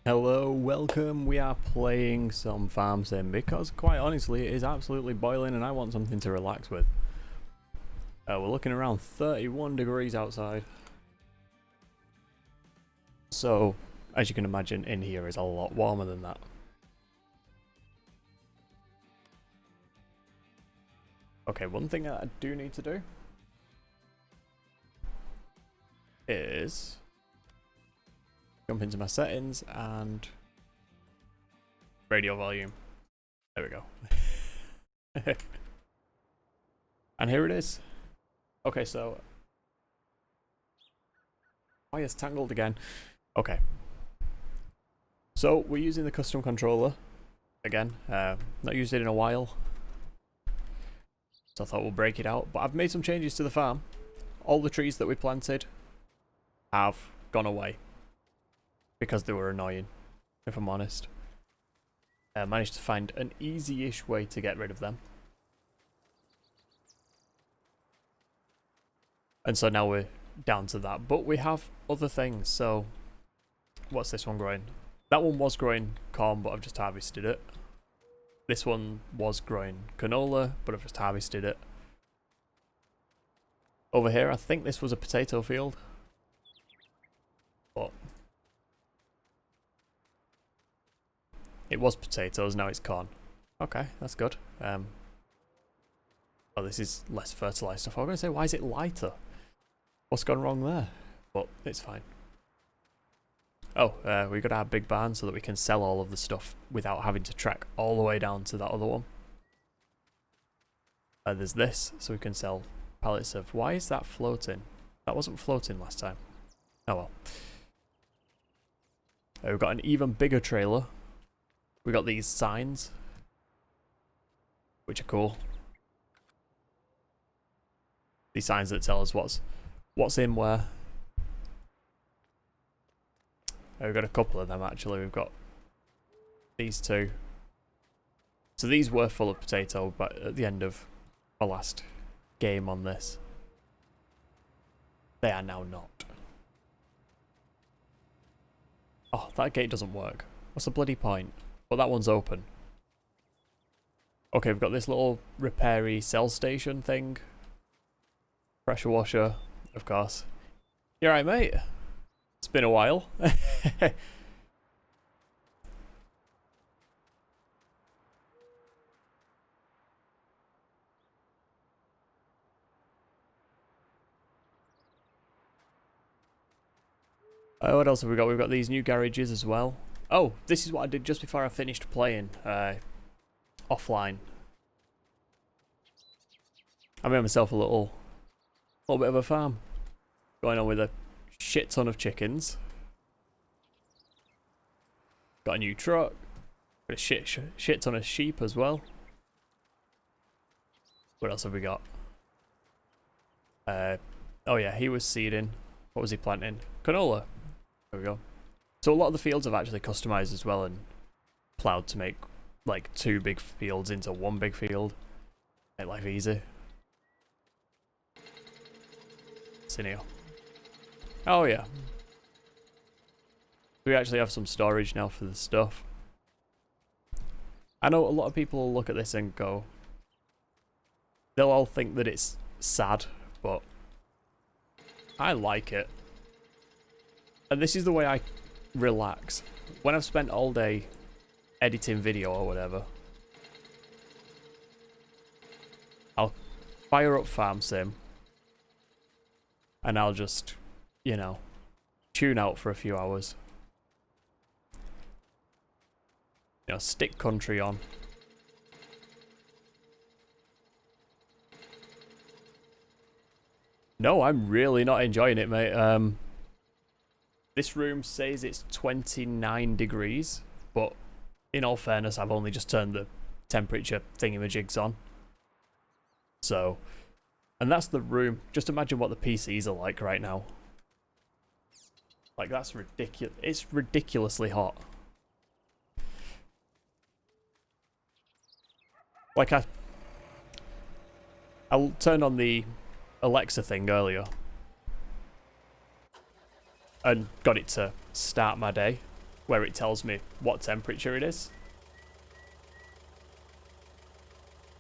Hello, welcome. We are playing some farm sim because, quite honestly, it is absolutely boiling and I want something to relax with. We're looking around 31 degrees outside. So, as you can imagine, in here is a lot warmer than that. Okay, one thing that I do need to do is jump into my settings and radio volume. There we go. And here it is. Okay, so why is tangled again? Okay. So we're using the custom controller again. Not used it in a while. So I thought we'll break it out. But I've made some changes to the farm. All the trees that we planted have gone away because they were annoying, if I'm honest. I managed to find an easy-ish way to get rid of them. And so now we're down to that. But we have other things. So what's this one growing? That one was growing corn, but I've just harvested it. This one was growing canola, but I've just harvested it. Over here, I think this was a potato field. But it was potatoes, now it's corn. Okay, that's good. Oh, this is less fertilised stuff. I was going to say, why is it lighter? What's gone wrong there? But it's fine. Oh, we've got our big barn so that we can sell all of the stuff without having to track all the way down to that other one. There's this, so we can sell pallets of... Why is that floating? That wasn't floating last time. Oh well. We've got an even bigger trailer. We got these signs, which are cool. These signs that tell us what's in where. We've got a couple of them actually. We've got these two. So these were full of potato, but at the end of our last game on this, they are now not. Oh, that gate doesn't work. What's the bloody point? But that one's open. Okay, we've got this little repair-y cell station thing. Pressure washer, of course. You alright, mate? It's been a while. What else have we got? We've got these new garages as well. Oh, this is what I did just before I finished playing offline. I made myself a little bit of a farm going on with a shit ton of chickens. Got a new truck. Got a shit ton of sheep as well. What else have we got? Oh yeah, he was seeding. What was he planting? Canola. There we go. So a lot of the fields have actually customized as well and plowed to make like 2 big fields into 1 big field. Make life easy. Cineo. Oh yeah. We actually have some storage now for the stuff. I know a lot of people will look at this and go, they'll all think that it's sad, but I like it. And this is the way I relax. When I've spent all day editing video or whatever, I'll fire up Farm Sim and I'll just, you know, tune out for a few hours. You know, stick country on. No, I'm really not enjoying it, mate. This room says it's 29 degrees, but in all fairness, I've only just turned the temperature thingamajigs on. So, and that's the room. Just imagine what the PCs are like right now. Like, that's ridiculous. It's ridiculously hot. Like, I turned on the Alexa thing earlier and got it to start my day. where it tells me what temperature it is.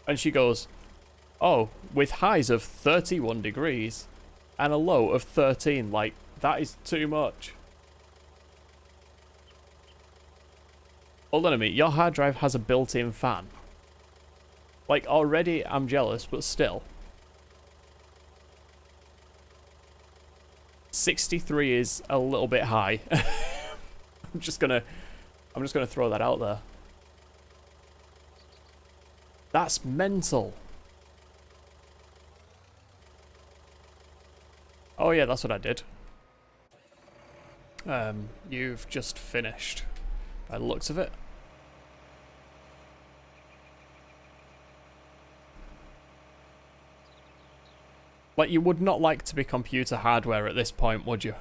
And she goes, oh, with highs of 31 degrees and a low of 13, like, that is too much. Hold on a minute, your hard drive has a built-in fan. Like, already I'm jealous, but still. 63 is a little bit high. I'm just gonna throw that out there. That's mental. Oh yeah, that's what I did. You've just finished, by the looks of it. Like, you would not like to be computer hardware at this point, would you?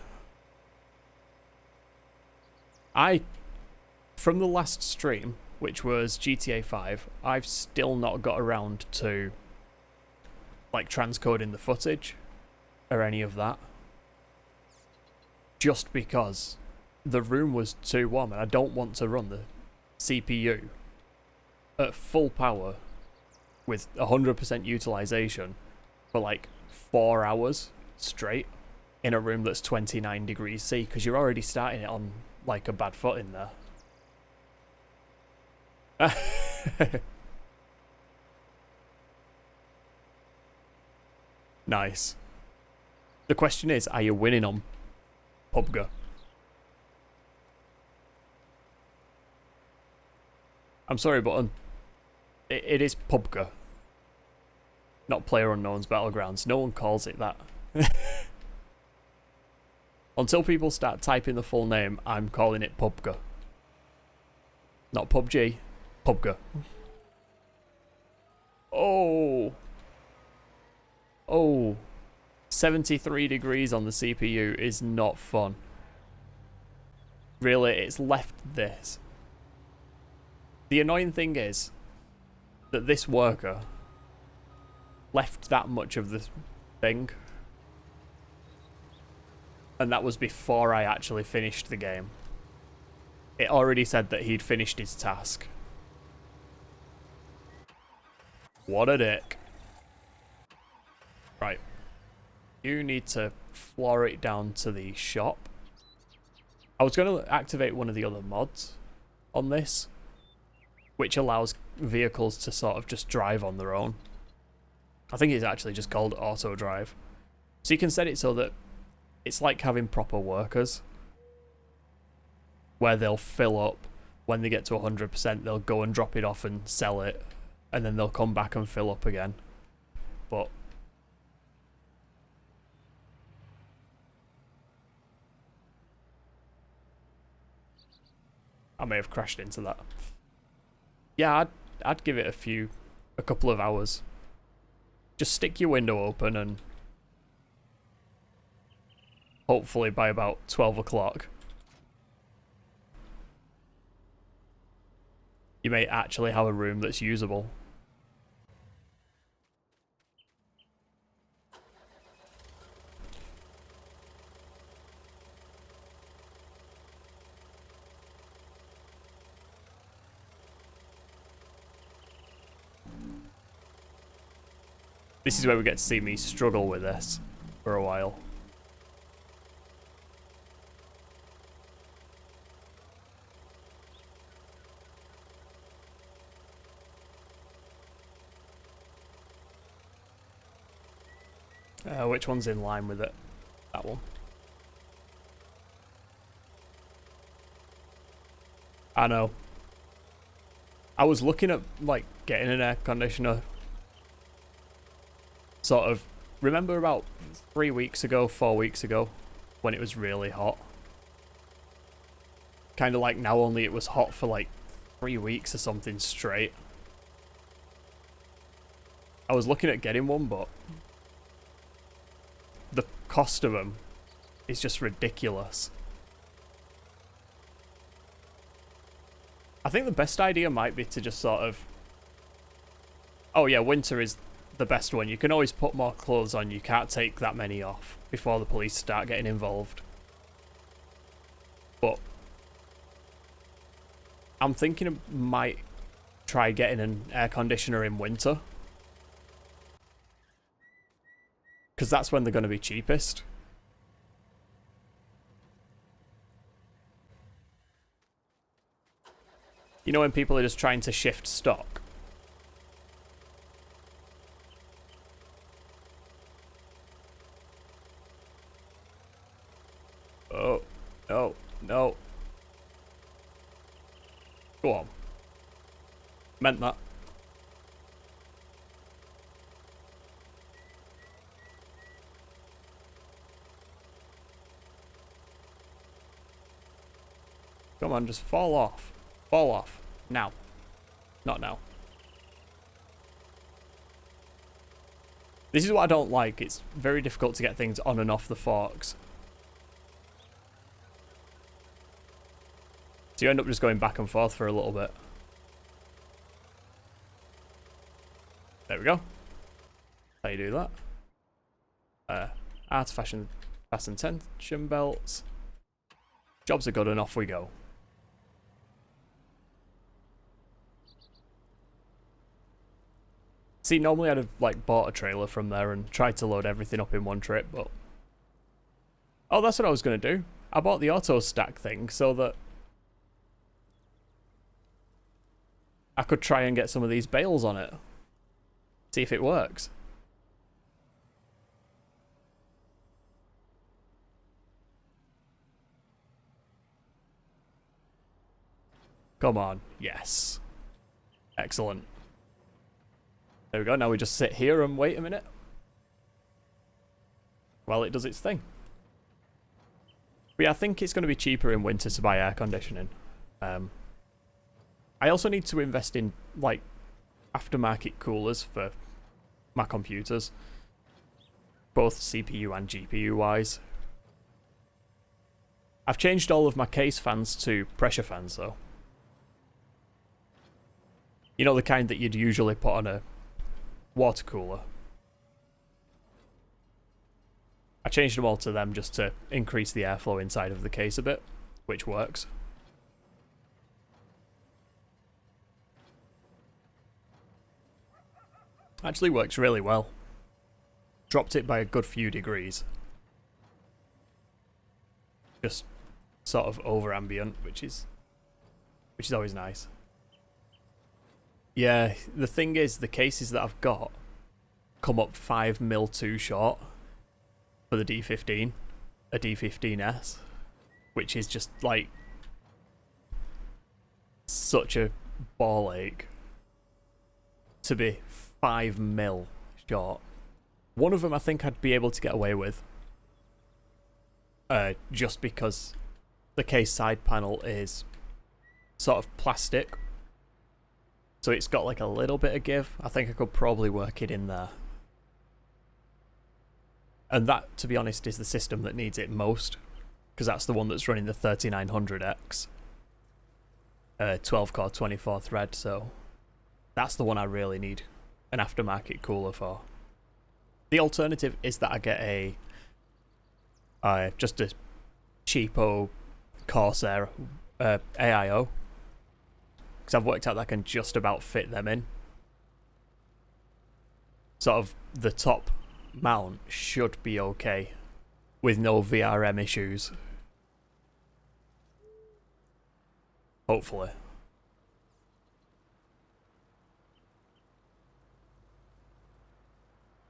From the last stream, which was GTA 5, I've still not got around to, like, transcoding the footage or any of that. Just because the room was too warm and I don't want to run the CPU at full power with 100% utilization for like 4 hours straight in a room that's 29 degrees C, because you're already starting it on like a bad foot in there. Nice. The question is, are you winning on PUBG? I'm sorry, but it is PUBG. Not PlayerUnknown's Battlegrounds. No one calls it that. Until people start typing the full name, I'm calling it PUBG. Not PUBG. PUBG. Oh. Oh. 73 degrees on the CPU is not fun. Really, it's left this. The annoying thing is that this worker left that much of the thing. And that was before I actually finished the game. It already said that he'd finished his task. What a dick. Right. You need to floor it down to the shop. I was going to activate one of the other mods on this, which allows vehicles to sort of just drive on their own. I think it's actually just called auto drive. So you can set it so that it's like having proper workers, where they'll fill up. When they get to 100%, they'll go and drop it off and sell it, and then they'll come back and fill up again. But I may have crashed into that. Yeah, I'd give it a couple of hours. Just stick your window open and hopefully by about 12 o'clock you may actually have a room that's usable. This is where we get to see me struggle with this for a while. Which one's in line with it? That one. I know. I was looking at like getting an air conditioner. Sort of, remember about 3 weeks ago, 4 weeks ago, when it was really hot? Kind of like now, only it was hot for like 3 weeks or something straight. I was looking at getting one, but the cost of them is just ridiculous. I think the best idea might be to just sort of... Oh yeah, winter is the best one. You can always put more clothes on. You can't take that many off before the police start getting involved. But I'm thinking I might try getting an air conditioner in winter. Because that's when they're going to be cheapest. You know when people are just trying to shift stock? Oh, no, no. Go on. Meant that. Come on, just fall off. Fall off. Now. Not now. This is what I don't like. It's very difficult to get things on and off the forks. So you end up just going back and forth for a little bit. There we go. How you do that. Art, fashion, fasten tension belts. Jobs are good and off we go. See, normally I'd have like bought a trailer from there and tried to load everything up in one trip, but... Oh, that's what I was going to do. I bought the auto stack thing so that I could try and get some of these bales on it. See if it works. Come on. Yes. Excellent. There we go. Now we just sit here and wait a minute while it does its thing. But yeah, I think it's going to be cheaper in winter to buy air conditioning. I also need to invest in, like, aftermarket coolers for my computers. Both CPU and GPU wise. I've changed all of my case fans to pressure fans though. You know, the kind that you'd usually put on a water cooler. I changed them all to them just to increase the airflow inside of the case a bit, which works. Actually works really well. Dropped it by a good few degrees. Just sort of over ambient, which is always nice. Yeah, the thing is, the cases that I've got come up 5mm too short for the D15, a D15S, which is just like such a ball ache to be 5mm short. One of them I think I'd be able to get away with, just because the case side panel is sort of plastic. So it's got like a little bit of give. I think I could probably work it in there. And that, to be honest, is the system that needs it most. Because that's the one that's running the 3900X. 12 core, 24 thread, so that's the one I really need an aftermarket cooler for. The alternative is that I get a just a cheapo Corsair AIO. Because I've worked out that I can just about fit them in. Sort of the top mount should be okay with no VRM issues. Hopefully.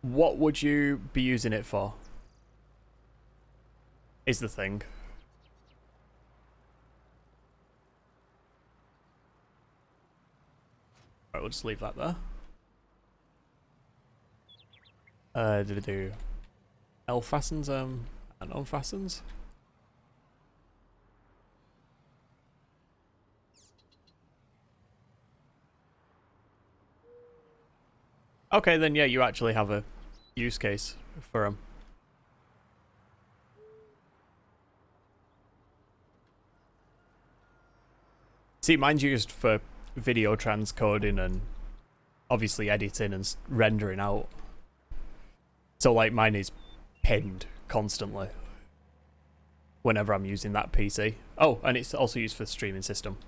What would you be using it for? Is the thing. Right, we'll just leave that there. Do L fastens and unfastens. Okay, then yeah, you actually have a use case for them. See, mine's used for video transcoding and obviously editing and rendering out. So like mine is pinned constantly whenever I'm using that PC. Oh, and it's also used for the streaming system.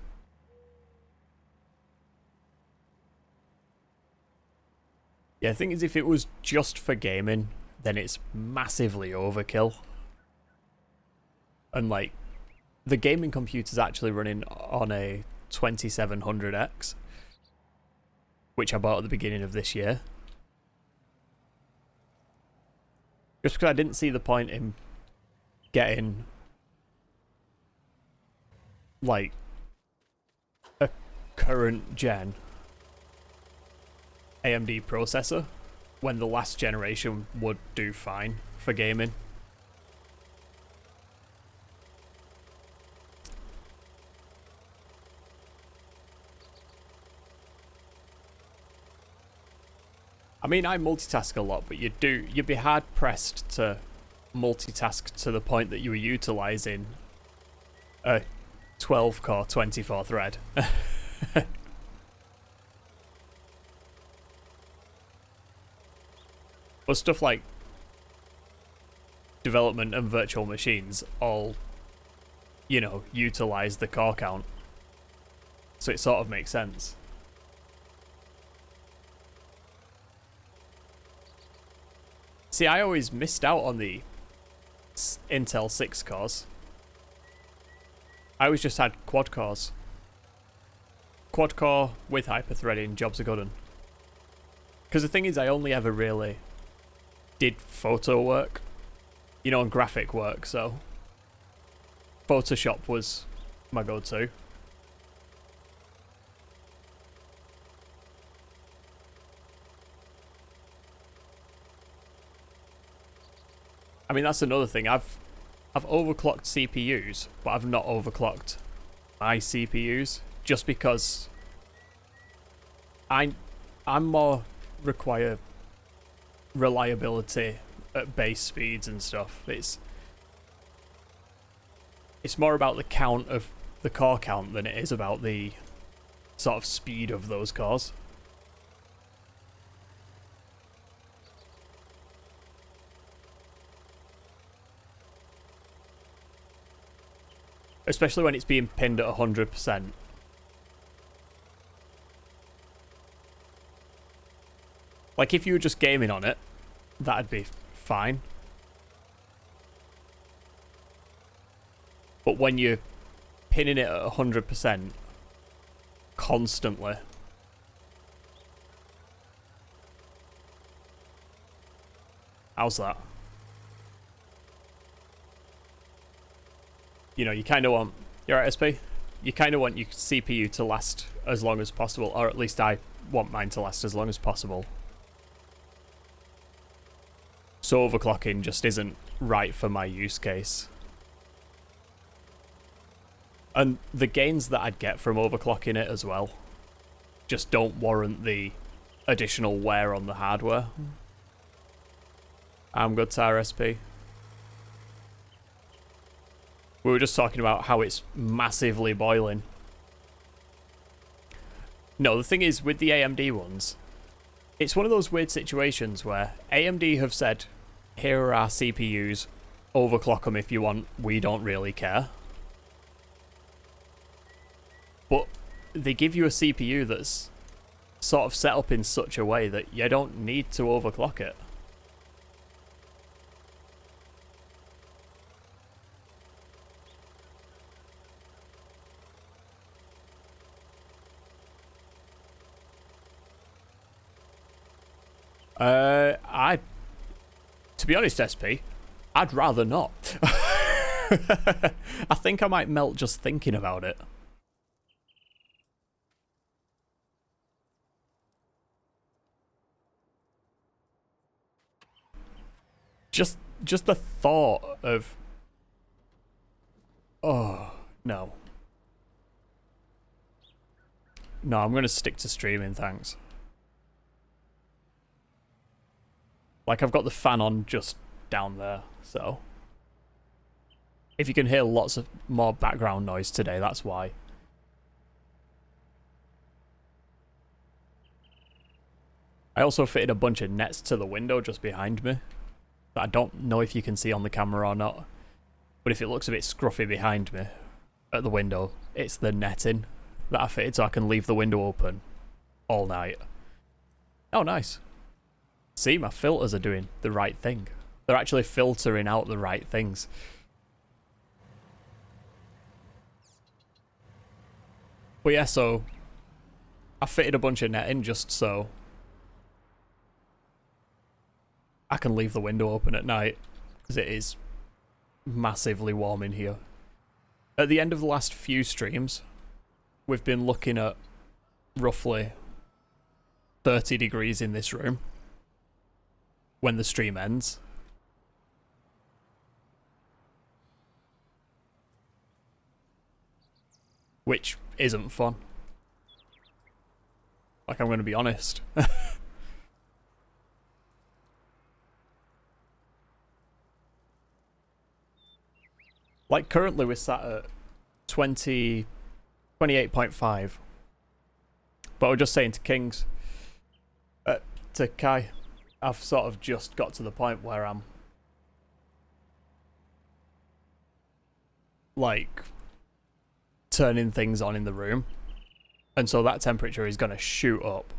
Yeah, the thing is, if it was just for gaming, then it's massively overkill. And like, the gaming computer's actually running on a 2700X, which I bought at the beginning of this year. Just because I didn't see the point in getting like a current gen AMD processor when the last generation would do fine for gaming. I mean, I multitask a lot, but you'd be hard pressed to multitask to the point that you were utilizing a 12 core 24 thread. But stuff like development and virtual machines all, you know, utilize the core count. So it sort of makes sense. See, I always missed out on the Intel 6 cores. I always just had quad cores. Quad core with hyperthreading, jobs are good. Because the thing is, I only ever really did photo work, you know, and graphic work, so Photoshop was my go-to. I mean, that's another thing. I've overclocked CPUs, but I've not overclocked my CPUs just because I'm more require reliability at base speeds and stuff. It's more about the count of the core count than it is about the sort of speed of those cores. Especially when it's being pinned at 100%. Like, if you were just gaming on it, that'd be fine. But when you're pinning it at 100% constantly, how's that? You know, you kind of want... You're right, SP? You kind of want your CPU to last as long as possible, or at least I want mine to last as long as possible. So overclocking just isn't right for my use case. And the gains that I'd get from overclocking it as well just don't warrant the additional wear on the hardware. I'm good, RSP. We were just talking about how it's massively boiling. No, the thing is, with the AMD ones, it's one of those weird situations where AMD have said, here are our CPUs, overclock them if you want, we don't really care. But they give you a CPU that's sort of set up in such a way that you don't need to overclock it. To be honest, SP, I'd rather not. I think I might melt just thinking about it. Just the thought of... Oh, no. No, I'm going to stick to streaming, thanks. Like, I've got the fan on just down there, so... If you can hear lots of more background noise today, that's why. I also fitted a bunch of nets to the window just behind me. That I don't know if you can see on the camera or not. But if it looks a bit scruffy behind me at the window, it's the netting that I fitted so I can leave the window open all night. Oh, nice. See, my filters are doing the right thing. They're actually filtering out the right things. But yeah, so I fitted a bunch of netting just so I can leave the window open at night, because it is massively warm in here. At the end of the last few streams, we've been looking at roughly 30 degrees in this room when the stream ends. Which isn't fun. Like, I'm going to be honest. Like, currently we're sat at 28.5. But I was just saying to Kings, to Kai, I've sort of just got to the point where I'm like turning things on in the room, and so that temperature is going to shoot up.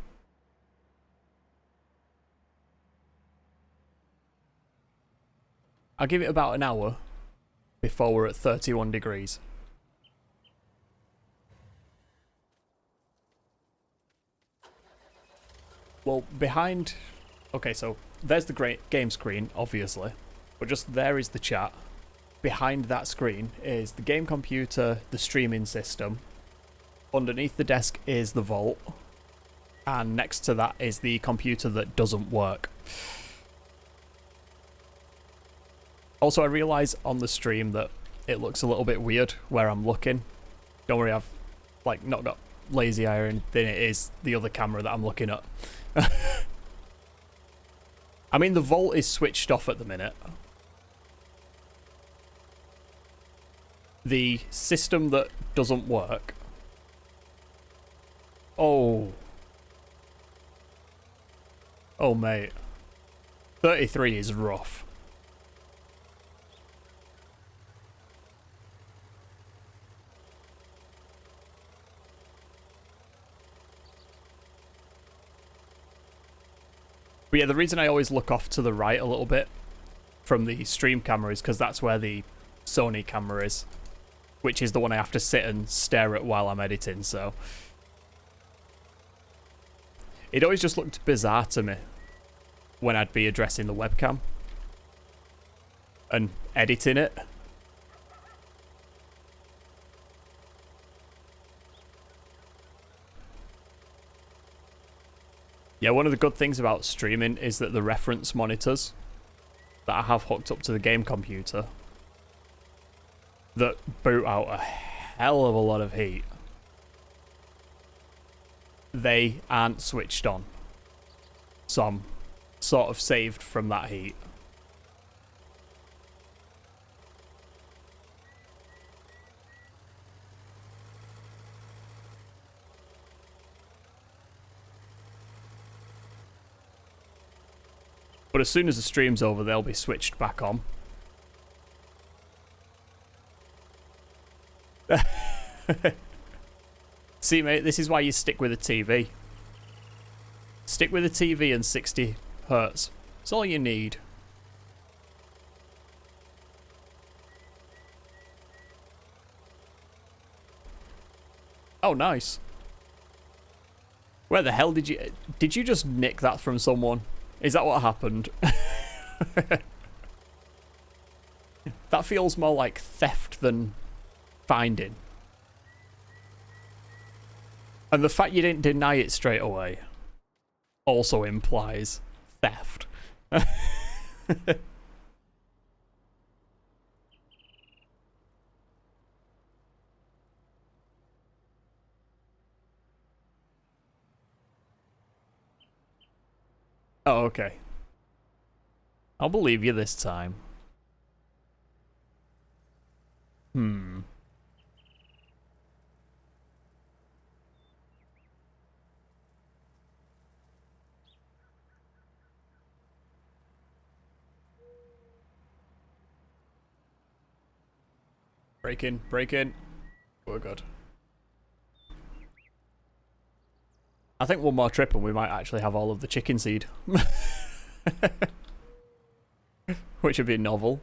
I'll give it about an hour before we're at 31 degrees. Well, behind... Okay, so there's the game screen, obviously, but just there is the chat. Behind that screen is the game computer, the streaming system. Underneath the desk is the vault. And next to that is the computer that doesn't work. Also, I realise on the stream that it looks a little bit weird where I'm looking. Don't worry, I've like not got lazy eye or anything. It is the other camera that I'm looking at. I mean, the vault is switched off at the minute. The system that doesn't work. Oh. Oh, mate. 33 is rough. But yeah, the reason I always look off to the right a little bit from the stream camera is because that's where the Sony camera is, which is the one I have to sit and stare at while I'm editing, so... It always just looked bizarre to me when I'd be addressing the webcam and editing it. Yeah, one of the good things about streaming is that the reference monitors that I have hooked up to the game computer that boot out a hell of a lot of heat, they aren't switched on. So I'm sort of saved from that heat. But as soon as the stream's over, they'll be switched back on. See, mate, this is why you stick with a TV. Stick with a TV and 60 hertz. It's all you need. Oh, nice. Where the hell did you just nick that from someone? Is that what happened? That feels more like theft than finding. And the fact you didn't deny it straight away also implies theft. Oh, okay. I'll believe you this time. Break in, break in. We're good. I think one more trip and we might actually have all of the chicken seed. Which would be novel.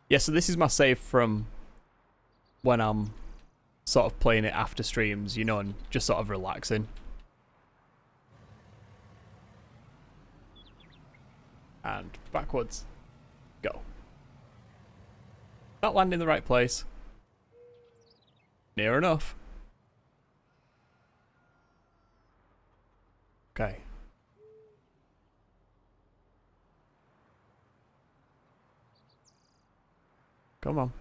Yeah, so this is my save from when I'm sort of playing it after streams, you know, and just sort of relaxing. And backwards. Go. Not landing in the right place. Near enough. Okay. Come on.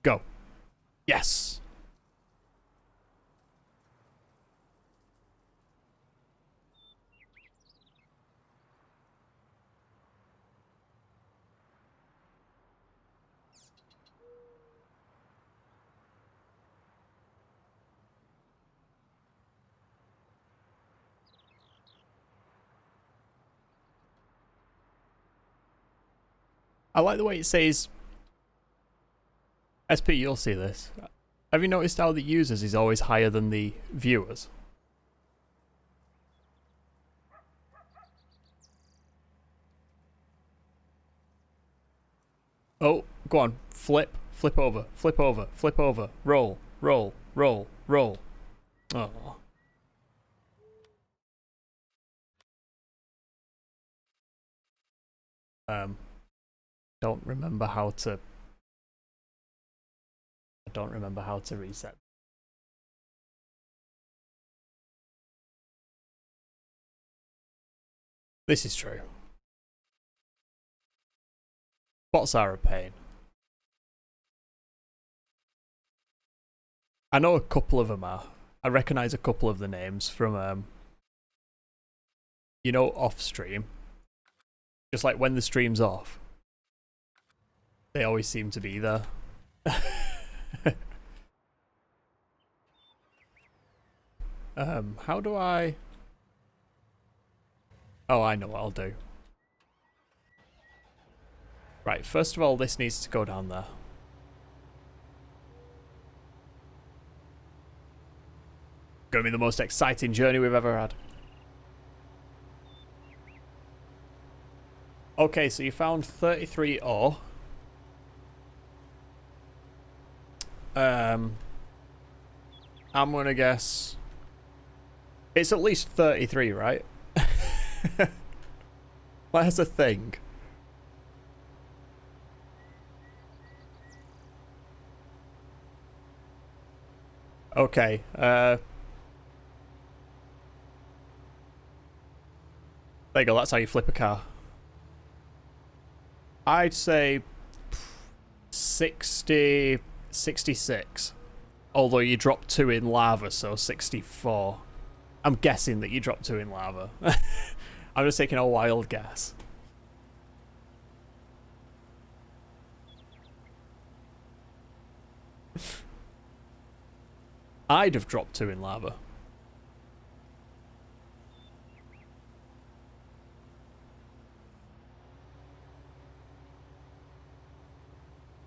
Go. Yes. I like the way it says... SP, you'll see this. Have you noticed how the users is always higher than the viewers? Oh, go on. Flip. Flip over. Flip over. Flip over. Roll. Roll. Roll. Roll. Oh. Don't remember how to... I don't remember how to reset. This is true. Bots are a pain. I know a couple of them are. I recognise a couple of the names from, you know, off stream. Just like when the stream's off, they always seem to be there. How do I... Oh, I know what I'll do. Right, first of all, this needs to go down there. Gonna be the most exciting journey we've ever had. Okay, so you found 33 ore. I'm gonna guess... It's at least 33, right? That's a thing. Okay, there you go, that's how you flip a car. I'd say 60, 66. Although you dropped 2 in lava, so 64. I'm guessing that you dropped 2 in lava. I'm just taking a wild guess. I'd have dropped 2 in lava.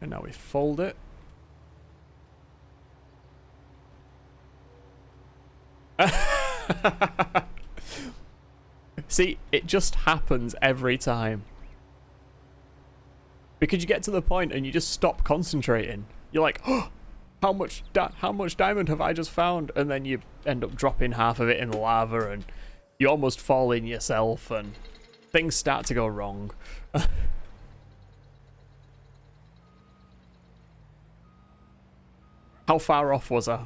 And now we fold it. See, it just happens every time. Because you get to the point and you just stop concentrating. You're like, oh, how much diamond have I just found? And then you end up dropping half of it in the lava and you almost fall in yourself and things start to go wrong. How far off was I?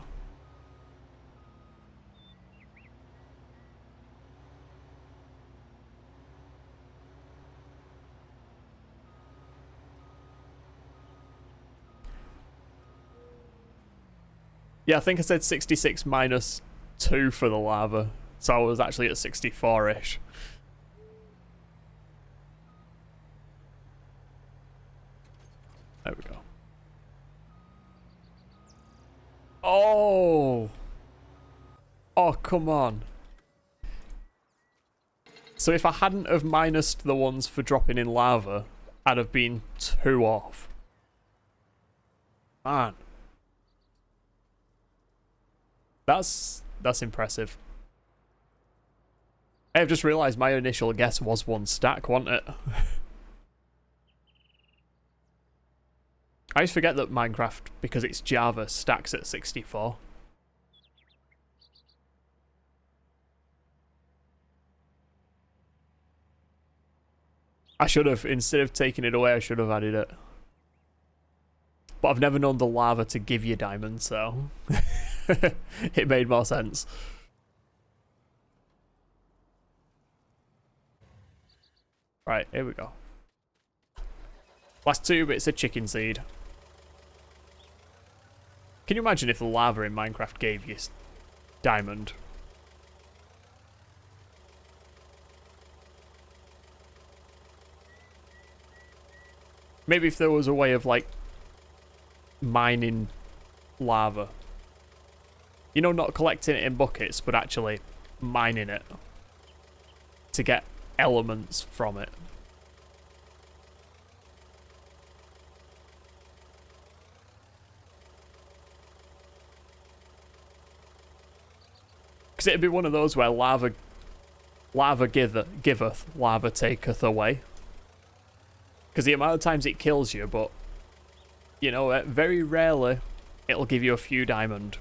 Yeah, I think I said 66 minus 2 for the lava. So I was actually at 64-ish. There we go. Oh! Oh, come on. So if I hadn't have minused the ones for dropping in lava, I'd have been 2 off. Man. That's impressive. I've just realised my initial guess was 1 stack, wasn't it? I always forget that Minecraft, because it's Java, stacks at 64. I should have, instead of taking it away, I should have added it. But I've never known the lava to give you diamonds, so it made more sense. Right, here we go. Last 2 bits of chicken seed. Can you imagine if the lava in Minecraft gave you diamond? Maybe if there was a way of, like, mining lava. You know, not collecting it in buckets, but actually mining it to get elements from it. Because it'd be one of those where lava giveth, lava taketh away. Because the amount of times it kills you, but, you know, very rarely it'll give you a few diamond.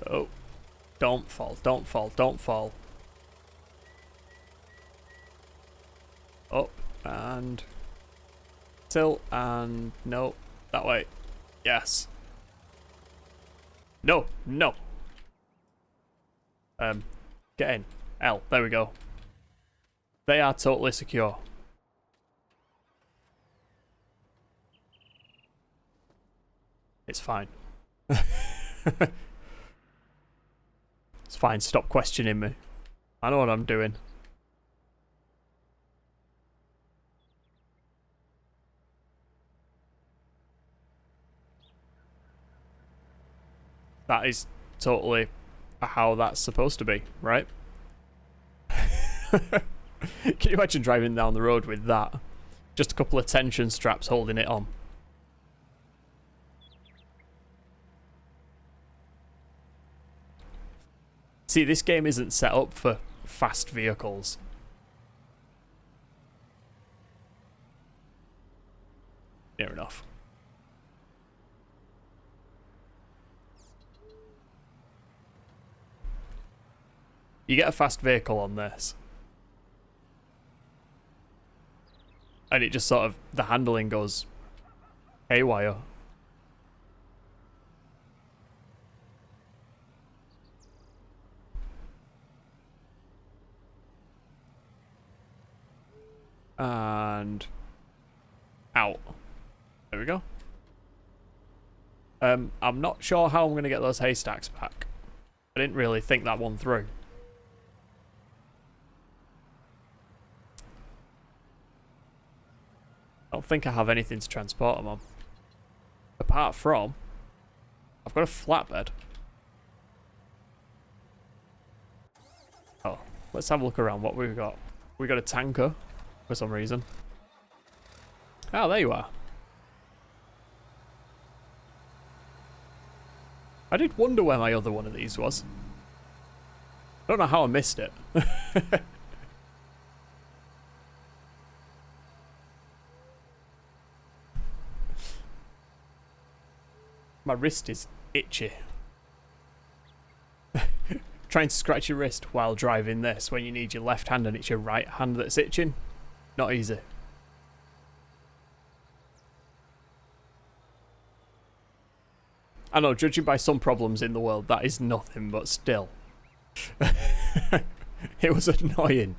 Oh, don't fall, don't fall, don't fall. Up, and tilt, and no, that way. Yes. No, no. Get in. L, there we go. They are totally secure. It's fine. It's fine, stop questioning me. I know what I'm doing. That is totally how that's supposed to be, right? Can you imagine driving down the road with that? Just a couple of tension straps holding it on. See, this game isn't set up for fast vehicles. Fair enough. You get a fast vehicle on this. And it just sort of, the handling goes haywire. And out. There we go. I'm not sure how I'm going to get those haystacks back. I didn't really think that one through. I don't think I have anything to transport them on. Apart from, I've got a flatbed. Oh, let's have a look around what we've got. We got a tanker for some reason. Oh, there you are. I did wonder where my other one of these was. I don't know how I missed it. My wrist is itchy. Trying to scratch your wrist while driving this when you need your left hand and it's your right hand that's itching. Not easy. I know, judging by some problems in the world, that is nothing, but still. It was annoying.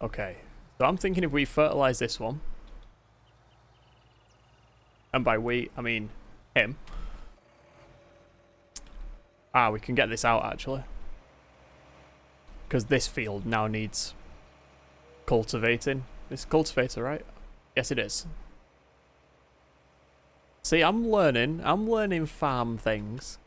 Okay, so I'm thinking if we fertilise this one, and by we, I mean him. Ah, we can get this out actually. Because this field now needs cultivating. This cultivator, right? Yes, it is. See, I'm learning farm things.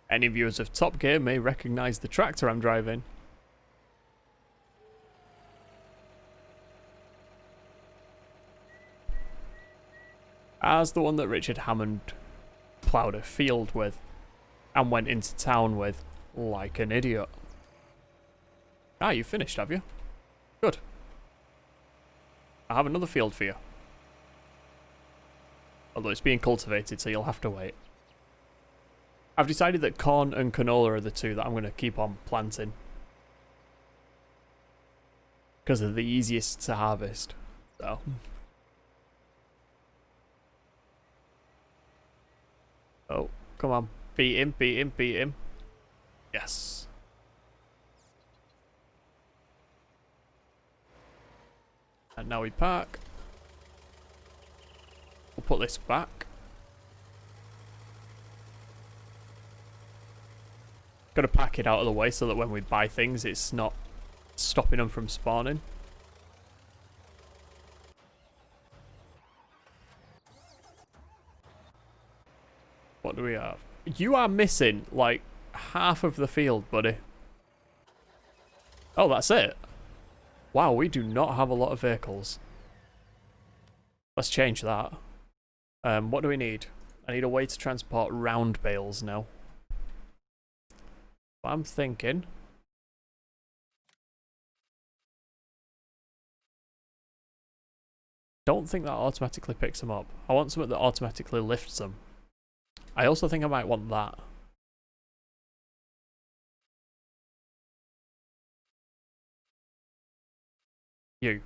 Any viewers of Top Gear may recognize the tractor I'm driving. As the one that Richard Hammond ploughed a field with and went into town with like an idiot. Ah, you finished, have you? Good. I have another field for you. Although it's being cultivated, so you'll have to wait. I've decided that corn and canola are the two that I'm going to keep on planting. Because they're the easiest to harvest. So... oh, come on. Beat him, beat him, beat him. Yes. And now we park. We'll put this back. Gotta pack it out of the way so that when we buy things, it's not stopping them from spawning. What do we have? You are missing, like, half of the field, buddy. Oh, that's it. Wow, we do not have a lot of vehicles. Let's change that. What do we need? I need a way to transport round bales now. I'm thinking... don't think that automatically picks them up. I want something that automatically lifts them. I also think I might want that. You're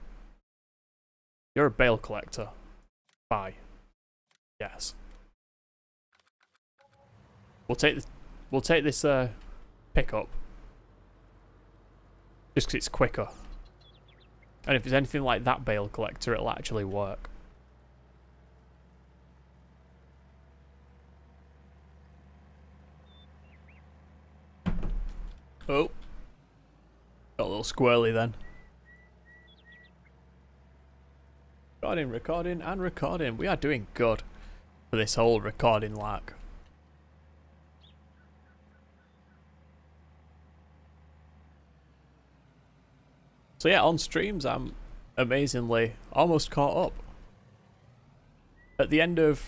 a bale collector. Bye. Yes. We'll take this pickup. Just because it's quicker. And if it's anything like that bale collector, it'll actually work. Oh. Got a little squirrely then. Recording, and recording. We are doing good for this whole recording lark. So yeah, on streams I'm amazingly almost caught up. At the end of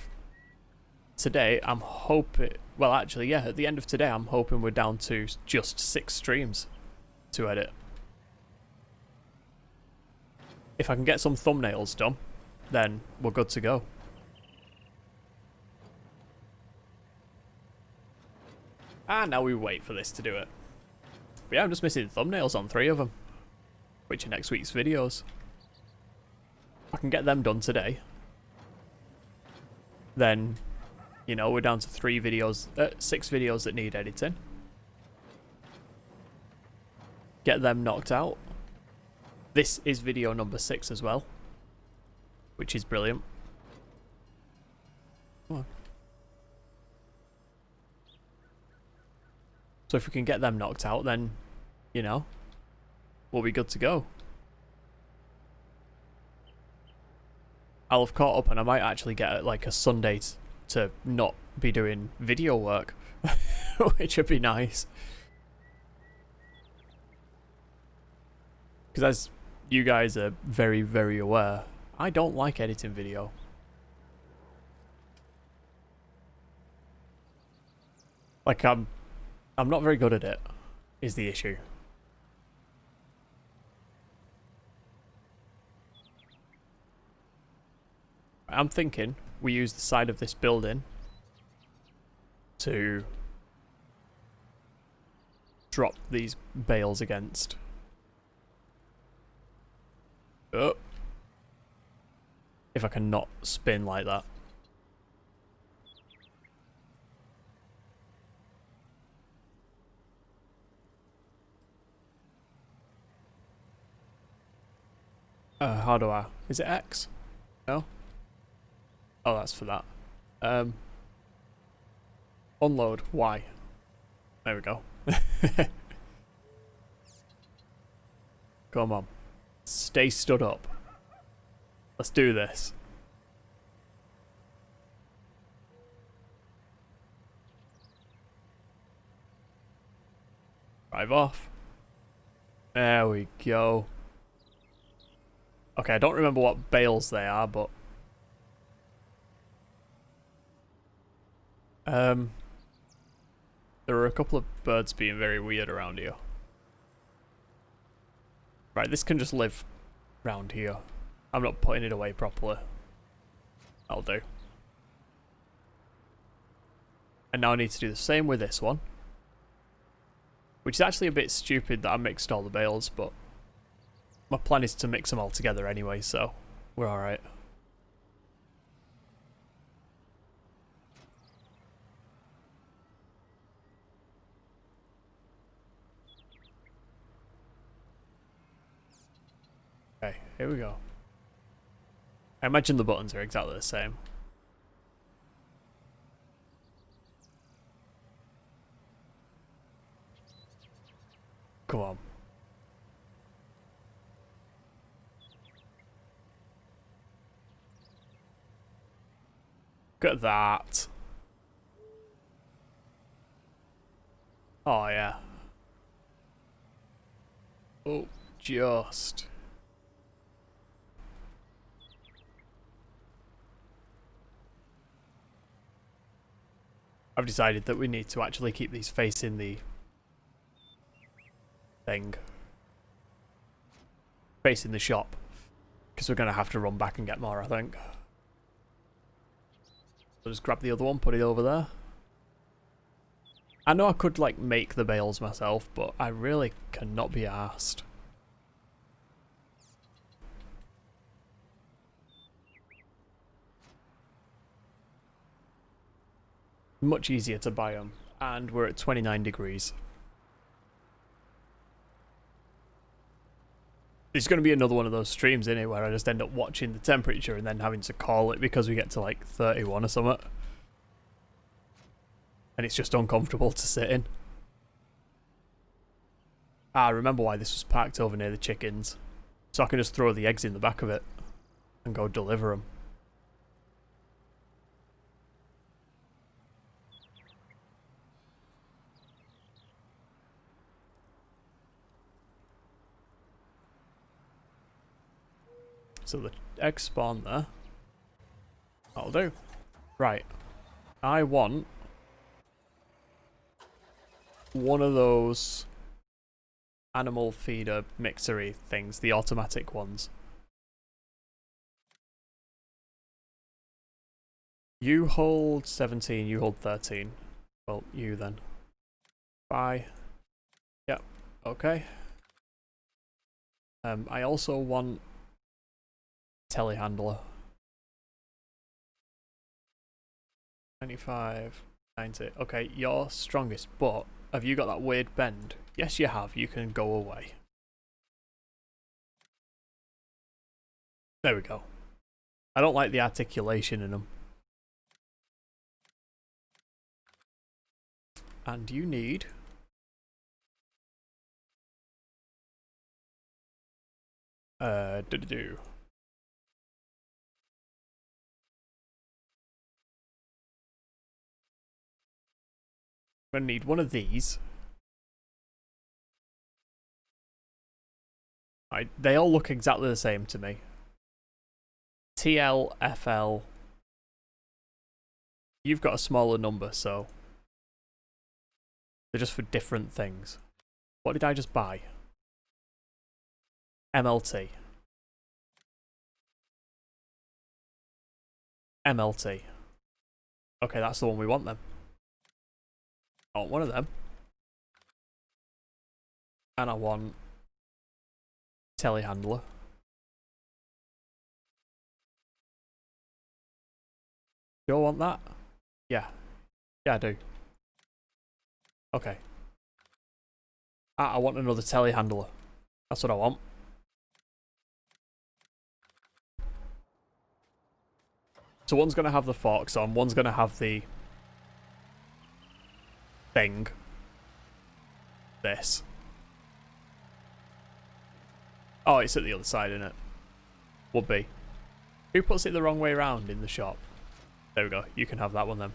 today, I'm hoping... well, actually, yeah, at the end of today, I'm hoping we're down to just 6 streams to edit. If I can get some thumbnails done, then we're good to go. And now we wait for this to do it. But yeah, I'm just missing thumbnails on 3 of them, which are next week's videos. If I can get them done today, then, you know, we're down to 6 videos that need editing. Get them knocked out. This is video number 6 as well, which is brilliant. Come on. So if we can get them knocked out, then, you know, we'll be good to go. I'll have caught up and I might actually get like a Sunday to not be doing video work, which would be nice. Because as you guys are very, very aware, I don't like editing video. Like, I'm not very good at it, is the issue. I'm thinking we use the side of this building to drop these bales against. Oh. If I can not spin like that. How do I... Is it X? No? Oh, that's for that. Unload. Y. There we go. Come on. Stay stood up. Let's do this. Drive off. There we go. Okay, I don't remember what bales they are, but... There are a couple of birds being very weird around here. Right, this can just live round here. I'm not putting it away properly. That'll do. And now I need to do the same with this one. Which is actually a bit stupid that I mixed all the bales, but... My plan is to mix them all together anyway, so we're alright. Okay, here we go. I imagine the buttons are exactly the same. Come on. Look at that. Oh, yeah. Oh, just. I've decided that we need to actually keep these facing the thing. Facing the shop. Because we're going to have to run back and get more, I think. So just grab the other one, put it over there. I know I could, like, make the bales myself, but I really cannot be arsed. Much easier to buy them. And we're at 29 degrees. It's going to be another one of those streams, innit, where I just end up watching the temperature and then having to call it because we get to like 31 or something. And it's just uncomfortable to sit in. Ah, I remember why this was parked over near the chickens. So I can just throw the eggs in the back of it and go deliver them. So the eggs spawn there. That'll do. Right. I want one of those animal feeder mixery things, the automatic ones. You hold 17, you hold 13. Well, you then. Bye. Yep, okay. I also want telehandler. 95, 90. Okay, you're strongest, but have you got that weird bend? Yes, you have. You can go away. There we go. I don't like the articulation in them. And you need... do-do-do. I'm gonna need one of these. They all look exactly the same to me. TL, FL. You've got a smaller number, so they're just for different things. What did I just buy? MLT. MLT. Okay, that's the one we want then. I want one of them. And I want telehandler. Do I want that? Yeah. Yeah, I do. Okay. I want another telehandler. That's what I want. So one's going to have the forks on, one's going to have the thing. This. Oh, it's at the other side, isn't it? Would be. Who puts it the wrong way around in the shop? There we go. You can have that one then.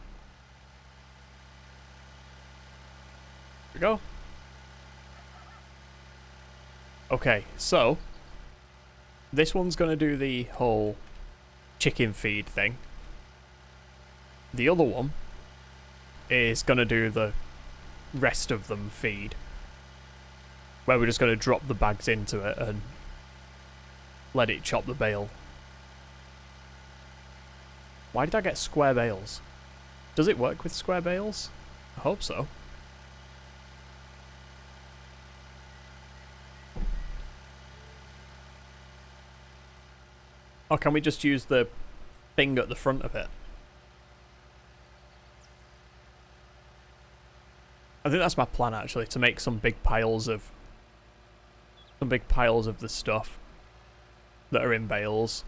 There we go. Okay, so this one's going to do the whole chicken feed thing. The other one is going to do the rest of them feed, where we're just going to drop the bags into it and let it chop the bale. Why did I get square bales? Does it work with square bales? I hope so. Or can we just use the thing at the front of it? I think that's my plan actually, to make some big piles of the stuff that are in bales.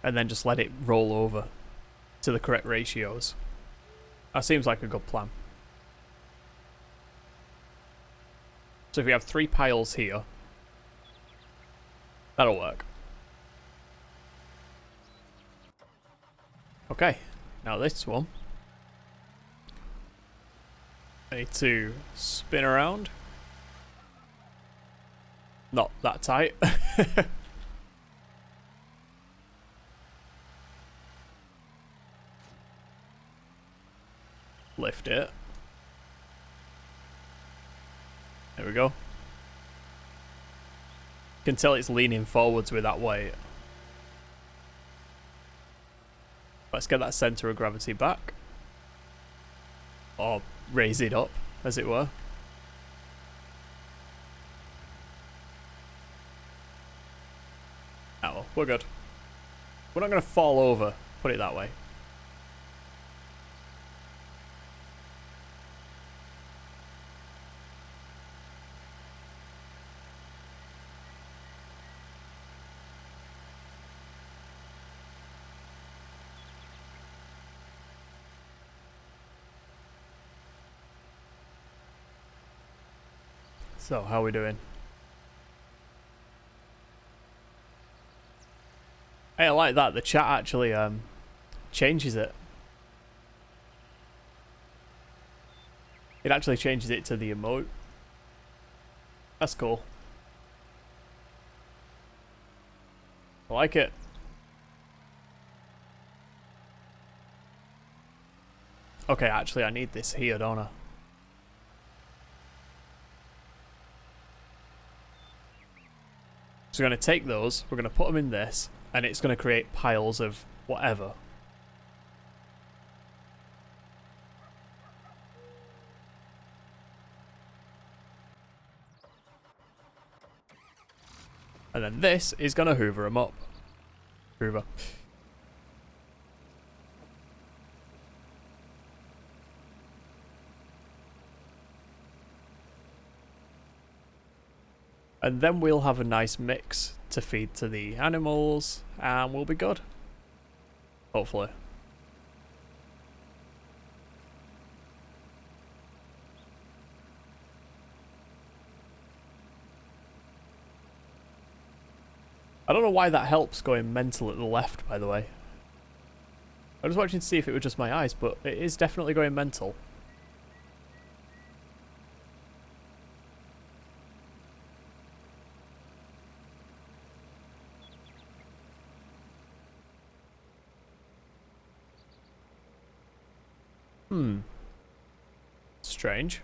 And then just let it roll over to the correct ratios. That seems like a good plan. So if we have 3 piles here, that'll work. Okay, now this one. I need to spin around. Not that tight. Lift it. There we go. You can tell it's leaning forwards with that weight. Let's get that centre of gravity back. Or raise it up, as it were. Oh well, we're good. We're not going to fall over, put it that way. So, how are we doing? Hey, I like that. The chat actually changes it. It actually changes it to the emote. That's cool. I like it. Okay, actually I need this here, don't I? So we're going to take those, we're going to put them in this, and it's going to create piles of whatever. And then this is going to hoover them up. Hoover. And then we'll have a nice mix to feed to the animals, and we'll be good. Hopefully. I don't know why that helps going mental at the left, by the way. I was watching to see if it was just my eyes, but it is definitely going mental. Strange.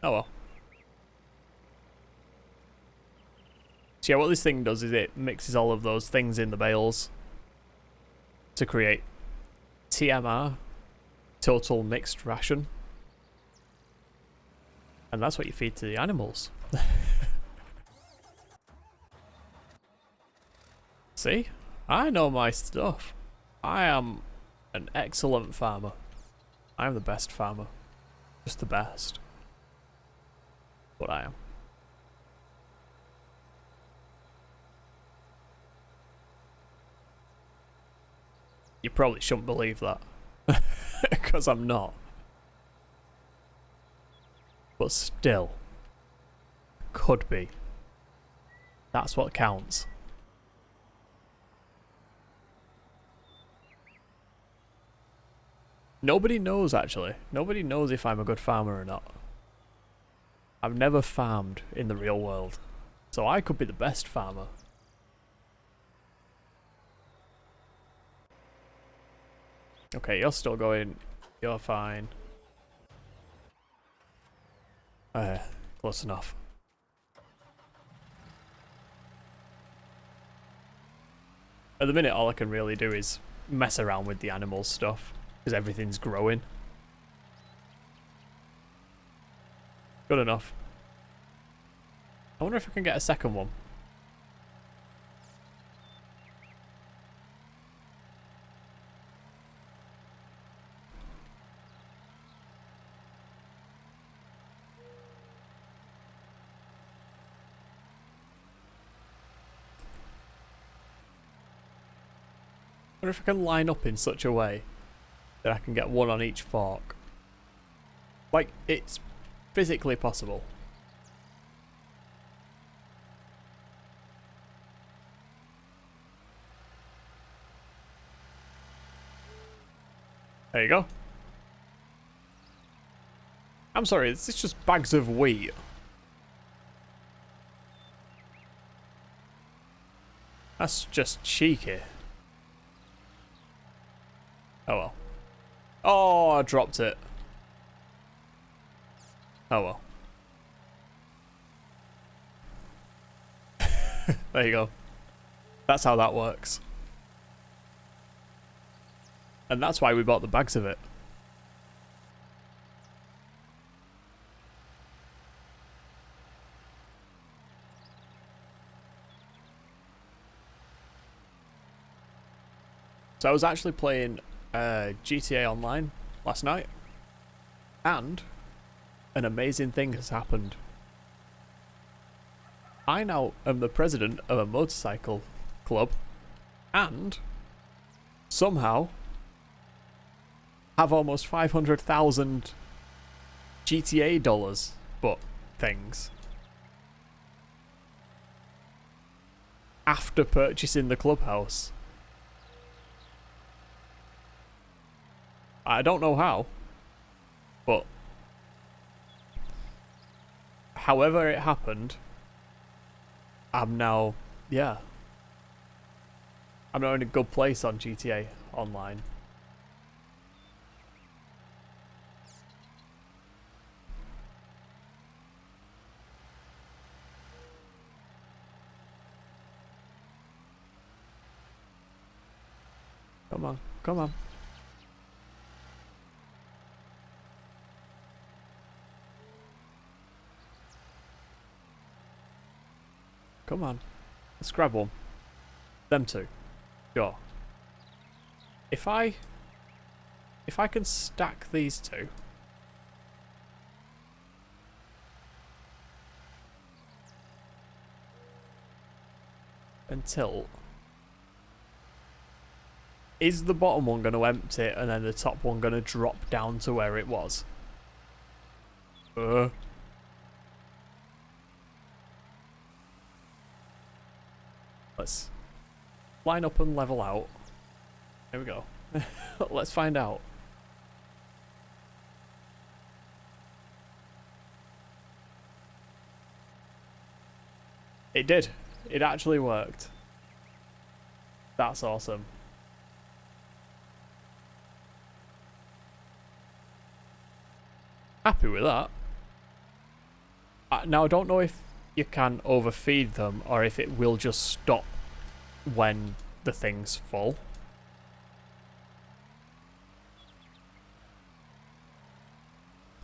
Oh well. So yeah, what this thing does is it mixes all of those things in the bales to create TMR, total mixed ration. And that's what you feed to the animals. See? I know my stuff. I am an excellent farmer. I am the best farmer. Just the best. What I am. You probably shouldn't believe that. Because I'm not. But still. Could be. That's what counts. Nobody knows, actually. Nobody knows if I'm a good farmer or not. I've never farmed in the real world. So I could be the best farmer. Okay, you're still going. You're fine. Close enough. At the minute, all I can really do is mess around with the animal stuff. Because everything's growing. Good enough. I wonder if I can get a second one. I wonder if I can line up in such a way that I can get one on each fork. Like, it's physically possible. There you go. I'm sorry, this is just bags of wheat. That's just cheeky. Oh well. Oh, I dropped it. Oh well. There you go. That's how that works. And that's why we bought the bags of it. So I was actually playing GTA Online last night, and an amazing thing has happened. I now am the president of a motorcycle club, and somehow have almost 500,000 GTA dollars, but things. After purchasing the clubhouse. I don't know how, but however it happened, I'm now, yeah. I'm now in a good place on GTA Online. Come on, come on. Come on. Let's grab one. Them two. Sure. If I can stack these two. And tilt. Is the bottom one going to empty and then the top one going to drop down to where it was? Let's line up and level out. There we go. Let's find out. It did. It actually worked. That's awesome. Happy with that. Now I don't know if you can overfeed them or if it will just stop when the thing's full.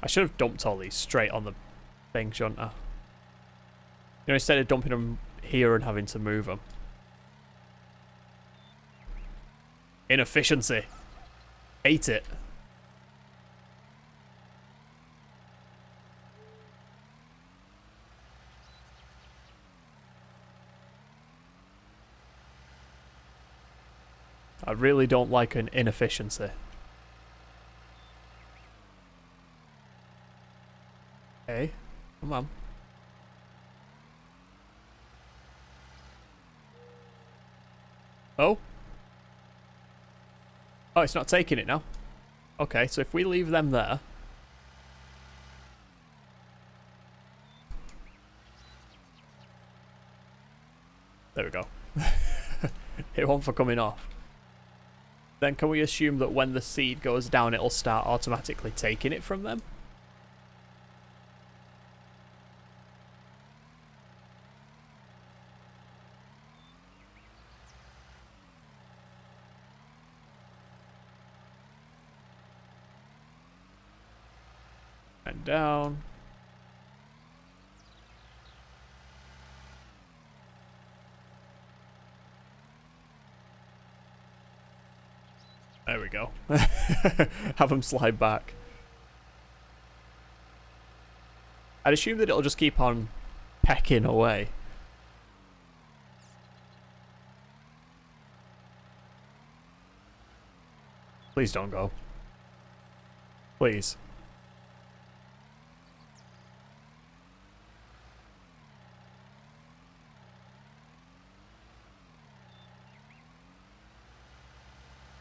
I should have dumped all these straight on the thing, shouldn't I? You know, instead of dumping them here and having to move them. Inefficiency. Hate it. I really don't like an inefficiency. Okay, come on. Oh? Oh, it's not taking it now. Okay, so if we leave them there... There we go. Hit one for coming off. Then can we assume that when the seed goes down, it'll start automatically taking it from them? And down. There we go. Have them slide back. I'd assume that it'll just keep on pecking away. Please don't go. Please.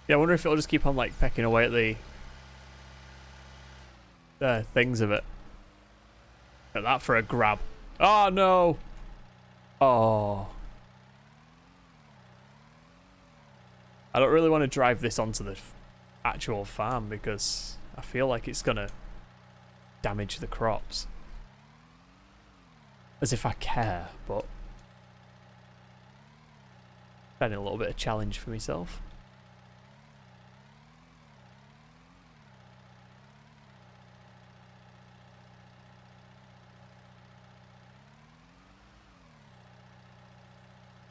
Yeah, I wonder if it'll just keep on, like, pecking away at the things of it. At that for a grab. Oh, no! Oh. I don't really want to drive this onto the actual farm because I feel like it's gonna damage the crops. As if I care, but... Finding a little bit of challenge for myself.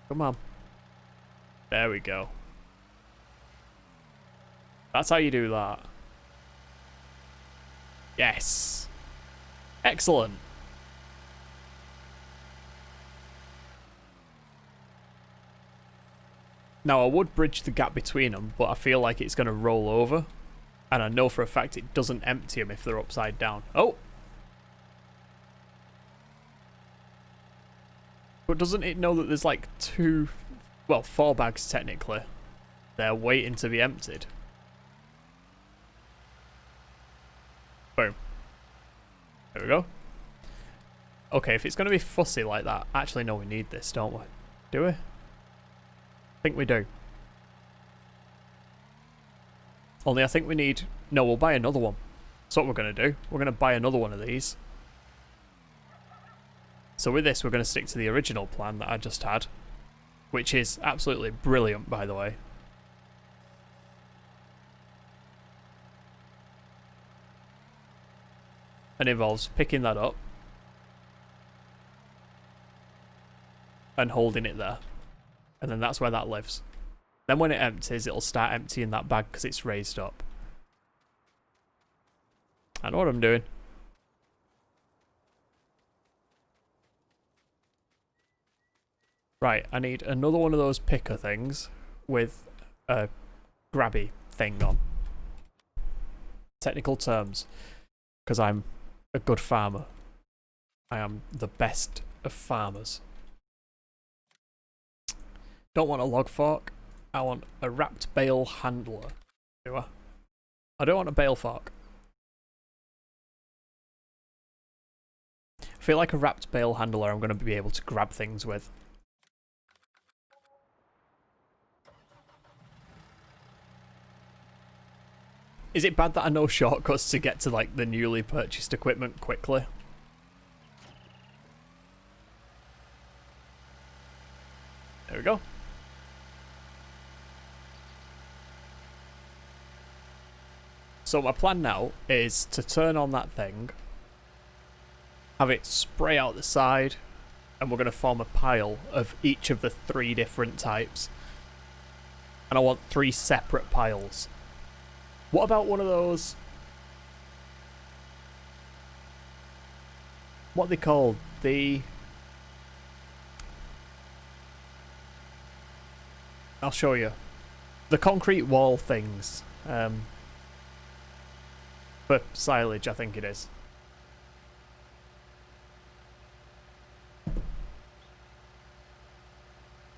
Come on. There we go. That's how you do that. Yes. Excellent. Now, I would bridge the gap between them, but I feel like it's going to roll over. And I know for a fact it doesn't empty them if they're upside down. Oh! But doesn't it know that there's like four bags technically? They're waiting to be emptied. Boom. There we go. Okay, if it's going to be fussy like that... Actually, no, we need this, don't we? Do we? I think we do. Only I think we need... No, we'll buy another one. That's what we're going to do. We're going to buy another one of these. So with this, we're going to stick to the original plan that I just had, which is absolutely brilliant, by the way. And involves picking that up and holding it there. And then that's where that lives. Then when it empties, it'll start emptying that bag because it's raised up. I know what I'm doing. Right, I need another one of those picker things with a grabby thing on. Technical terms, because I'm a good farmer. I am the best of farmers. Don't want a log fork. I want a wrapped bale handler. Do I? I don't want a bale fork. I feel like a wrapped bale handler I'm going to be able to grab things with. Is it bad that I know shortcuts to get to like the newly purchased equipment quickly? There we go. So my plan now is to turn on that thing, have it spray out the side, and we're going to form a pile of each of the 3 different types. And I want 3 separate piles. What about one of those... What are they called? I'll show you. The concrete wall things. For silage, I think it is.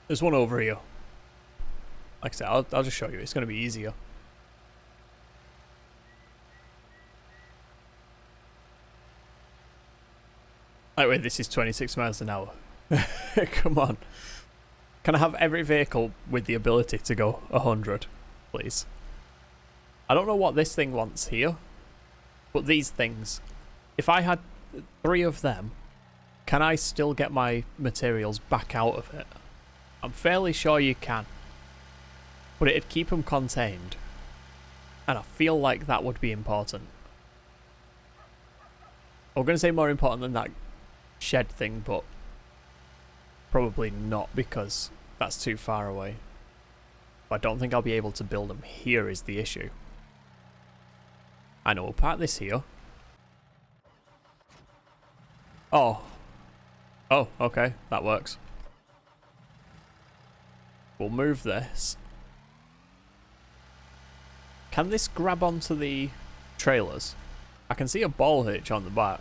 There's one over here. Like I said, I'll just show you. It's going to be easier. Like, wait, this is 26 miles an hour. Come on. Can I have every vehicle with the ability to go 100, please? I don't know what this thing wants here, but these things, if I had 3 of them, can I still get my materials back out of it? I'm fairly sure you can. But it'd keep them contained. And I feel like that would be important. I'm going to say more important than that shed thing, but probably not, because that's too far away. I don't think I'll be able to build them here is the issue. I know, we'll park this here. Oh. Oh, okay, that works. We'll move this. Can this grab onto the trailers? I can see a ball hitch on the back.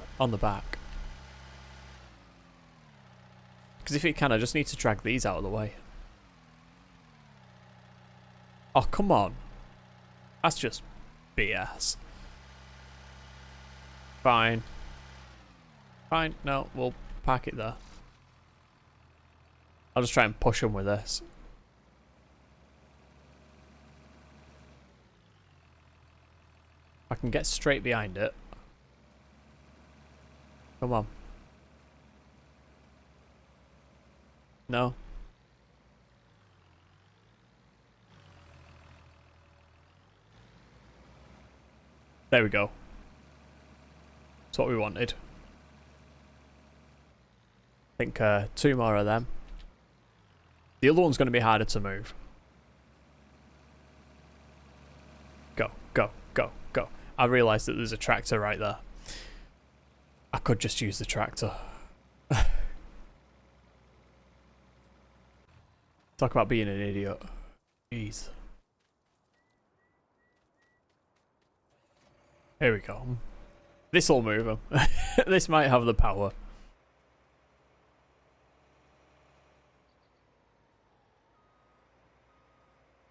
Because if it can, I just need to drag these out of the way. Oh, come on. That's just BS. Fine. Fine, no, we'll park it there. I'll just try and push them with this. I can get straight behind it. Come on. No. There we go. That's what we wanted. I think 2 more of them. The other one's going to be harder to move. Go, go, go, go. I realised that there's a tractor right there. I could just use the tractor. Talk about being an idiot. Jeez. Here we go. This'll move them. This might have the power.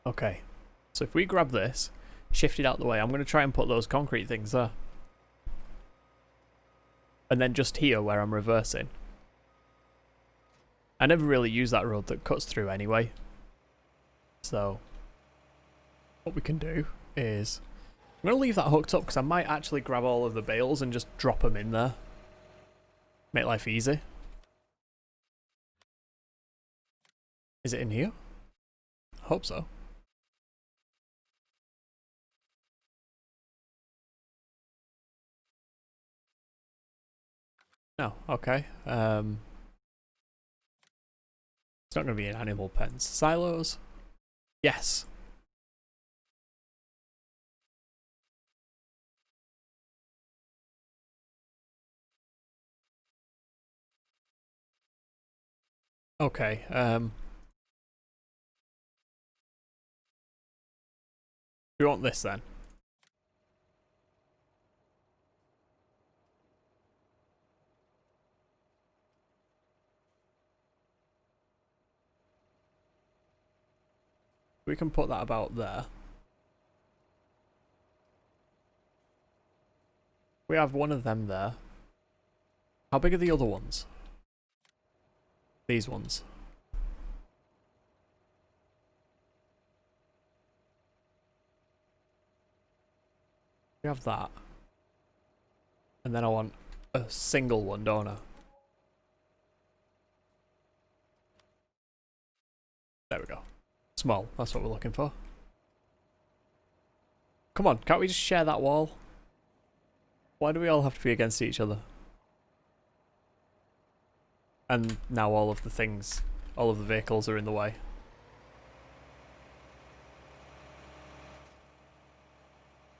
Okay. So if we grab this, shift it out the way, I'm going to try and put those concrete things there. And then just here where I'm reversing. I never really use that road that cuts through anyway. So what we can do is, I'm going to leave that hooked up because I might actually grab all of the bales and just drop them in there. Make life easy. Is it in here? I hope so. No, okay. It's not going to be in animal pens. Silos? Yes. Okay, we want this then. We can put that about there. We have one of them there. How big are the other ones? These ones. We have that. And then I want a single one, don't I? There we go. Small, that's what we're looking for. Come on, can't we just share that wall? Why do we all have to be against each other? And now all of the things, all of the vehicles are in the way.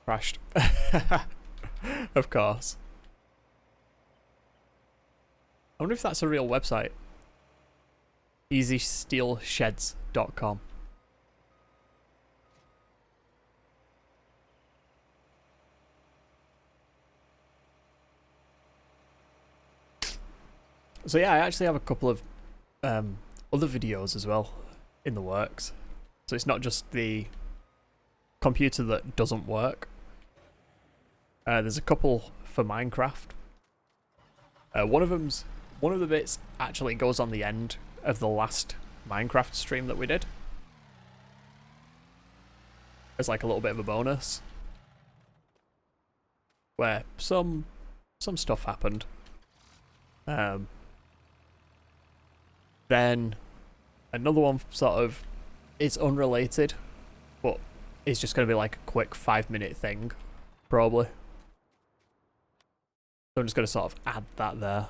Crashed. Of course. I wonder if that's a real website. EasySteelSheds.com. So yeah, I actually have a couple of other videos as well in the works. So it's not just the computer that doesn't work. There's a couple for Minecraft. One of the bits actually goes on the end of the last Minecraft stream that we did. As like a little bit of a bonus. Where some stuff happened. Then another one sort of is unrelated, but it's just going to be like a quick 5-minute thing, probably. So I'm just going to sort of add that there.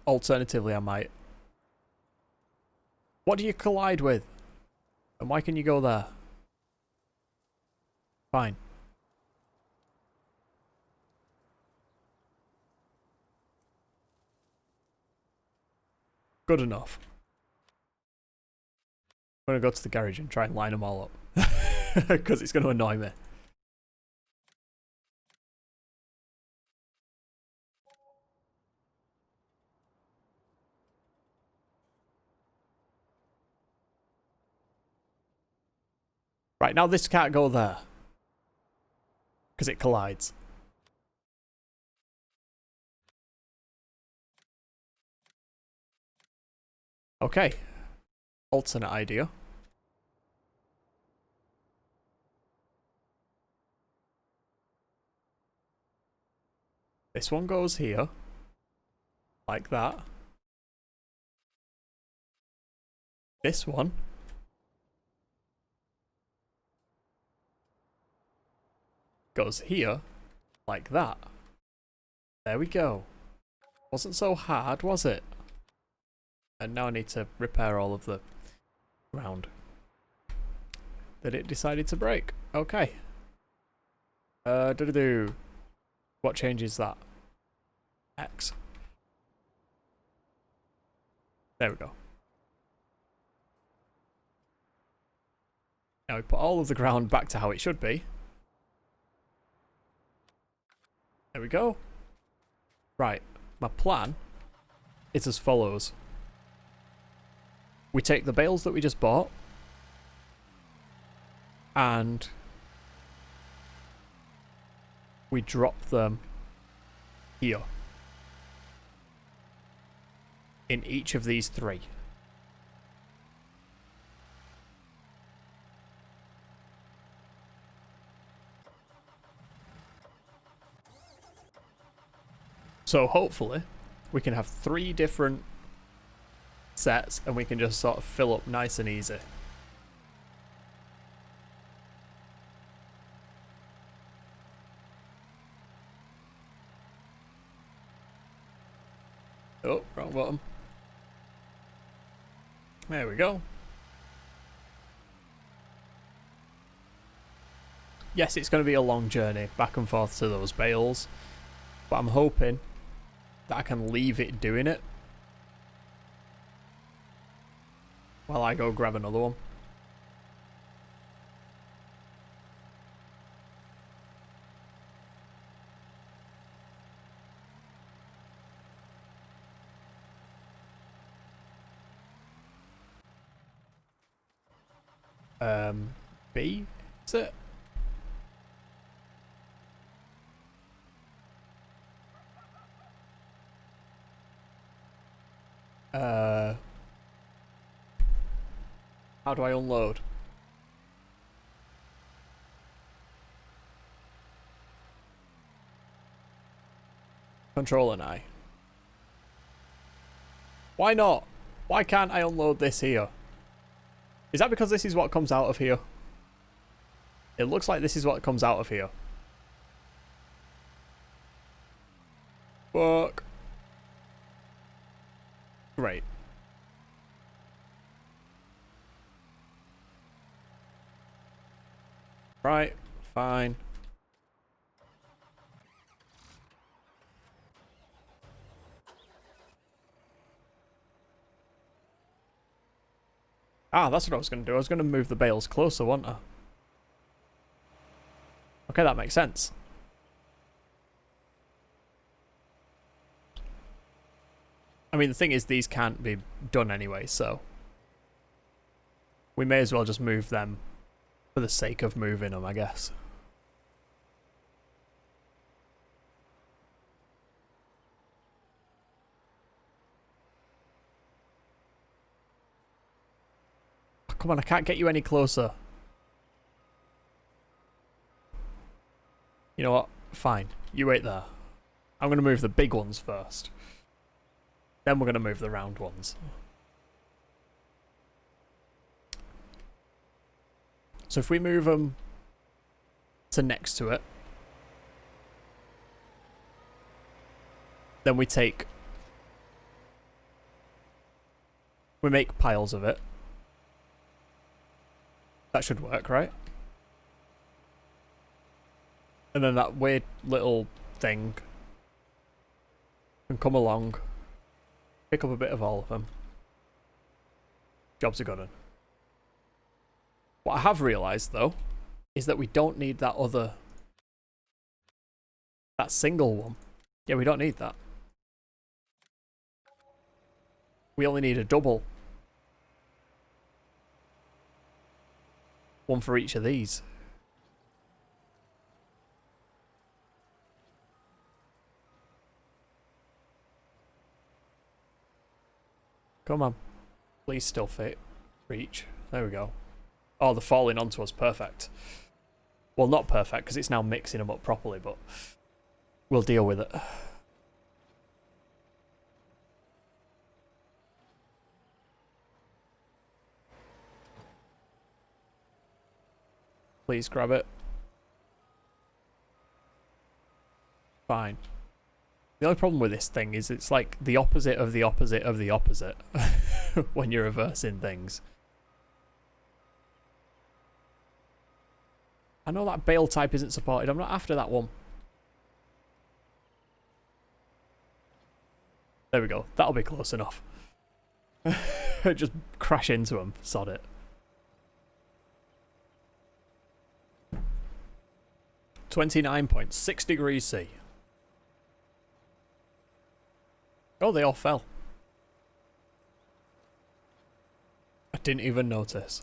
Alternatively, I might. What do you collide with? And why can you go there? Fine. Good enough. I'm going to go to the garage and try and line them all up. Because it's going to annoy me. Right, now this can't go there. Because it collides. Okay. Alternate idea. This one goes here. Like that. This one goes here. Like that. There we go. Wasn't so hard, was it? And now I need to repair all of the ground that it decided to break. Okay. Do-do-do. What changes that? X. There we go. Now we put all of the ground back to how it should be. There we go. Right. My plan is as follows. We take the bales that we just bought and we drop them here in each of these 3. So hopefully we can have 3 different sets and we can just sort of fill up nice and easy. Oh, wrong button. There we go. Yes, it's going to be a long journey back and forth to those bales, but I'm hoping that I can leave it doing it while I go grab another one. B, is it? How do I unload? Control and I. Why not? Why can't I unload this here? Is that because this is what comes out of here? It looks like this is what comes out of here. Fuck. Great. Right, fine. Ah, that's what I was going to do. I was going to move the bales closer, wasn't I? Okay, that makes sense. I mean, the thing is, these can't be done anyway, so we may as well just move them for the sake of moving them, I guess. Oh, come on, I can't get you any closer. You know what? Fine. You wait there. I'm going to move the big ones first. Then we're going to move the round ones. So if we move them to next to it, then we make piles of it. That should work, right? And then that weird little thing can come along, pick up a bit of all of them. Jobs are good. What I have realised, though, is that we don't need that single one. Yeah, we don't need that. We only need a double. One for each of these. Come on. Please still fit. Reach. There we go. Oh, the falling onto us. Perfect. Well, not perfect, because it's now mixing them up properly, but we'll deal with it. Please grab it. Fine. The only problem with this thing is it's like the opposite of the opposite of the opposite when you're reversing things. I know that bale type isn't supported. I'm not after that one. There we go. That'll be close enough. Just crash into them. Sod it. (29.6 degrees C). Oh, they all fell. I didn't even notice.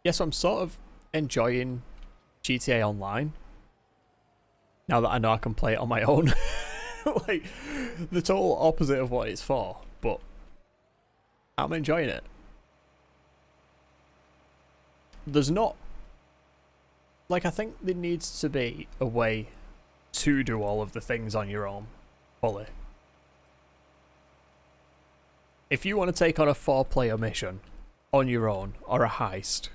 Yes, I'm sort of enjoying GTA Online now that I know I can play it on my own. Like, the total opposite of what it's for, but I'm enjoying it. There's not... Like, I think there needs to be a way to do all of the things on your own fully. If you want to take on a 4-player mission on your own, or a heist,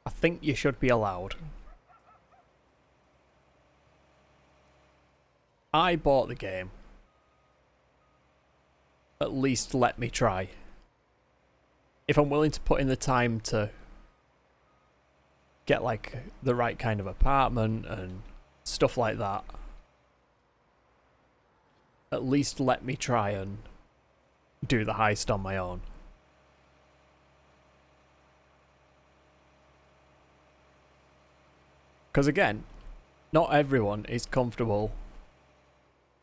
I think you should be allowed. I bought the game. At least let me try. If I'm willing to put in the time to get like the right kind of apartment and stuff like that, at least let me try and do the heist on my own. Because again, not everyone is comfortable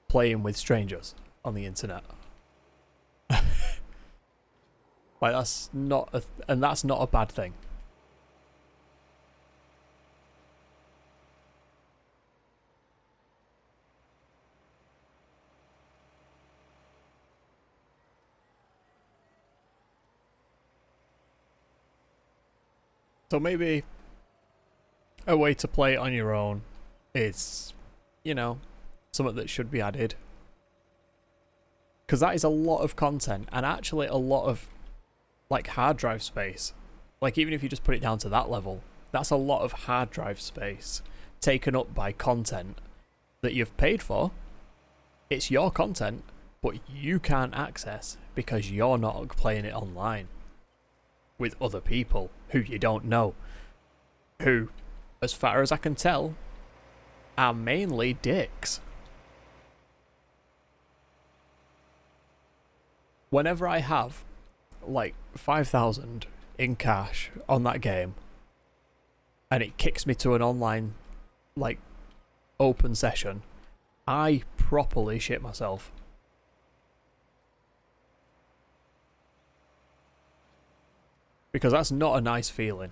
playing with strangers on the internet. Like, that's not a bad thing. So maybe a way to play it on your own is, you know, something that should be added. Because that is a lot of content, and actually a lot of, like, hard drive space. Like, even if you just put it down to that level, that's a lot of hard drive space taken up by content that you've paid for. It's your content, but you can't access because you're not playing it online with other people who you don't know, who, as far as I can tell, are mainly dicks. Whenever I have like 5,000 in cash on that game, and it kicks me to an online, like, open session, I properly shit myself. Because that's not a nice feeling.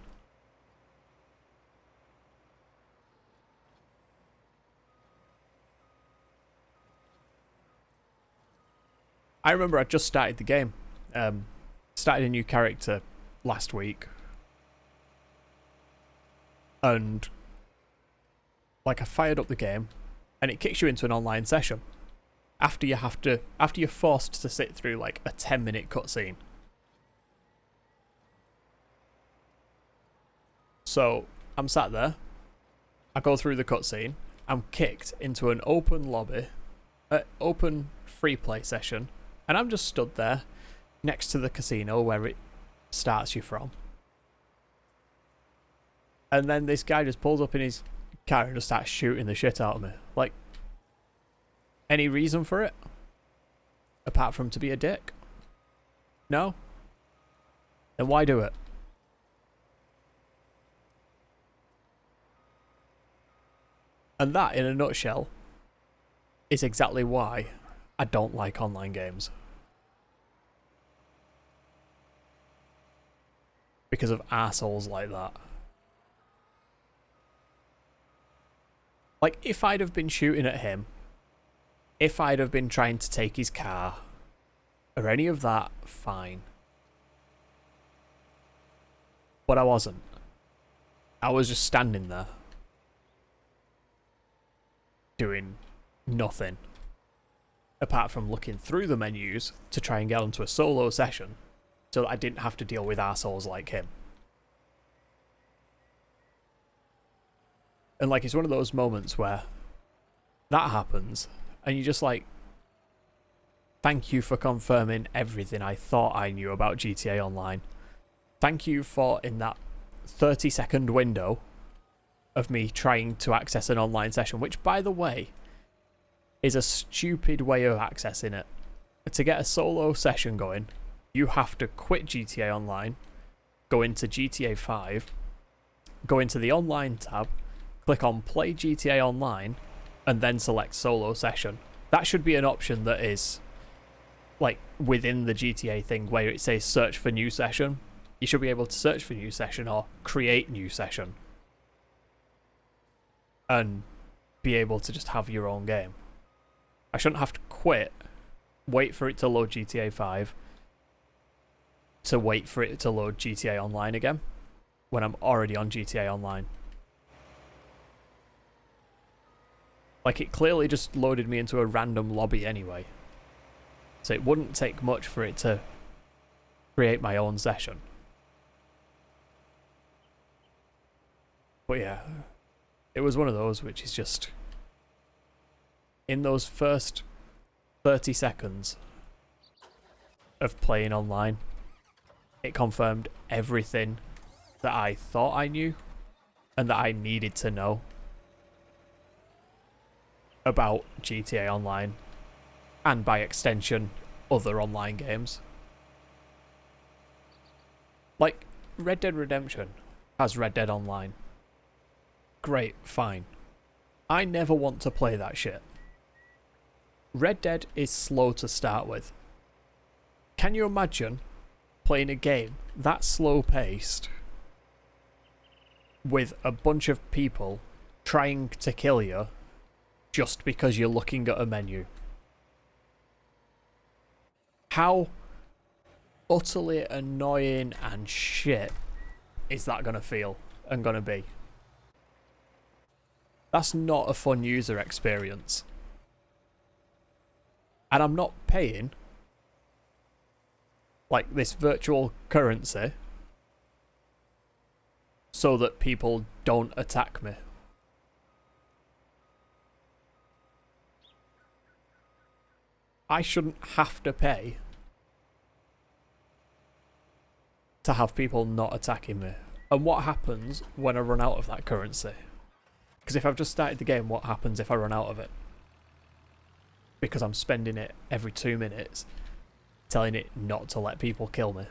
I remember I just started the game. Started a new character last week. And like I fired up the game and it kicks you into an online session. After you're forced to sit through like a 10-minute cutscene. So I'm sat there, I go through the cutscene, I'm kicked into an open lobby, open free play session, and I'm just stood there next to the casino where it starts you from. And then this guy just pulls up in his car and just starts shooting the shit out of me. Like, any reason for it? Apart from to be a dick? No? Then why do it? And that, in a nutshell, is exactly why I don't like online games. Because of arseholes like that. Like, if I'd have been shooting at him, if I'd have been trying to take his car, or any of that, fine. But I wasn't. I was just standing there. Doing nothing. Apart from looking through the menus to try and get onto a solo session so that I didn't have to deal with arseholes like him. And like, it's one of those moments where that happens and you're just like, thank you for confirming everything I thought I knew about GTA Online. Thank you for, in that 30-second window of me trying to access an online session, which, by the way, is a stupid way of accessing it. To get a solo session going, you have to quit GTA Online, go into GTA 5, go into the online tab, click on Play GTA Online, and then select solo session. That should be an option that is, like, within the GTA thing where it says search for new session. You should be able to search for new session or create new session. And be able to just have your own game. I shouldn't have to quit, wait for it to load GTA 5, to wait for it to load GTA Online again, when I'm already on GTA Online. Like, it clearly just loaded me into a random lobby anyway. So it wouldn't take much for it to create my own session. But yeah, it was one of those which is just, in those first 30 seconds of playing online, it confirmed everything that I thought I knew and that I needed to know about GTA Online, and by extension, other online games. Like, Red Dead Redemption has Red Dead Online. Great, fine. I never want to play that shit. Red Dead is slow to start with. Can you imagine playing a game that slow paced with a bunch of people trying to kill you just because you're looking at a menu? How utterly annoying and shit is that going to feel and going to be? That's not a fun user experience. And I'm not paying, like, this virtual currency so that people don't attack me. I shouldn't have to pay to have people not attacking me. And what happens when I run out of that currency? Because if I've just started the game, what happens if I run out of it? Because I'm spending it every 2 minutes telling it not to let people kill me.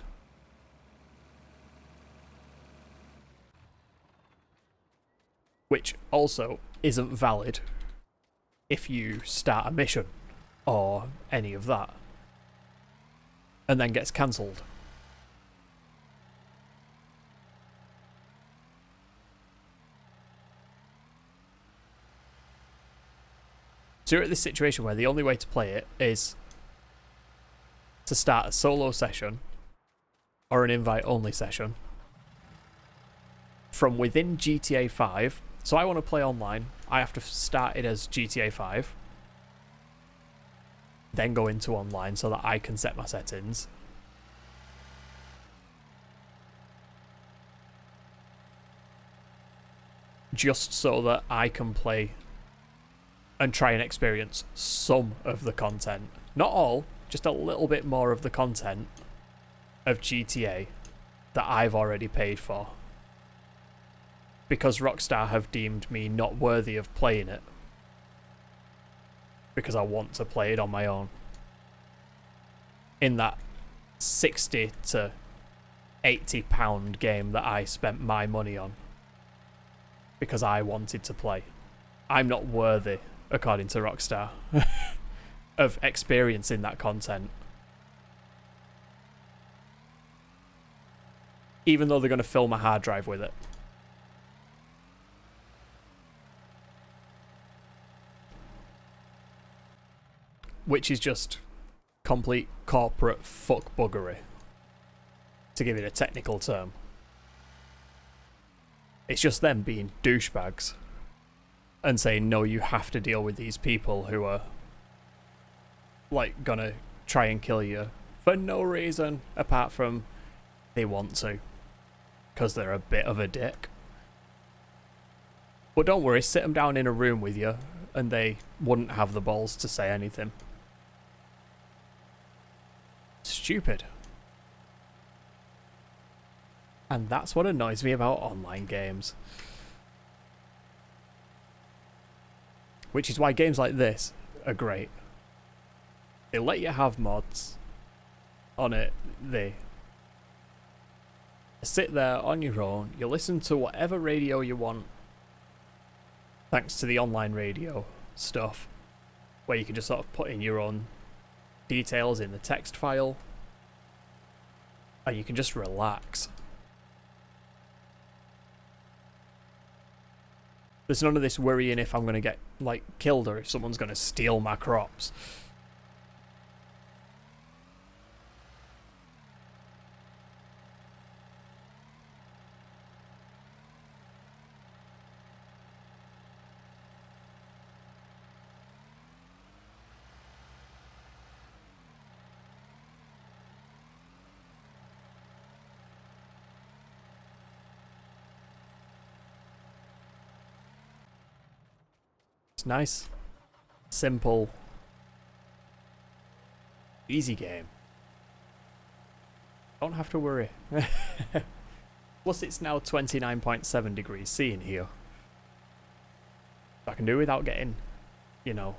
which also isn't valid if you start a mission or any of that, and then gets cancelled. So you're at this situation where the only way to play it is to start a solo session or an invite-only session from within GTA 5. So I want to play online. I have to start it as GTA 5, then go into online so that I can set my settings. Just so that I can play and try and experience some of the content. Not all, just a little bit more of the content of GTA that I've already paid for. Because Rockstar have deemed me not worthy of playing it. Because I want to play it on my own. In that £60 to £80 game that I spent my money on. Because I wanted to play. I'm not worthy, according to Rockstar, of experiencing that content. Even though they're going to fill my hard drive with it. Which is just complete corporate fuckbuggery, to give it a technical term. It's just them being douchebags and saying, no, you have to deal with these people who are like gonna try and kill you for no reason apart from they want to, because they're a bit of a dick. But don't worry, sit them down in a room with you and they wouldn't have the balls to say anything. Stupid. And that's what annoys me about online games. Which is why games like this are great. They let you have mods on it. They sit there on your own. You listen to whatever radio you want. Thanks to the online radio stuff. Where you can just sort of put in your own details in the text file. And you can just relax. There's none of this worrying if I'm going to get, like, killed or if someone's going to steal my crops. It's nice, simple, easy game. Don't have to worry. Plus it's now 29.7 degrees C in here. I can do without getting, you know,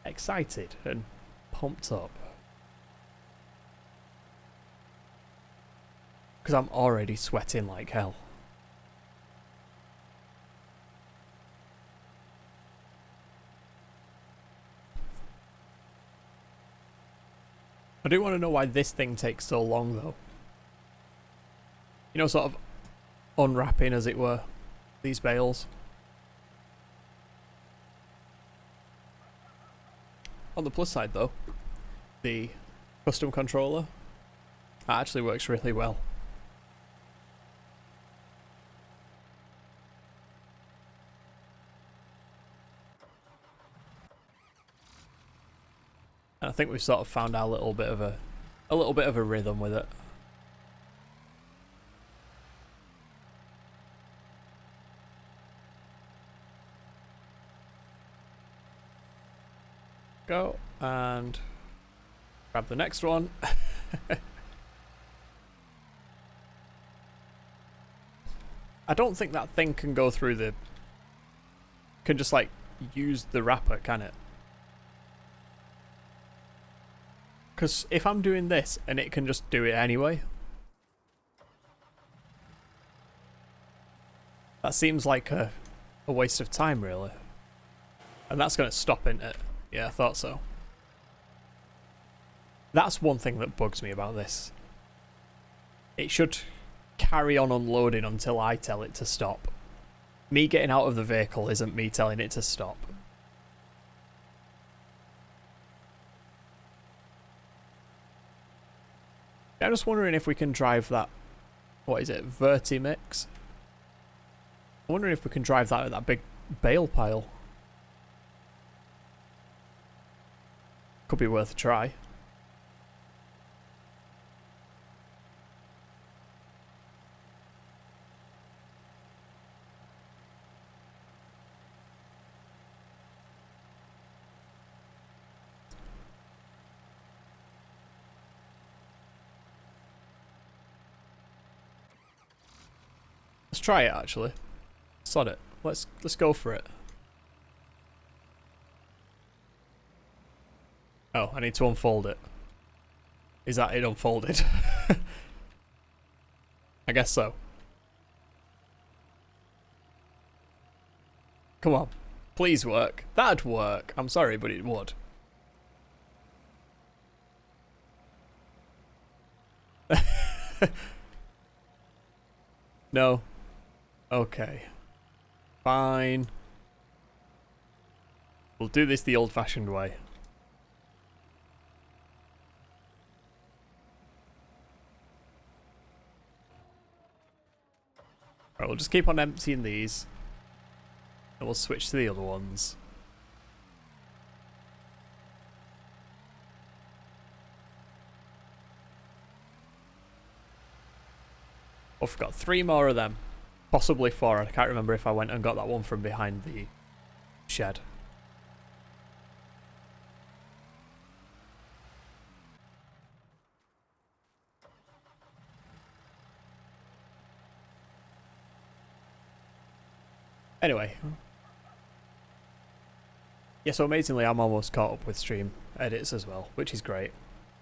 excited and pumped up. Because I'm already sweating like hell. I do want to know why this thing takes so long, though. You know, sort of unwrapping, as it were, these bales. On the plus side, though, the custom controller actually works really well. And I think we've sort of found our little bit of a rhythm with it. Go and grab the next one. I don't think that thing can go through the... Can just like use the wrapper, can it? Because if I'm doing this and it can just do it anyway, that seems like a a waste of time, really. And that's going to stop, isn't it? Yeah, I thought so. That's one thing that bugs me about this. It should carry on unloading until I tell it to stop. Me getting out of the vehicle isn't me telling it to stop. I'm just wondering if we can drive that... What is it? Vertimix? I'm wondering if we can drive that at that big bale pile. Could be worth a try. Let's try it, actually. Sod it. Let's go for it. Oh, I need to unfold it. Is that it unfolded? I guess so. Come on. Please work. That'd work. I'm sorry, but it would. No. Okay. Fine. We'll do this the old-fashioned way. Right, we'll just keep on emptying these. And we'll switch to the other ones. Oh, I've got 3 more of them. Possibly 4. I can't remember if I went and got that one from behind the shed. Anyway. Yeah, so amazingly I'm almost caught up with stream edits as well, which is great.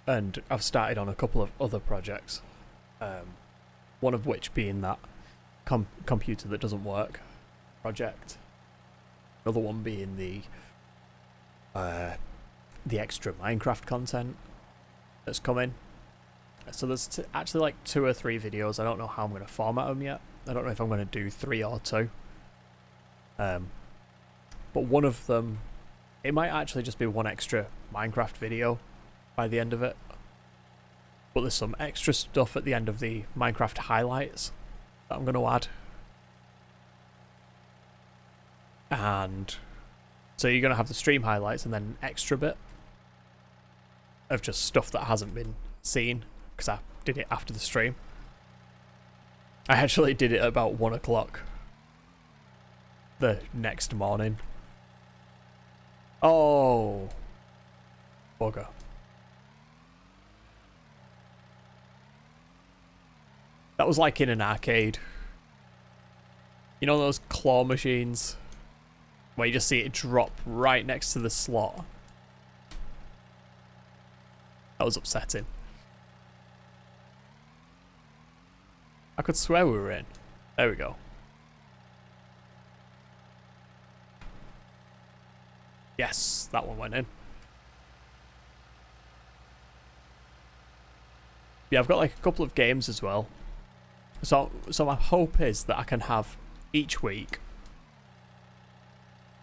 And I've started on a couple of other projects. One of which being that computer that doesn't work project. Another one being the extra Minecraft content that's coming. So there's actually like 2 or 3 videos. I don't know how I'm going to format them yet. I don't know if I'm going to do 3 or 2. But one of them, it might actually just be one extra Minecraft video by the end of it. But there's some extra stuff at the end of the Minecraft highlights that I'm going to add. And so you're going to have the stream highlights and then an extra bit of just stuff that hasn't been seen, because I did it after the stream. I actually did it at about 1 o'clock the next morning. Oh, bugger. That was like in an arcade. You know those claw machines? Where you just see it drop right next to the slot. That was upsetting. I could swear we were in. There we go. Yes, that one went in. Yeah, I've got like a couple of games as well. So my hope is that I can have each week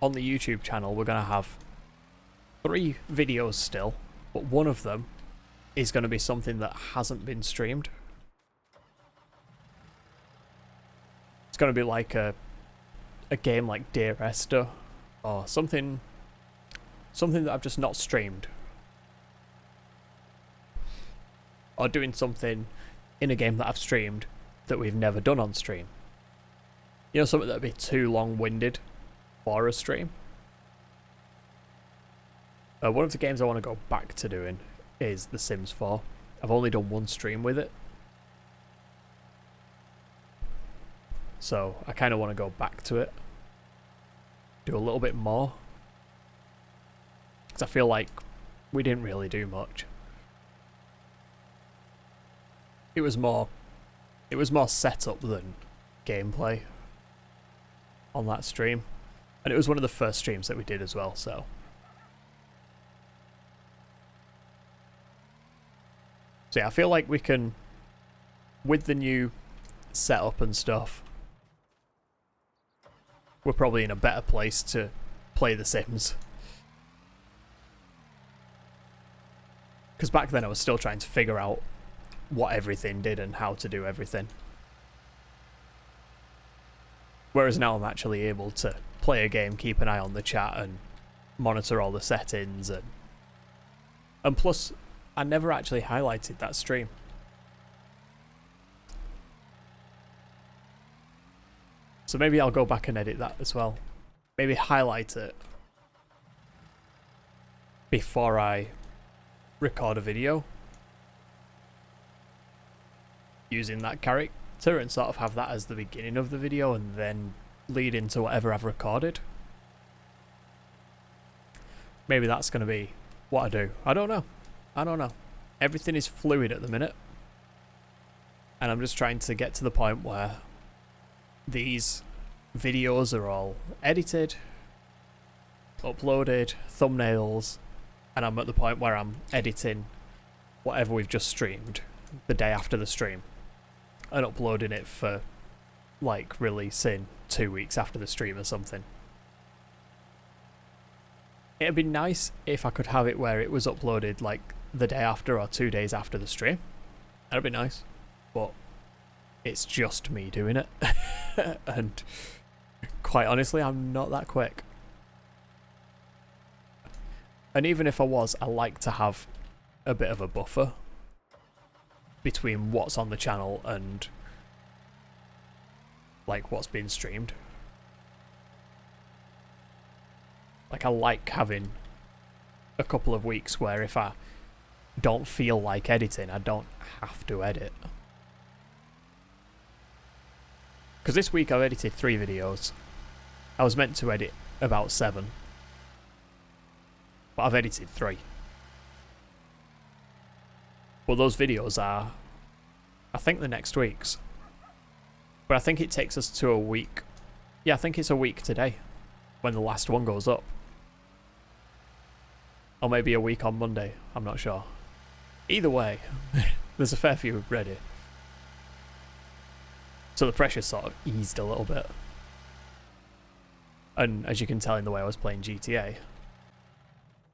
on the YouTube channel, we're going to have 3 videos still, but one of them is going to be something that hasn't been streamed. It's going to be like a game like Dear Esther, or something that I've just not streamed. Or doing something in a game that I've streamed that we've never done on stream. You know, something that'd be too long-winded for a stream. One of the games I want to go back to doing is The Sims 4. I've only done 1 stream with it. So I kind of want to go back to it. Do a little bit more. Because I feel like we didn't really do much. It was more setup than gameplay. on that stream. And it was one of the first streams that we did as well, so. So yeah, I feel like we can, with the new setup and stuff, we're probably in a better place to play The Sims. Because back then I was still trying to figure out what everything did and how to do everything. Whereas now I'm actually able to play a game, keep an eye on the chat and monitor all the settings, and plus I never actually highlighted that stream. So maybe I'll go back and edit that as well. Maybe highlight it before I record a video using that character and sort of have that as the beginning of the video and then lead into whatever I've recorded. Maybe that's going to be what I do. I don't know. Everything is fluid at the minute. And I'm just trying to get to the point where these videos are all edited, uploaded, thumbnails, and I'm at the point where I'm editing whatever we've just streamed the day after the stream and uploading it for like release in 2 weeks after the stream or something. It'd be nice if I could have it where it was uploaded like the day after or 2 days after the stream. That'd be nice, but it's just me doing it. And quite honestly, I'm not that quick. And even if I was, I like to have a bit of a buffer between what's on the channel and like what's being streamed. Like I like having a couple of weeks where if I don't feel like editing, I don't have to edit. Because this week I've edited 3 videos. I was meant to edit about 7. But I've edited 3. Well, those videos are, I think, the next week's. But I think it takes us to a week. Yeah, I think it's a week today when the last one goes up. Or maybe a week on Monday. I'm not sure. Either way, there's a fair few ready. So the pressure sort of eased a little bit. And as you can tell in the way I was playing GTA,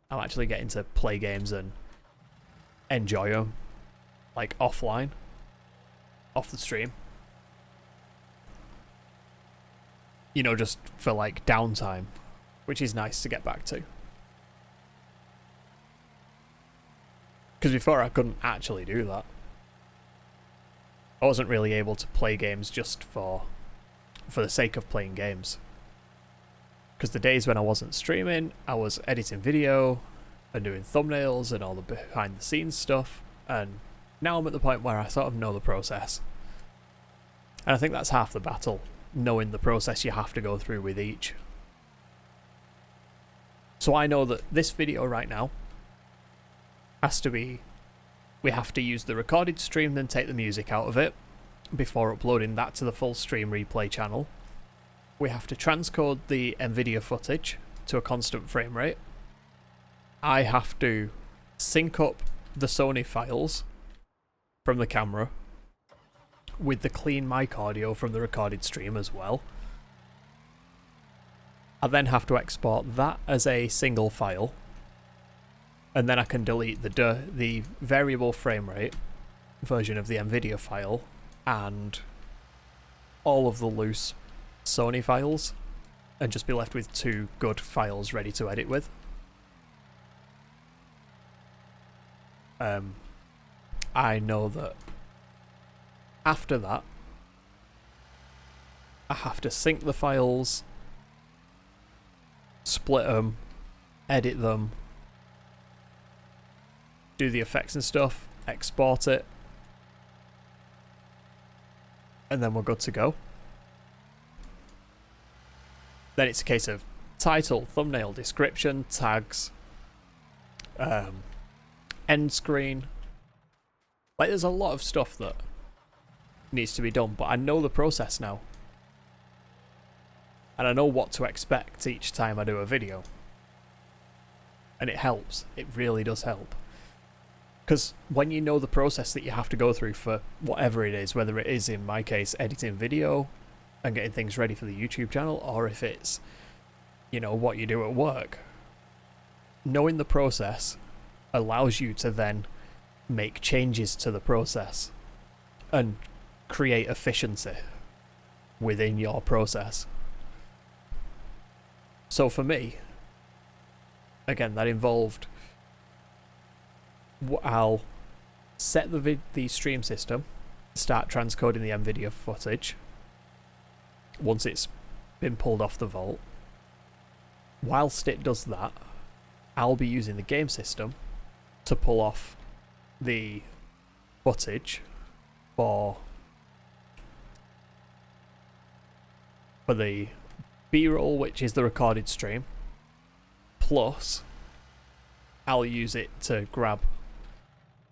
I'm actually getting to play games and enjoy them, like offline, off the stream. You know, just for like downtime, which is nice to get back to. Because before I couldn't actually do that. I wasn't really able to play games just for the sake of playing games. Because the days when I wasn't streaming, I was editing video and doing thumbnails and all the behind the scenes stuff. And now I'm at the point where I sort of know the process. And I think that's half the battle, knowing the process you have to go through with each. So I know that this video right now has to be, we have to use the recorded stream, then take the music out of it before uploading that to the full stream replay channel. We have to transcode the NVIDIA footage to a constant frame rate. I have to sync up the Sony files from the camera with the clean mic audio from the recorded stream as well. I then have to export that as a single file, and then I can delete the variable frame rate version of the NVIDIA file and all of the loose Sony files and just be left with 2 good files ready to edit with. I know that after that I have to sync the files, split them, edit them, do the effects and stuff, export it, and then we're good to go. Then it's a case of title, thumbnail, description, tags, end screen. Like, there's a lot of stuff that needs to be done, but I know the process now. And I know what to expect each time I do a video. And it helps. It really does help. Because when you know the process that you have to go through for whatever it is, whether it is, in my case, editing video and getting things ready for the YouTube channel, or if it's, you know, what you do at work, knowing the process allows you to then make changes to the process and create efficiency within your process. So for me, again, that involved, I'll set the stream system, start transcoding the NVIDIA footage once it's been pulled off the vault. Whilst it does that, I'll be using the game system to pull off the footage for the B-roll, which is the recorded stream, plus I'll use it to grab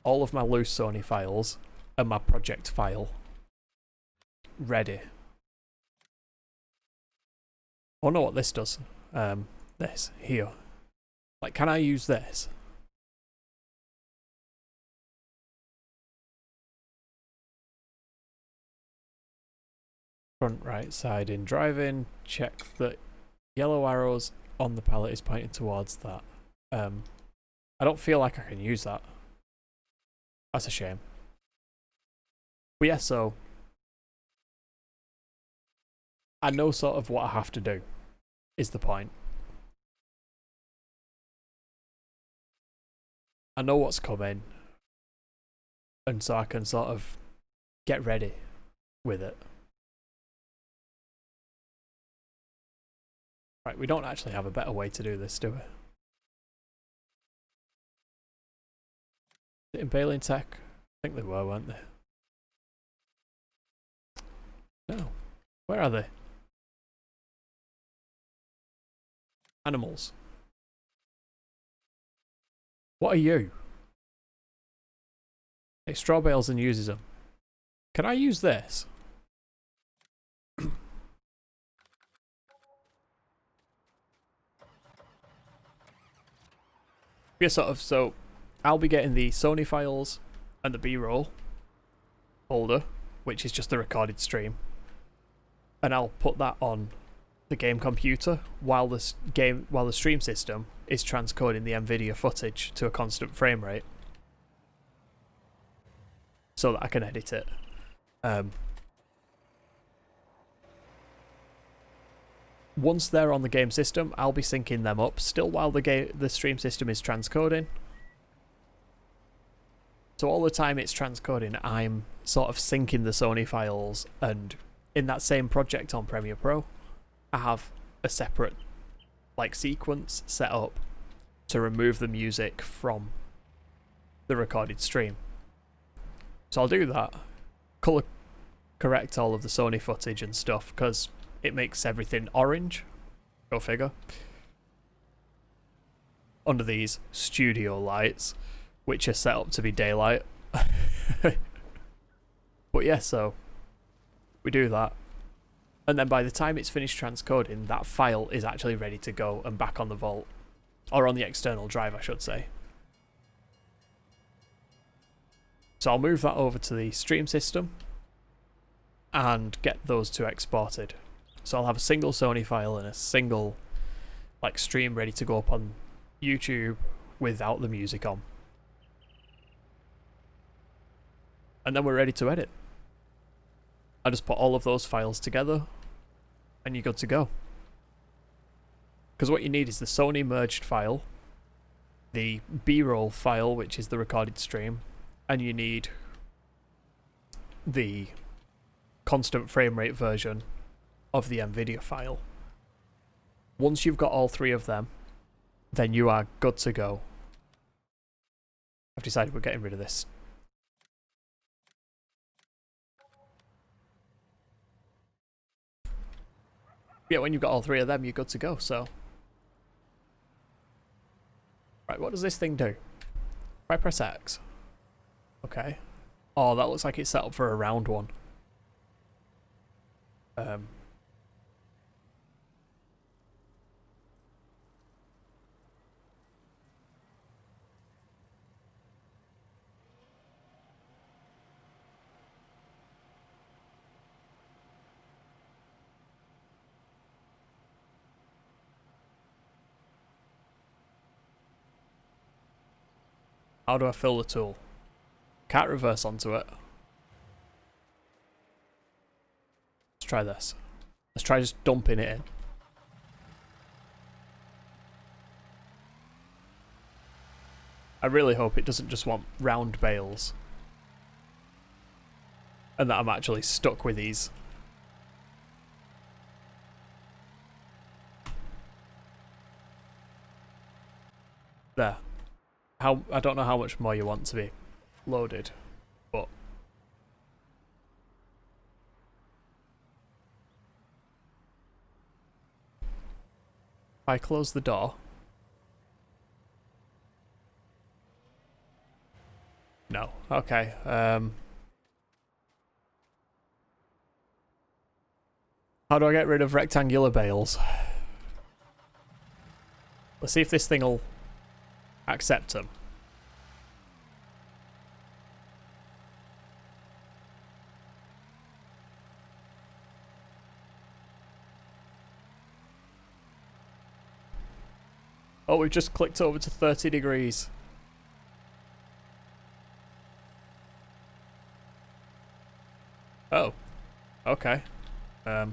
all of my loose Sony files and my project file ready. I know what this does. This here. Like, can I use this? Front right side in driving, check that yellow arrows on the palette is pointing towards that. I don't feel like I can use that. That's a shame. But yeah, so I know sort of what I have to do, is the point. I know what's coming, and so I can sort of get ready with it. Right, we don't actually have a better way to do this, do we? Is it Impaling Tech? I think they were, weren't they? No. Where are they? Animals. What are you? Hey, straw bales and uses them. Can I use this? Yeah, sort of. So I'll be getting the Sony files and the B-roll folder, which is just the recorded stream, and I'll put that on the game computer while the stream system is transcoding the NVIDIA footage to a constant frame rate, so that I can edit it. Once they're on the game system, I'll be syncing them up still while the stream system is transcoding. So all the time it's transcoding, I'm sort of syncing the Sony files, and in that same project on Premiere Pro, I have a separate sequence set up to remove the music from the recorded stream. So I'll do that, color correct all of the Sony footage and stuff, because it makes everything orange, go figure, under these studio lights, which are set up to be daylight. But yeah, so we do that, and then by the time it's finished transcoding, that file is actually ready to go and back on the vault, or on the external drive, I should say. So I'll move that over to the stream system and get those two exported. So I'll have a single Sony file and a single stream ready to go up on YouTube without the music on. And then we're ready to edit. I just put all of those files together and you're good to go. Because what you need is the Sony merged file, the B-roll file, which is the recorded stream, and you need the constant frame rate version of the NVIDIA file. Once you've got all three of them, then you are good to go. I've decided we're getting rid of this. Yeah, when you've got all three of them, you're good to go, so. Right, what does this thing do? If I press X. Okay. Oh, that looks like it's set up for a round one. How do I fill the tool? Can't reverse onto it. Let's try this. Let's try just dumping it in. I really hope it doesn't just want round bales. And that I'm actually stuck with these. There. I don't know how much more you want to be loaded, but if I close the door. No. Okay. How do I get rid of rectangular bales? Let's see if this thing will accept them. Oh, we've just clicked over to 30 degrees. Oh. Okay. I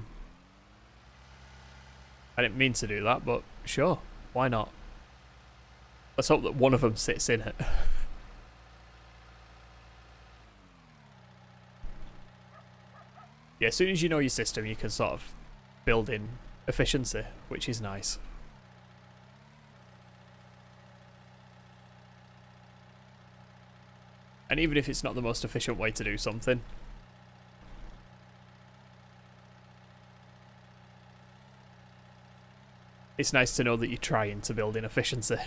didn't mean to do that, but sure. Why not? Let's hope that one of them sits in it. Yeah, as soon as you know your system, you can sort of build in efficiency, which is nice. And even if it's not the most efficient way to do something, it's nice to know that you're trying to build in efficiency.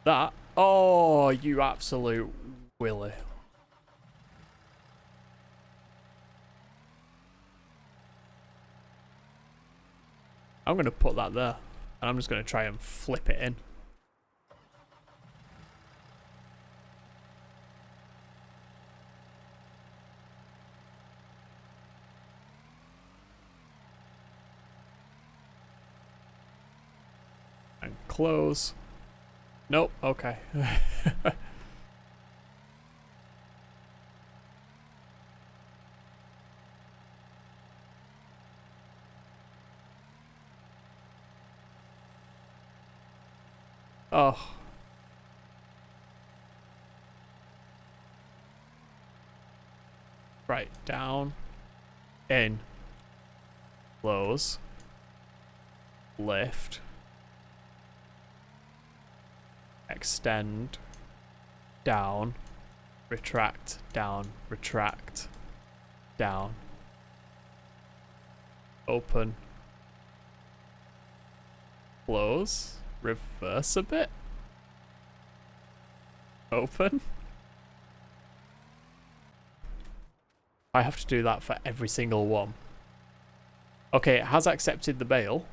That? Oh, you absolute willy. I'm going to put that there, and I'm just going to try and flip it in. And close. Nope, okay. Oh. Right, down, in, close, lift, extend, down, retract, down, retract, down, open, close, reverse a bit, open. I have to do that for every single one. Okay, it has accepted the bale.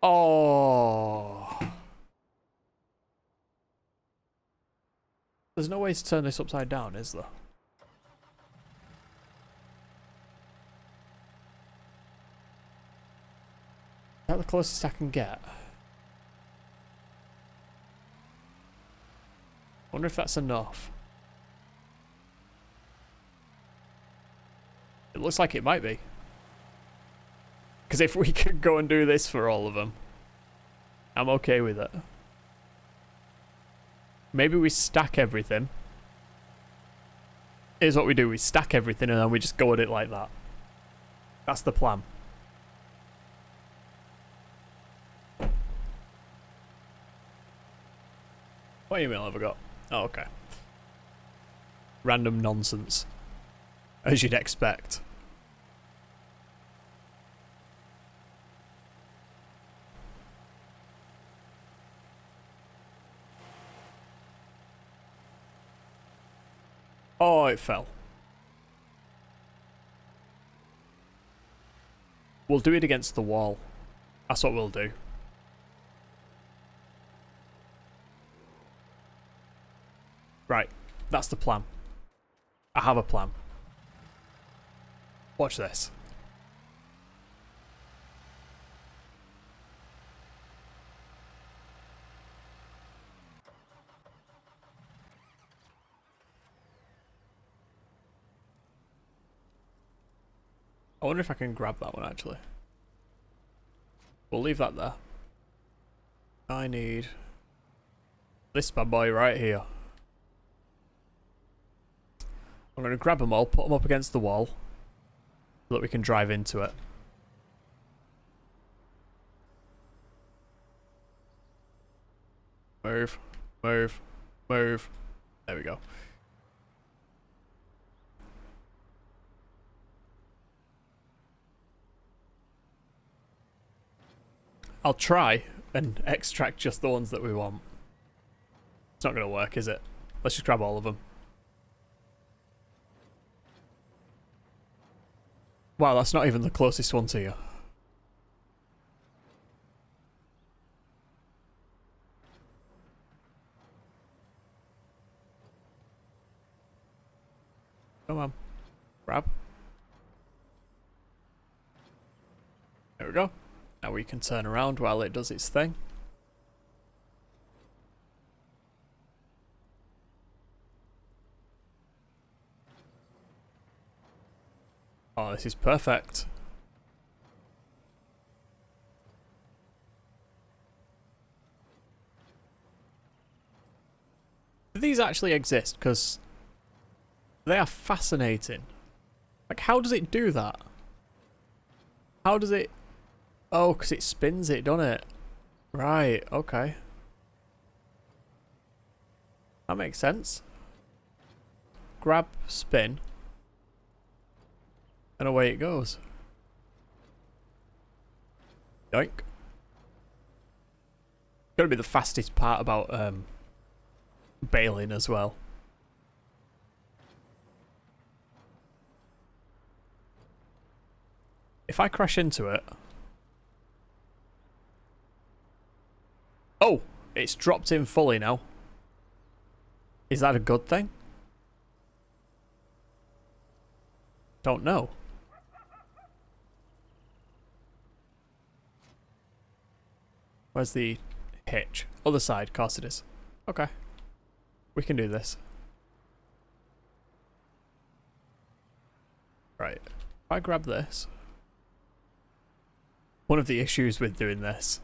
Oh. There's no way to turn this upside down, is there? Is that the closest I can get? I wonder if that's enough. It looks like it might be. Because if we can go and do this for all of them, I'm okay with it. Maybe we stack everything. Here's what we do. We stack everything and then we just go at it like that. That's the plan. What email have I got? Oh, okay. Random nonsense. As you'd expect. Oh, it fell. We'll do it against the wall. That's what we'll do. Right, that's the plan. I have a plan. Watch this. I wonder if I can grab that one actually. We'll leave that there. I need this bad boy right here. I'm going to grab them all, put them up against the wall so that we can drive into it. Move, move, move. There we go. I'll try and extract just the ones that we want. It's not going to work, is it? Let's just grab all of them. Wow, that's not even the closest one to you. Come on. Grab. There we go. Now we can turn around while it does its thing. Oh, this is perfect. Do these actually exist? Because they are fascinating. Like, how does it do that? How does it... Oh, because it spins it, doesn't it? Right, okay. That makes sense. Grab, spin. And away it goes. Yoink. Gotta be the fastest part about bailing as well. If I crash into it... Oh! It's dropped in fully now. Is that a good thing? Don't know. Where's the hitch? Other side, of course it is. Okay. We can do this. Right. If I grab this... One of the issues with doing this...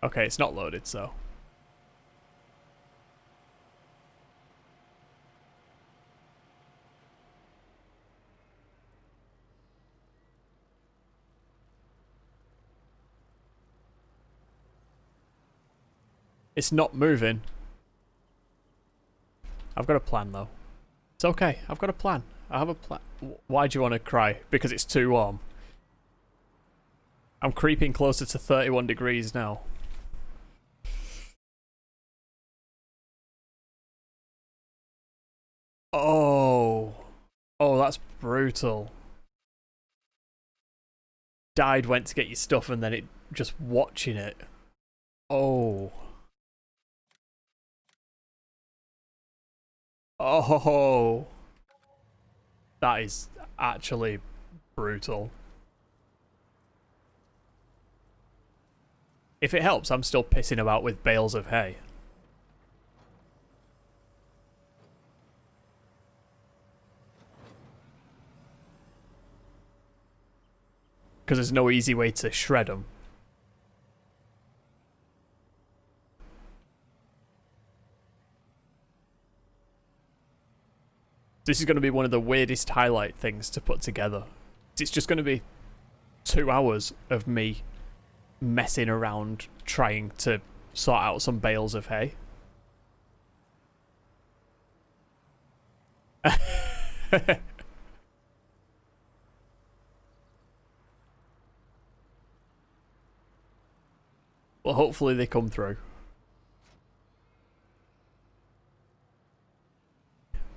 Okay, it's not loaded, so... It's not moving. I've got a plan, though. It's okay. I've got a plan. I have a plan. Why do you want to cry? Because it's too warm. I'm creeping closer to 31 degrees now. Oh. Oh, that's brutal. Died, went to get your stuff, and then it just watching it. Oh. Oh. That is actually brutal. If it helps, I'm still pissing about with bales of hay. Because there's no easy way to shred them. This is going to be one of the weirdest highlight things to put together. It's just going to be 2 hours of me messing around trying to sort out some bales of hay. Well, hopefully they come through.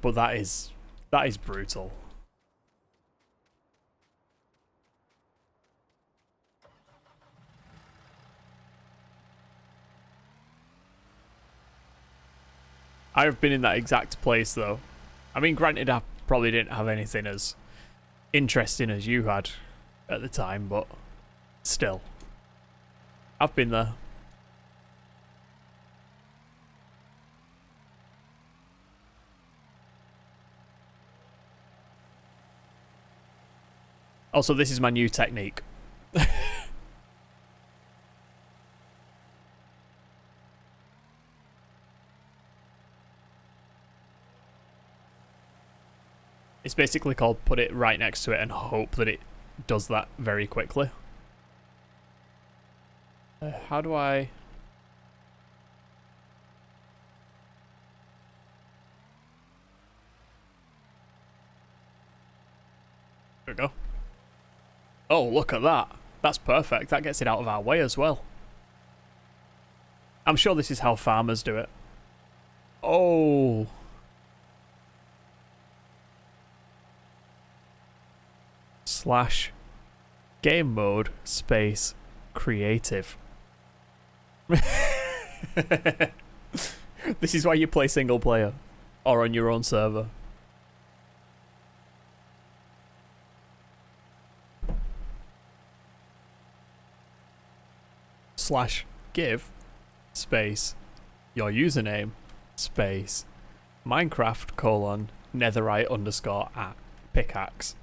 But that is brutal. I have been in that exact place though. I mean, granted, I probably didn't have anything as interesting as you had at the time, but still. I've been there. Also, this is my new technique. It's basically called put it right next to it and hope that it does that very quickly. How do I... There we go. Oh, look at that. That's perfect. That gets it out of our way as well. I'm sure this is how farmers do it. Oh. Slash game mode space creative. This is why you play single player or on your own server. Slash give space your username space Minecraft colon netherite underscore at pickaxe.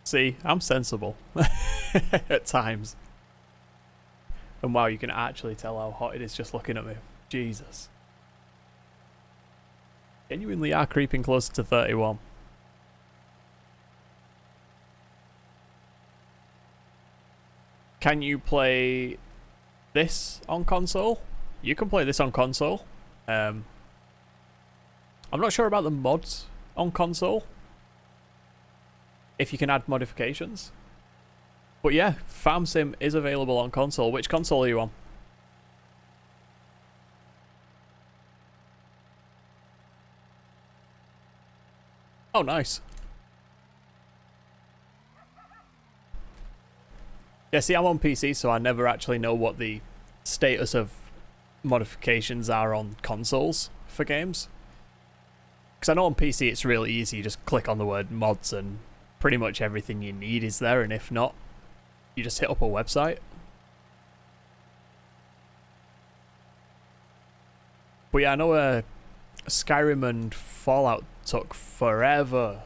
See, I'm sensible at times. And wow, you can actually tell how hot it is just looking at me. Jesus. Genuinely are creeping closer to 31. Can you play this on console? You can play this on console. I'm not sure about the mods on console. If you can add modifications. But yeah, Farm Sim is available on console. Which console are you on? Oh, nice. Yeah, see, I'm on PC, so I never actually know what the status of modifications are on consoles for games. Because I know on PC it's really easy. You just click on the word mods and pretty much everything you need is there, and if not, you just hit up a website. But yeah, I know Skyrim and Fallout took forever.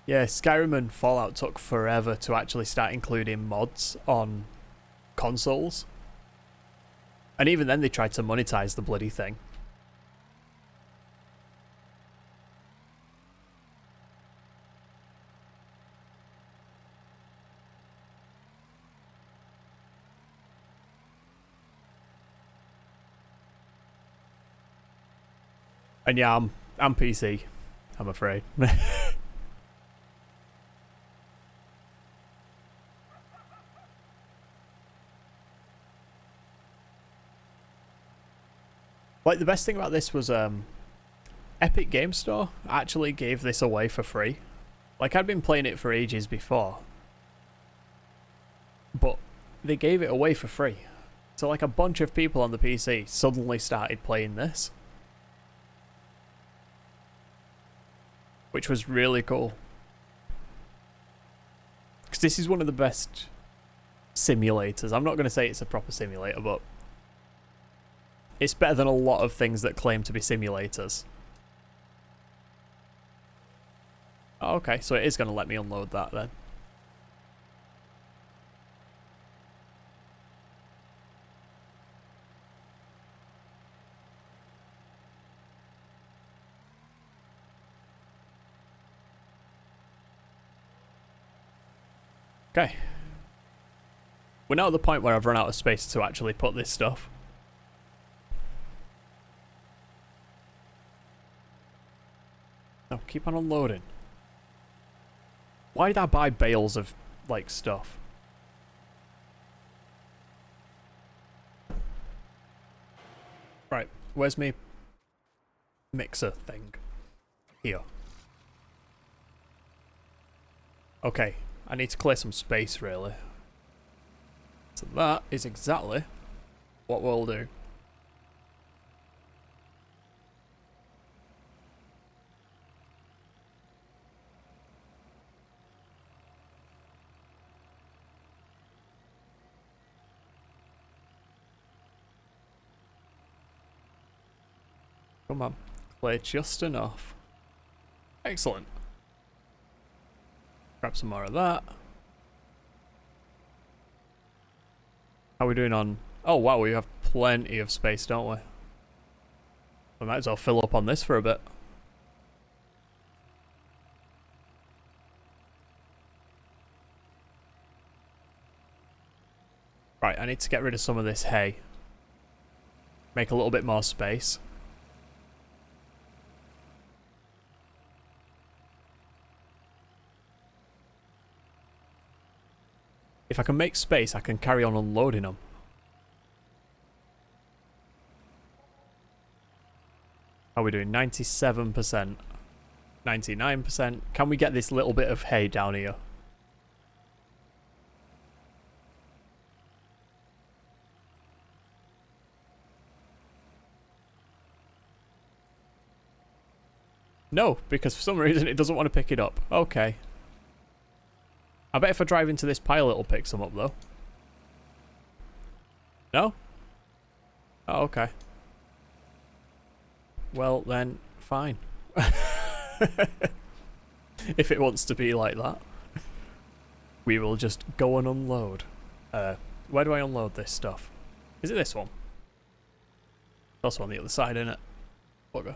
Yeah, Skyrim and Fallout took forever to actually start including mods on consoles. And even then they tried to monetize the bloody thing. And yeah, I'm PC, I'm afraid. Like, the best thing about this was Epic Game Store actually gave this away for free. Like, I'd been playing it for ages before, but they gave it away for free. So like a bunch of people on the PC suddenly started playing this, which was really cool. Because this is one of the best simulators. I'm not going to say it's a proper simulator, but it's better than a lot of things that claim to be simulators. Oh, okay, so it is going to let me unload that then. Okay. We're now at the point where I've run out of space to actually put this stuff. No, keep on unloading. Why did I buy bales of, like, stuff? Right, where's my mixer thing? Here. Okay, I need to clear some space, really. So that is exactly what we'll do. Come on. Clear just enough. Excellent. Grab some more of that. How are we doing on... Oh, wow, we have plenty of space, don't we? We might as well fill up on this for a bit. Right, I need to get rid of some of this hay. Make a little bit more space. If I can make space, I can carry on unloading them. How are we doing? 97%. 99%. Can we get this little bit of hay down here? No, because for some reason it doesn't want to pick it up. Okay. I bet if I drive into this pile it'll pick some up though. No? Oh, okay. Well then, fine. If it wants to be like that. We will just go and unload. Where do I unload this stuff? Is it this one? Also on the other side, isn't it? Bugger.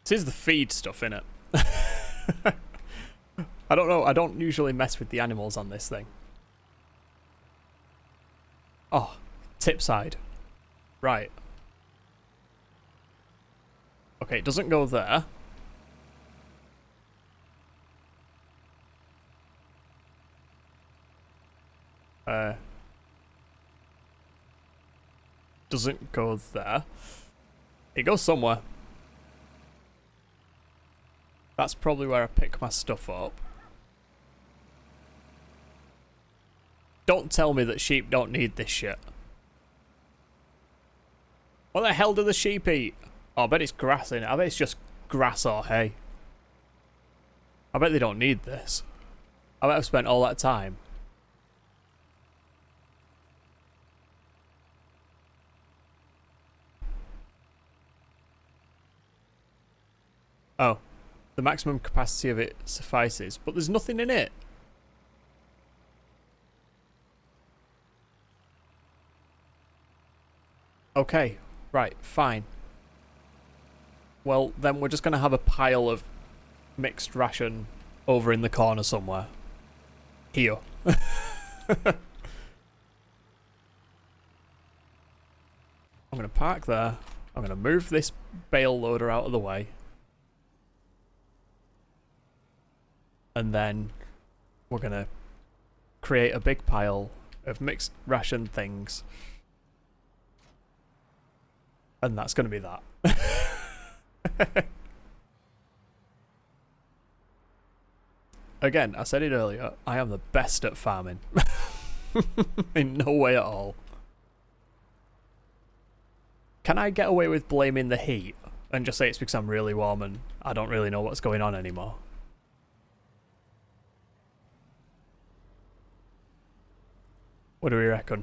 This is the feed stuff, innit? I don't know. I don't usually mess with the animals on this thing. Oh, tip side. Right. Okay, it doesn't go there. Doesn't go there. It goes somewhere. That's probably where I pick my stuff up. Don't tell me that sheep don't need this shit. What the hell do the sheep eat? Oh, I bet it's grass in it. I bet it's just grass or hay. I bet they don't need this. I bet I've spent all that time. Oh. The maximum capacity of it suffices, but there's nothing in it. Okay, right, fine. Well, then we're just going to have a pile of mixed ration over in the corner somewhere. Here. I'm going to park there. I'm going to move this bale loader out of the way. And then we're going to create a big pile of mixed ration things. And that's going to be that. Again, I said it earlier, I am the best at farming. In no way at all. Can I get away with blaming the heat and just say it's because I'm really warm and I don't really know what's going on anymore? What do we reckon?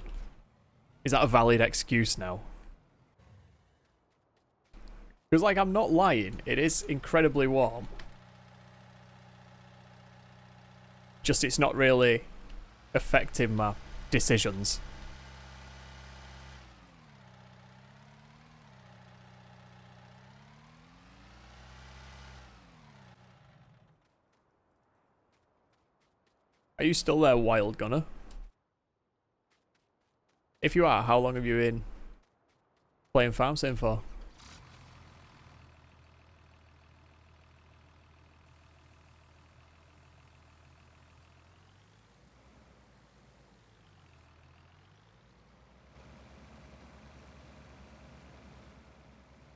Is that a valid excuse now? Because, like, I'm not lying. It is incredibly warm. Just it's not really affecting my decisions. Are you still there, Wild Gunner? If you are, how long have you been playing Farm Sim for?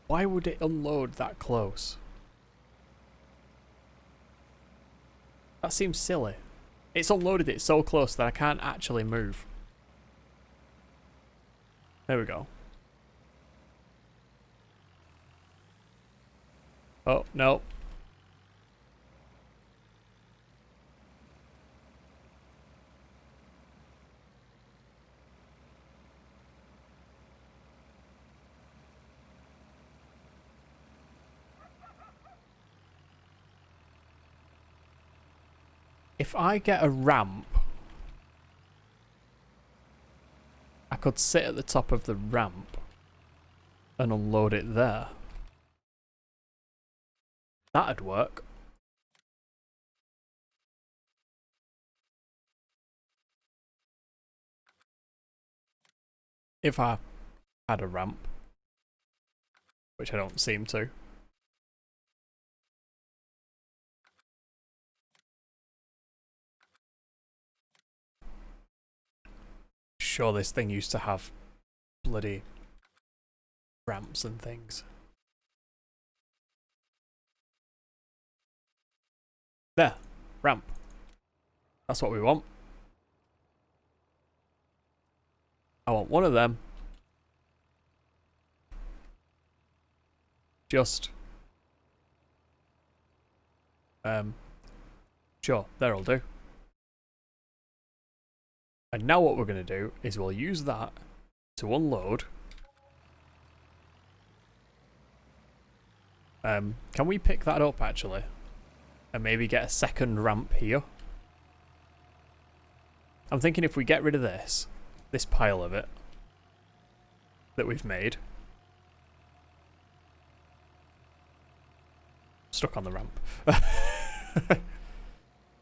Why would it unload that close? That seems silly. It's unloaded it so close that I can't actually move. There we go. Oh, no. If I get a ramp, I could sit at the top of the ramp and unload it there. That'd work. If I had a ramp, which I don't seem to. Sure, this thing used to have bloody ramps and things. There, ramp. That's what we want. I want one of them. Just sure, there'll do. And now what we're going to do is we'll use that to unload. Can we pick that up actually? And maybe get a second ramp here? I'm thinking if we get rid of this pile of it that we've made. Stuck on the ramp.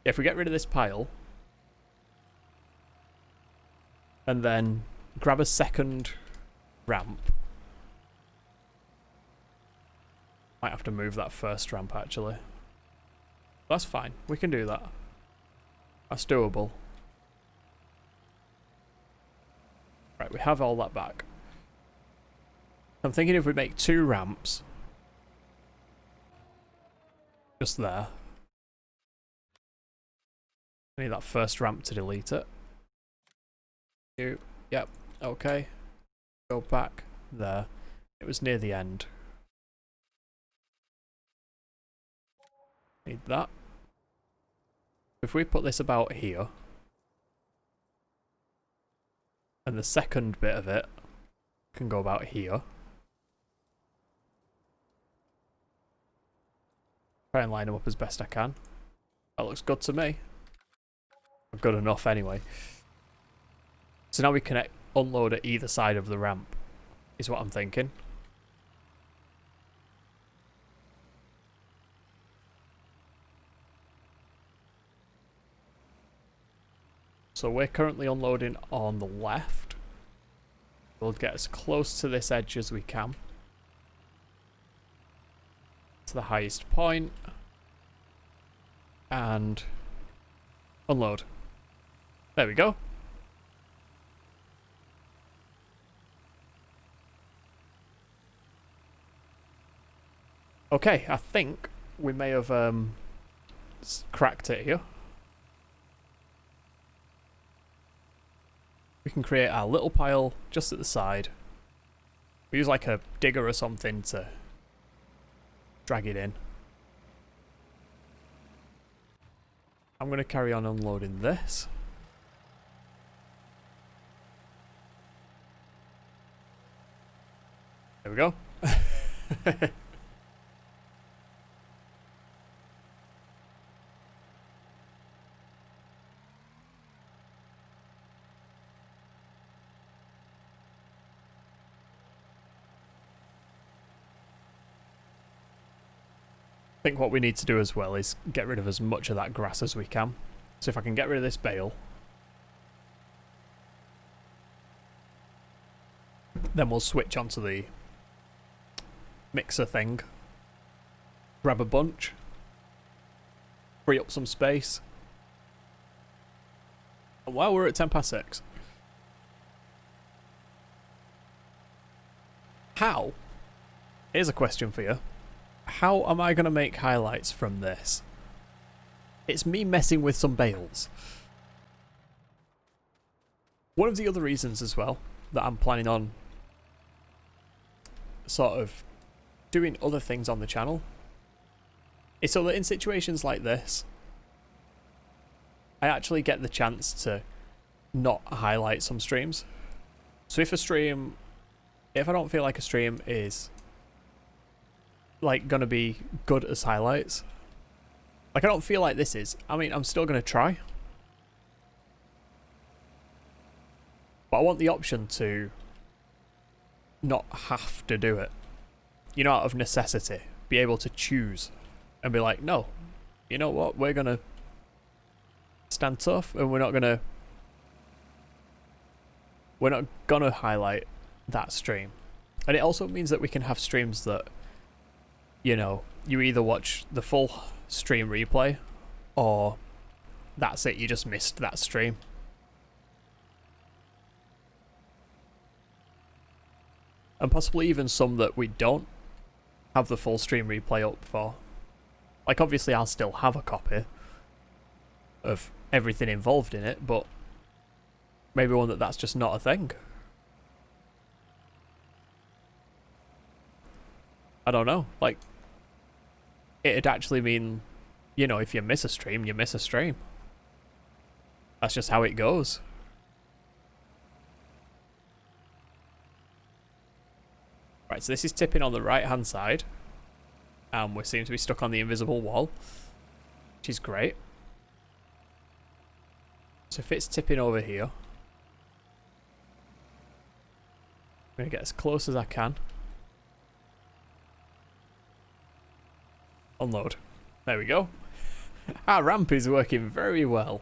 If we get rid of this pile and then grab a second ramp. Might have to move that first ramp actually. That's fine, we can do that. That's doable. Right, we have all that back. I'm thinking if we make 2 ramps. Just there. I need that first ramp to delete it. Yep, okay. Go back there. It was near the end. Need that. If we put this about here, and the second bit of it can go about here. Try and line them up as best I can. That looks good to me. Good enough anyway. So now we can unload at either side of the ramp, is what I'm thinking. So we're currently unloading on the left. We'll get as close to this edge as we can. To the highest point. And unload. There we go. Okay, I think we may have cracked it here. We can create our little pile just at the side. We use like a digger or something to drag it in. I'm going to carry on unloading this. There we go. I think what we need to do as well is get rid of as much of that grass as we can. So if I can get rid of this bale, then we'll switch onto the mixer thing, grab a bunch, free up some space. And while we're at 6:10. How? Here's a question for you. How am I going to make highlights from this? It's me messing with some bales. One of the other reasons as well that I'm planning on sort of doing other things on the channel is so that in situations like this, I actually get the chance to not highlight some streams. So if I don't feel like a stream is like gonna be good as highlights, Like, I don't feel like this is. I mean, I'm still going to try. But I want the option to not have to do it. You know, out of necessity. Be able to choose. And be like, no. You know what? We're going to stand tough and we're not going to highlight that stream. And it also means that we can have streams that, you know, you either watch the full stream replay or that's it, you just missed that stream. And possibly even some that we don't have the full stream replay up for. Like, obviously I'll still have a copy of everything involved in it, but maybe one that's just not a thing. I don't know. Like, it'd actually mean, you know, if you miss a stream, you miss a stream. That's just how it goes. Right, so this is tipping on the right-hand side. And we seem to be stuck on the invisible wall, which is great. So if it's tipping over here, I'm going to get as close as I can. Unload. There we go. Our ramp is working very well.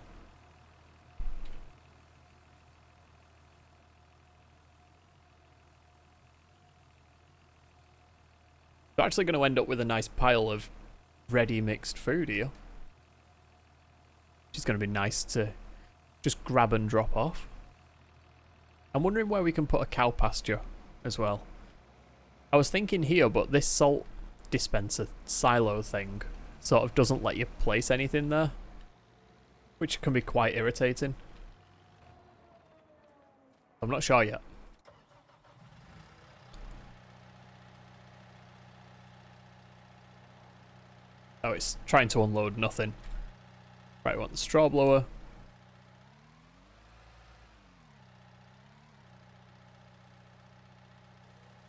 We're actually going to end up with a nice pile of ready mixed food here. Which is going to be nice to just grab and drop off. I'm wondering where we can put a cow pasture as well. I was thinking here, but this salt dispenser silo thing sort of doesn't let you place anything there, which can be quite irritating. I'm not sure yet. Oh, it's trying to unload nothing. Right, we want the straw blower.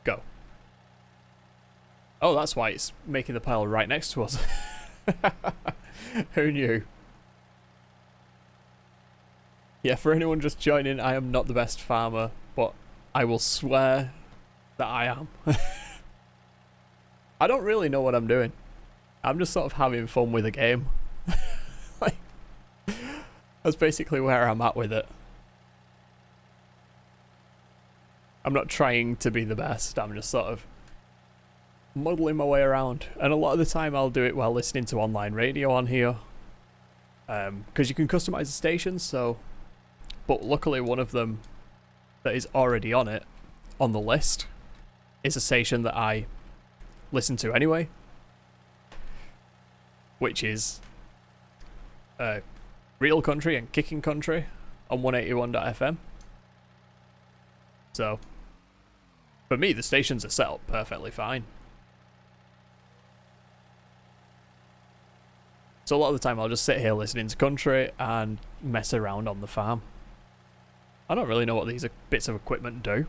Go. Oh, that's why it's making the pile right next to us. Who knew? Yeah, for anyone just joining, I am not the best farmer, but I will swear that I am. I don't really know what I'm doing. I'm just sort of having fun with the game. Like, that's basically where I'm at with it. I'm not trying to be the best, I'm just sort of muddling my way around. And a lot of the time I'll do it while listening to online radio on here. Because you can customize the stations, so... But luckily one of them that is already on it, on the list, is a station that I listen to anyway. Which is Real Country and Kicking Country on 181.fm. So, for me, the stations are set up perfectly fine. So a lot of the time I'll just sit here listening to country and mess around on the farm. I don't really know what these bits of equipment do,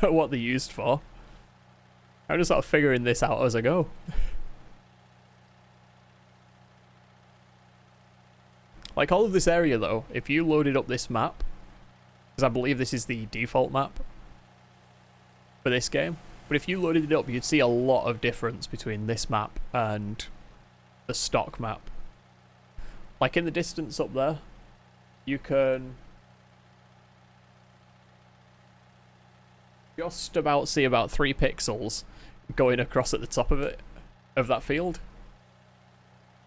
or what they're used for. I'm just sort of figuring this out as I go. Like, all of this area, though, if you loaded up this map, because I believe this is the default map for this game, but if you loaded it up, you'd see a lot of difference between this map and the stock map. Like, in the distance up there, you can just about see about 3 pixels going across at the top of it, of that field.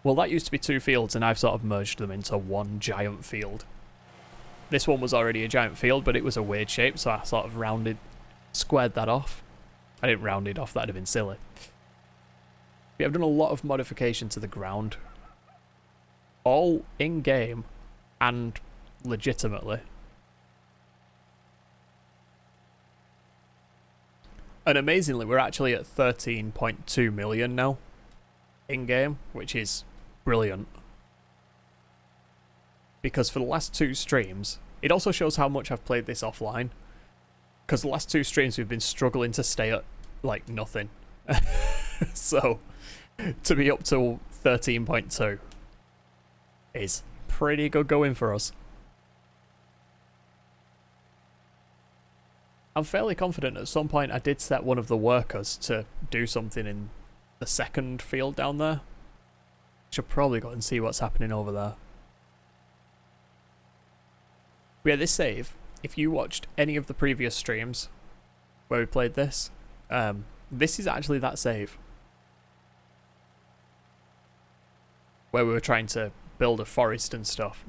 Well, that used to be 2 fields, and I've sort of merged them into one giant field. This one was already a giant field, but it was a weird shape, so I sort of squared that off. I didn't round it off, that'd have been silly. But I've done a lot of modification to the ground. All in-game and legitimately. And amazingly, we're actually at 13.2 million now. In-game, which is brilliant. Because for the last 2 streams, it also shows how much I've played this offline. Because the last 2 streams we've been struggling to stay at, like, nothing. So, to be up to 13.2 is pretty good going for us. I'm fairly confident at some point I did set one of the workers to do something in the second field down there. Should probably go and see what's happening over there. But yeah, this save, if you watched any of the previous streams where we played this, this is actually that save. Where we were trying to build a forest and stuff.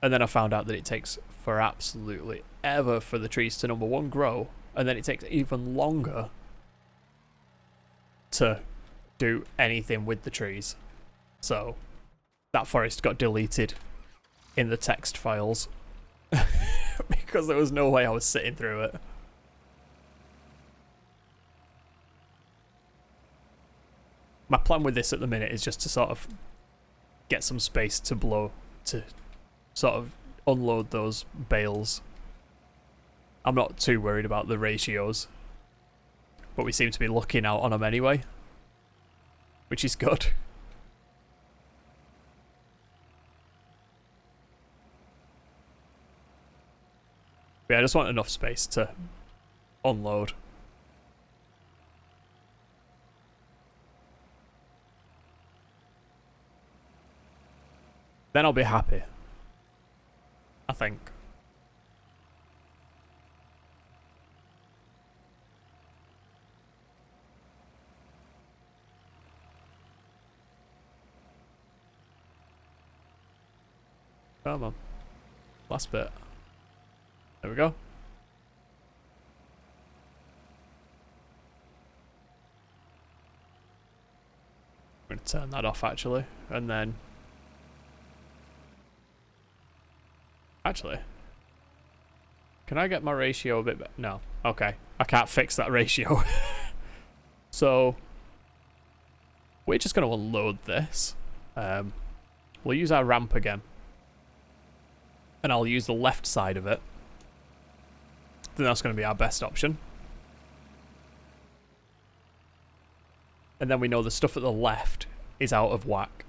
And then I found out that it takes for absolutely ever for the trees to, number one, grow, and then it takes even longer to do anything with the trees. So that forest got deleted in the text files because there was no way I was sitting through it. My plan with this at the minute is just to sort of get some space to blow, to sort of unload those bales. I'm not too worried about the ratios, but we seem to be looking out on them anyway, which is good. But yeah, I just want enough space to unload. Then I'll be happy, I think. Come on. Last bit. There we go. I'm going to turn that off actually, and then... Actually, can I get my ratio a bit better? No. Okay. I can't fix that ratio. So, we're just going to unload this. We'll use our ramp again. And I'll use the left side of it. Then that's going to be our best option. And then we know the stuff at the left is out of whack.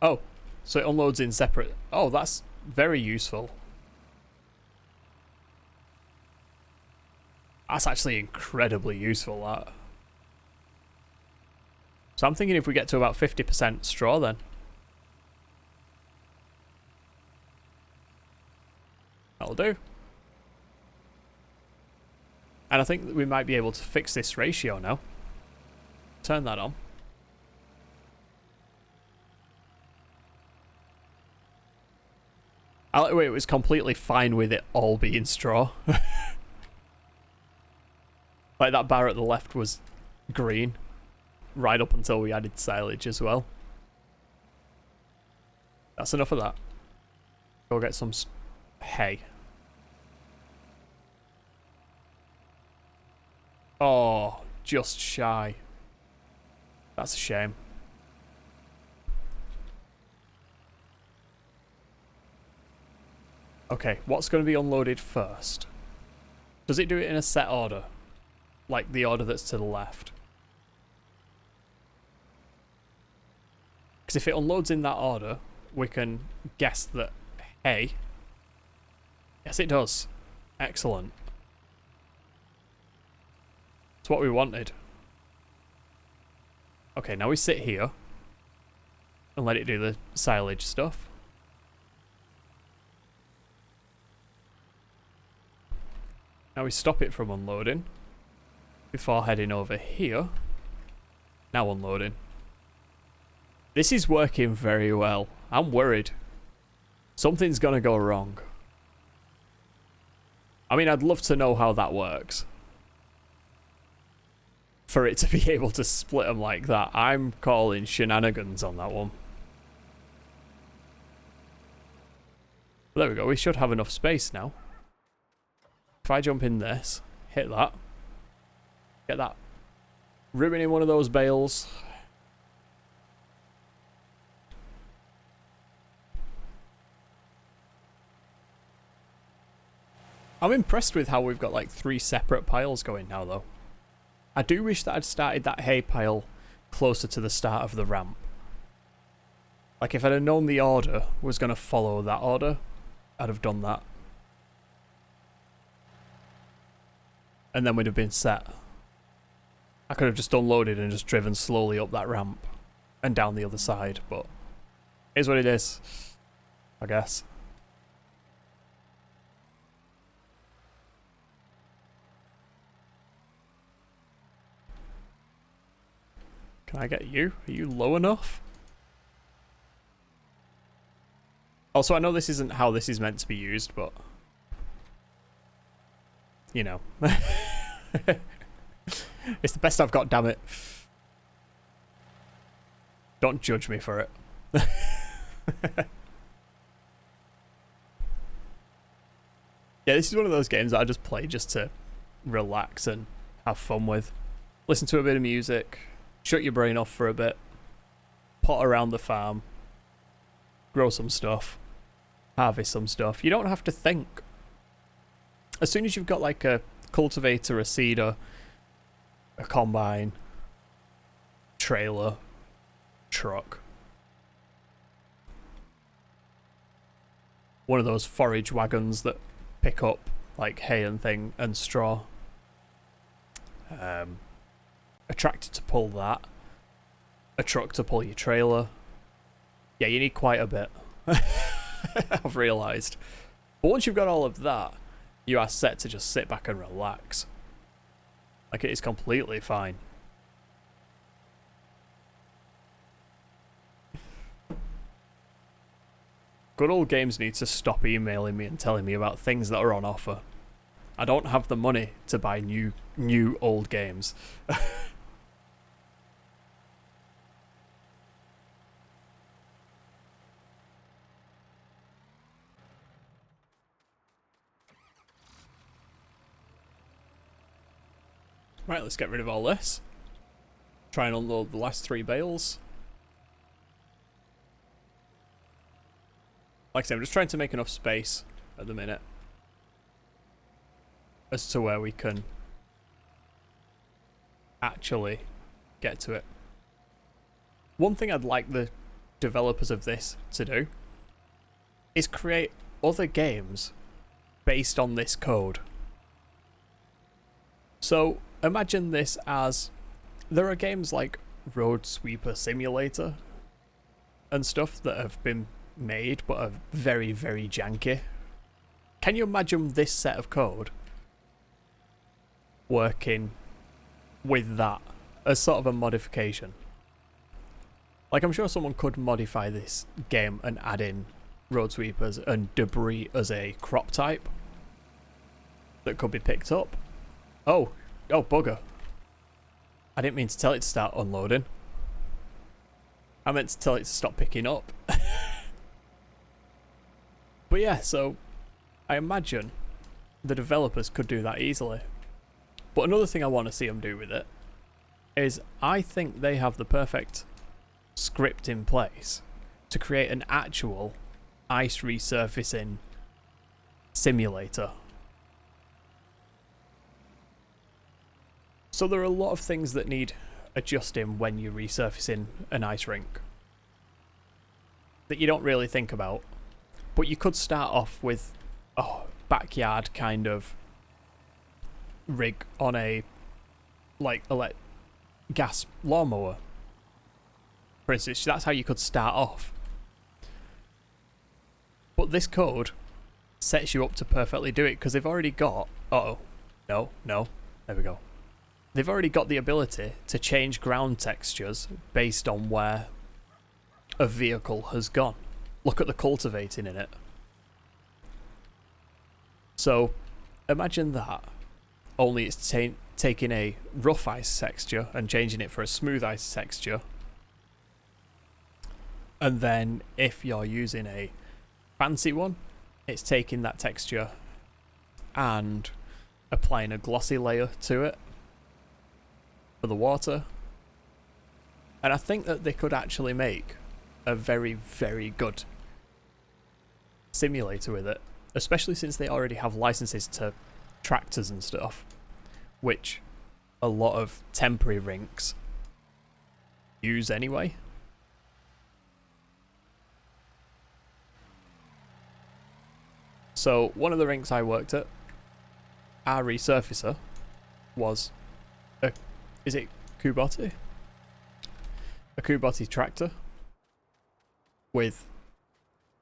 Oh, so it unloads in separate. Oh, that's very useful. That's actually incredibly useful, that. So I'm thinking if we get to about 50% straw then. That'll do. And I think that we might be able to fix this ratio now. Turn that on. I like the way it was completely fine with it all being straw. Like that bar at the left was green. Right up until we added silage as well. That's enough of that. Go get some hay. Oh, just shy. That's a shame. Okay, what's going to be unloaded first? Does it do it in a set order? Like the order that's to the left? Because if it unloads in that order, we can guess that hay... Yes, it does. Excellent. It's what we wanted. Okay, now we sit here and let it do the silage stuff. Now we stop it from unloading before heading over here. Now unloading. This is working very well. I'm worried. Something's gonna go wrong. I mean, I'd love to know how that works. For it to be able to split them like that. I'm calling shenanigans on that one. There we go. We should have enough space now. If I jump in this, hit that, get that ribbon in one of those bales. I'm impressed with how we've got like 3 separate piles going now though. I do wish that I'd started that hay pile closer to the start of the ramp. Like, if I'd have known the order was going to follow that order, I'd have done that. And then we'd have been set. I could have just unloaded and just driven slowly up that ramp and down the other side, but it is what it is, I guess. Can I get you? Are you low enough? Also, I know this isn't how this is meant to be used, but you know. It's the best I've got, damn it. Don't judge me for it. Yeah, this is one of those games that I just play just to relax and have fun with. Listen to a bit of music, shut your brain off for a bit, pot around the farm, grow some stuff, harvest some stuff. You don't have to think. As soon as you've got like a cultivator, a seeder, a combine, trailer, truck, one of those forage wagons that pick up like hay and thing and straw, a tractor to pull that, a truck to pull your trailer. Yeah, you need quite a bit. I've realised. But once you've got all of that, you are set to just sit back and relax. Like, it is completely fine. Good old games need to stop emailing me and telling me about things that are on offer. I don't have the money to buy new old games. Right, let's get rid of all this. Try and unload the last 3 bales. Like I said, I'm just trying to make enough space at the minute as to where we can actually get to it. One thing I'd like the developers of this to do is create other games based on this code. So imagine this as, there are games like Road Sweeper Simulator and stuff that have been made but are very, very janky. Can you imagine this set of code working with that as sort of a modification? Like, I'm sure someone could modify this game and add in road sweepers and debris as a crop type that could be picked up. Oh bugger. I didn't mean to tell it to start unloading. I meant to tell it to stop picking up. But yeah, so I imagine the developers could do that easily. But another thing I want to see them do with it is, I think they have the perfect script in place to create an actual ice resurfacing simulator. So there are a lot of things that need adjusting when you're resurfacing an ice rink that you don't really think about. But you could start off with a backyard kind of rig on a gas lawnmower, for instance. That's how you could start off. But this code sets you up to perfectly do it, because they've already got... no, there we go. They've already got the ability to change ground textures based on where a vehicle has gone. Look at the cultivating in it. So imagine that, only it's taking a rough ice texture and changing it for a smooth ice texture. And then if you're using a fancy one, it's taking that texture and applying a glossy layer to it for the water. And I think that they could actually make a very, very good simulator with it, especially since they already have licenses to tractors and stuff, which a lot of temporary rinks use anyway. So one of the rinks I worked at, our resurfacer was is it Kubota? A Kubota tractor with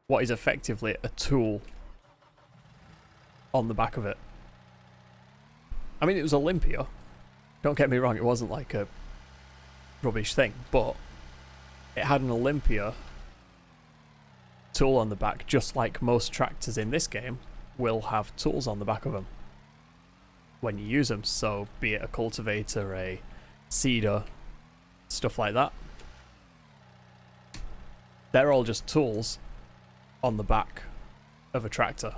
what is effectively a tool on the back of it. I mean, it was Olympia. Don't get me wrong, it wasn't like a rubbish thing, but it had an Olympia tool on the back, just like most tractors in this game will have tools on the back of them when you use them. So be it a cultivator, a seeder, stuff like that. They're all just tools on the back of a tractor,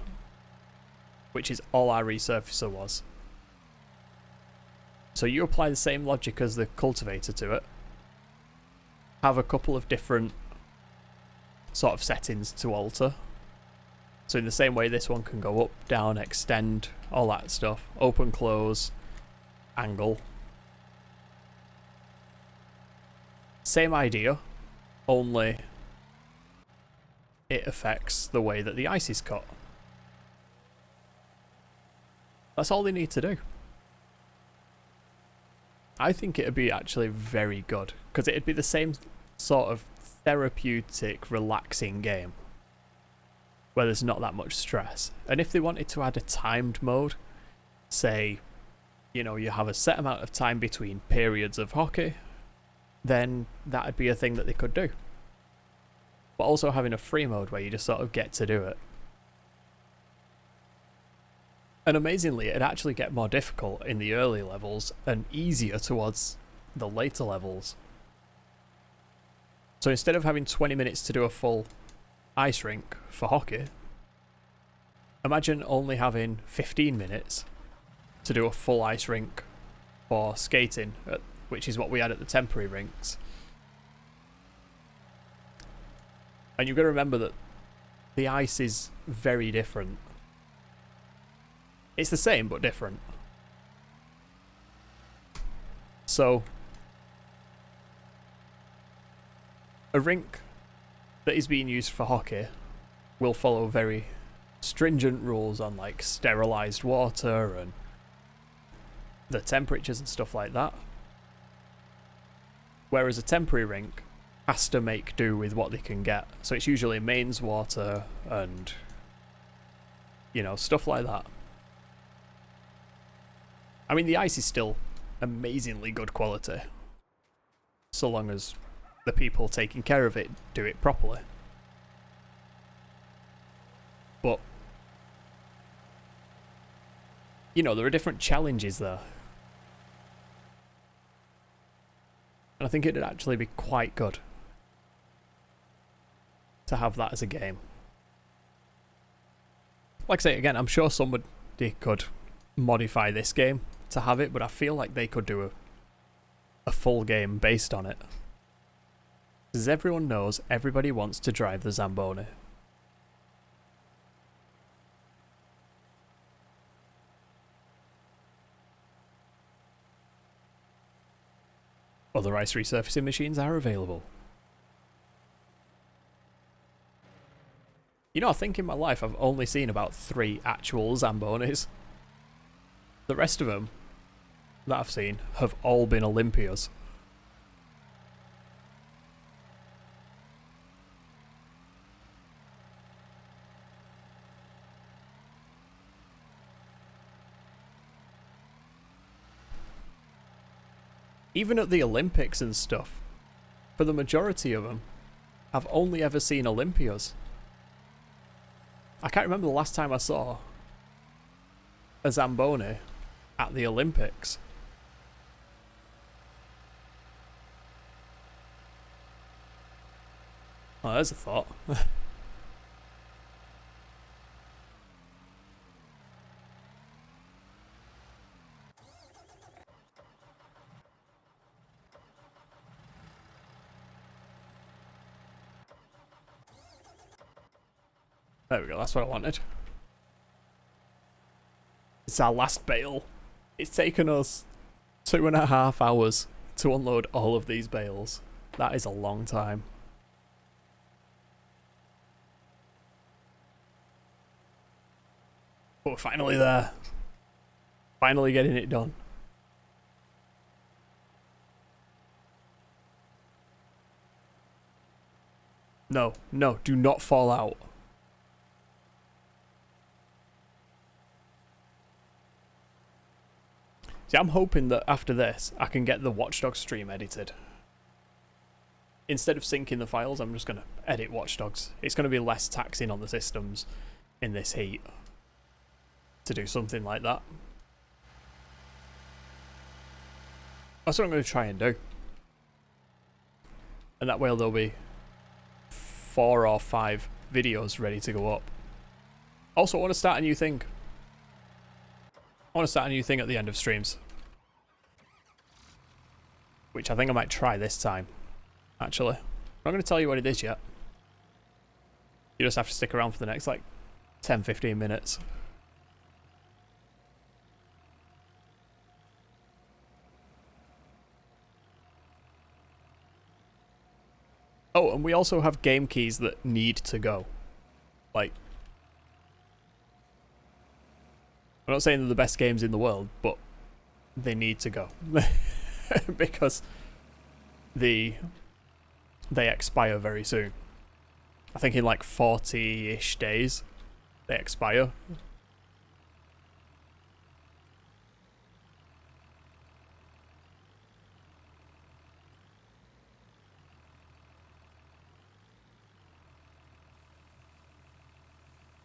which is all our resurfacer was. So you apply the same logic as the cultivator to it, have a couple of different sort of settings to alter. So in the same way this one can go up, down, extend, all that stuff, open, close, angle. Same idea, only it affects the way that the ice is cut. That's all they need to do. I think it'd be actually very good, because it'd be the same sort of therapeutic, relaxing game where there's not that much stress. And if they wanted to add a timed mode, say, you know, you have a set amount of time between periods of hockey, then that'd be a thing that they could do. But also having a free mode where you just sort of get to do it. And amazingly, it'd actually get more difficult in the early levels and easier towards the later levels. So instead of having 20 minutes to do a full ice rink for hockey, imagine only having 15 minutes to do a full ice rink for skating, which is what we had at the temporary rinks. And you've got to remember that the ice is very different. It's the same, but different. So, a rink that is being used for hockey will follow very stringent rules on like sterilised water and the temperatures and stuff like that. Whereas a temporary rink has to make do with what they can get. So it's usually mains water and, you know, stuff like that. I mean, the ice is still amazingly good quality, so long as the people taking care of it do it properly. But, you know, there are different challenges there. And I think it'd actually be quite good to have that as a game. Like I say, again, I'm sure somebody could modify this game to have it, but I feel like they could do a full game based on it. As everyone knows, everybody wants to drive the Zamboni. Other ice resurfacing machines are available. You know, I think in my life I've only seen about 3 actual Zambonis. The rest of them that I've seen have all been Olympias. Even at the Olympics and stuff, for the majority of them, I've only ever seen Olympias. I can't remember the last time I saw a Zamboni at the Olympics. Oh, there's a thought. There we go, that's what I wanted. It's our last bale. It's taken us 2.5 hours to unload all of these bales. That is a long time. But we're finally there. Finally getting it done. No, no, do not fall out. See, I'm hoping that after this, I can get the Watch Dogs stream edited. Instead of syncing the files, I'm just going to edit Watch Dogs. It's going to be less taxing on the systems in this heat to do something like that. That's what I'm going to try and do. And that way there'll be 4 or 5 videos ready to go up. Also, I want to start a new thing. I want to start a new thing at the end of streams. Which I think I might try this time, actually. I'm not going to tell you what it is yet. You just have to stick around for the next, like, 10-15 minutes. Oh, and we also have game keys that need to go. Like, I'm not saying they're the best games in the world, but they need to go. Because they expire very soon. I think in like 40-ish days they expire.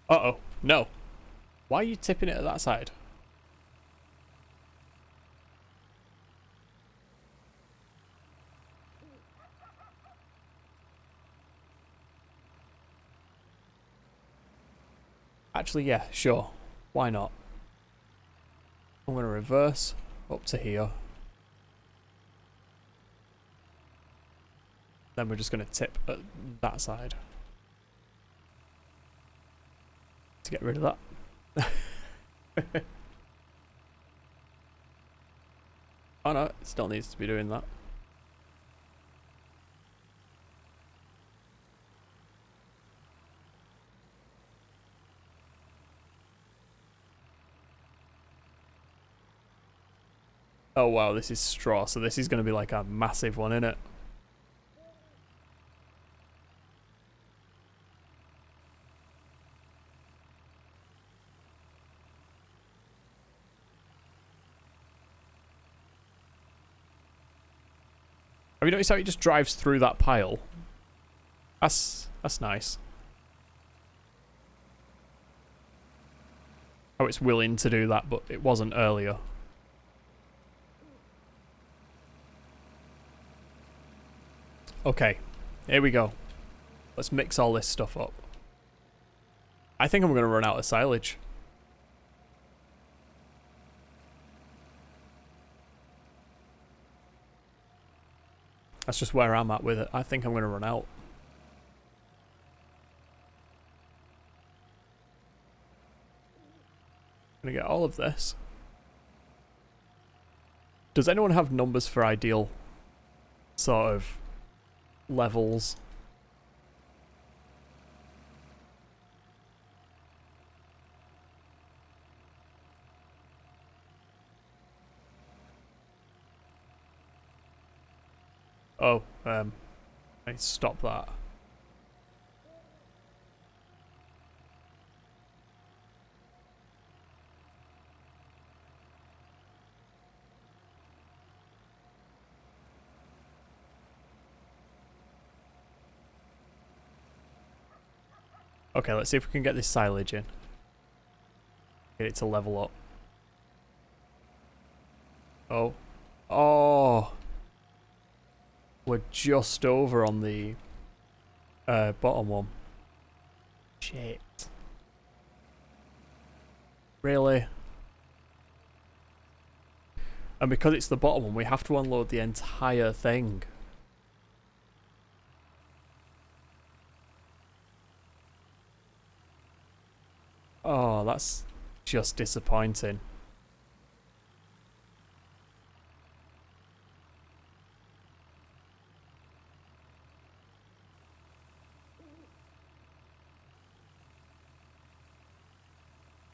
Uh-oh, no. Why are you tipping it at that side? Actually, yeah, sure. Why not? I'm going to reverse up to here. Then we're just going to tip at that side. To get rid of that. Oh no, it still needs to be doing that. Oh wow, this is straw, so this is going to be like a massive one, isn't it? Have you noticed how it just drives through that pile? That's nice. How it's willing to do that, but it wasn't earlier. Okay, here we go. Let's mix all this stuff up. I think I'm going to run out of silage. That's just where I'm at with it. I think I'm going to run out. I'm going to get all of this. Does anyone have numbers for ideal sort of levels? Oh, I need to stop that. Okay, let's see if we can get this silage in. Get it to level up. Oh. Oh! We're just over on the bottom one. Shit. Really? And because it's the bottom one, we have to unload the entire thing. Oh, that's just disappointing.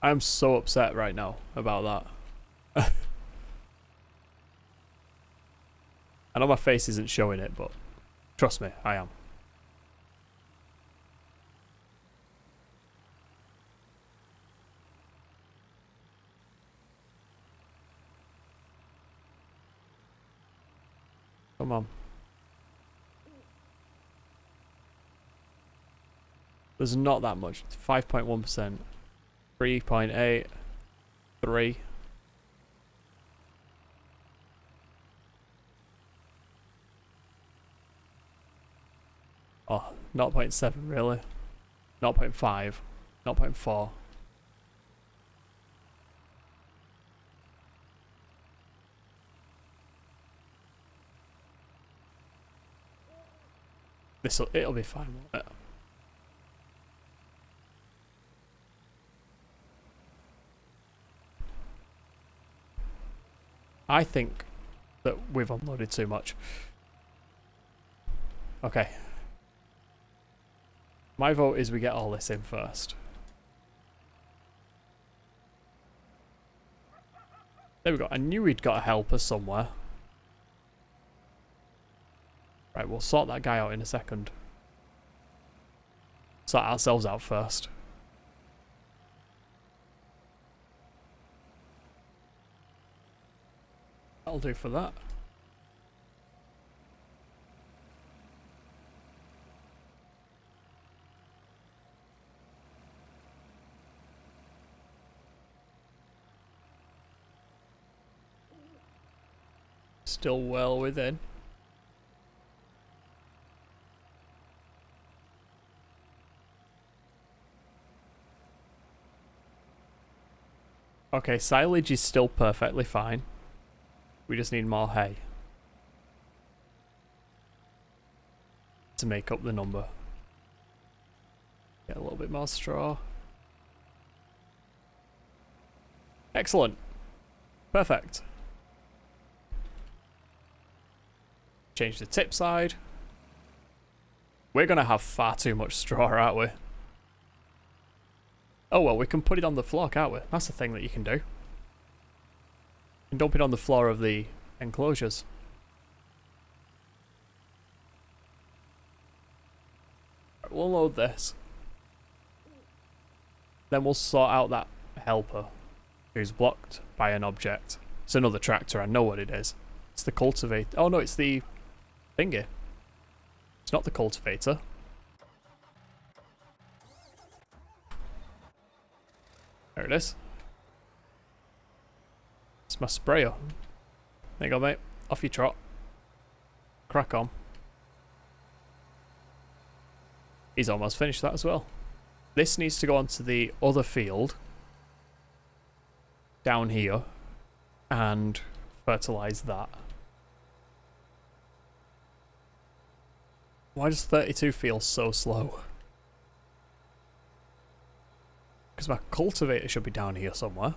I'm so upset right now about that. I know my face isn't showing it, but trust me, I am. Come on. There's not that much. 5.1%. 3.8. 3. Oh, 0.7 really. 0.5. 0.4. It'll be fine, won't it? I think that we've unloaded too much. Okay. My vote is we get all this in first. There we go. I knew we'd got a helper somewhere. Right, we'll sort that guy out in a second. Sort ourselves out first. That'll do for that. Still well within. Okay, silage is still perfectly fine. We just need more hay to make up the number. Get a little bit more straw. Excellent. Perfect. Change the tip side. We're gonna have far too much straw, aren't we? Oh well, we can put it on the floor, can't we? That's the thing that you can do. You can dump it on the floor of the enclosures. Right, we'll load this. Then we'll sort out that helper who's blocked by an object. It's another tractor, I know what it is. It's the cultivator. Oh no, it's the thingy. It's not the cultivator. There it is. It's my sprayer. There you go, mate. Off you trot. Crack on. He's almost finished that as well. This needs to go onto the other field. Down here. And fertilise that. Why does 32 feel so slow? Because my cultivator should be down here somewhere.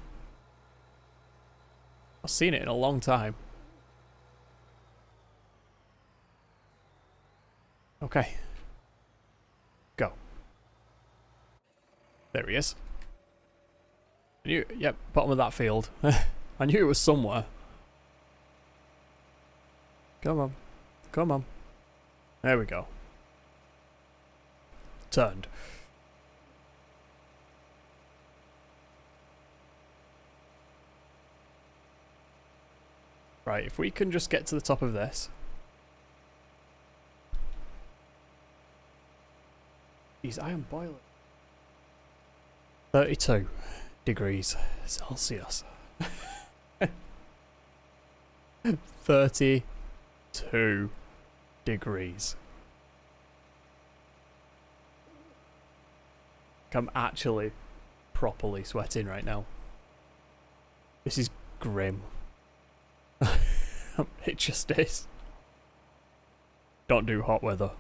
I've seen it in a long time. Okay. Go. There he is. I knew, yep, bottom of that field. I knew it was somewhere. Come on. Come on. There we go. Turned. Right, if we can just get to the top of this. These iron boilers. 32 degrees Celsius. 32 degrees. I'm actually properly sweating right now. This is grim. It just is. Don't do hot weather.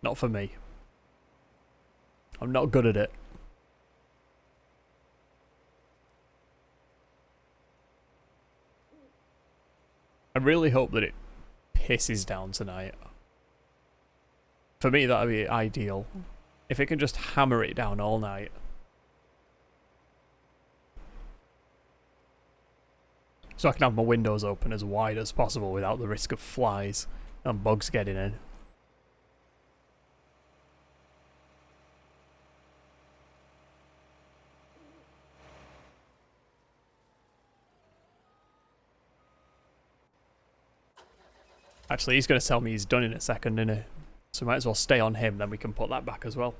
Not for me. I'm not good at it. I really hope that it pisses down tonight. For me, that would be ideal. If it can just hammer it down all night. So I can have my windows open as wide as possible without the risk of flies and bugs getting in. Actually, he's going to tell me he's done in a second, isn't he? So might as well stay on him, then we can put that back as well.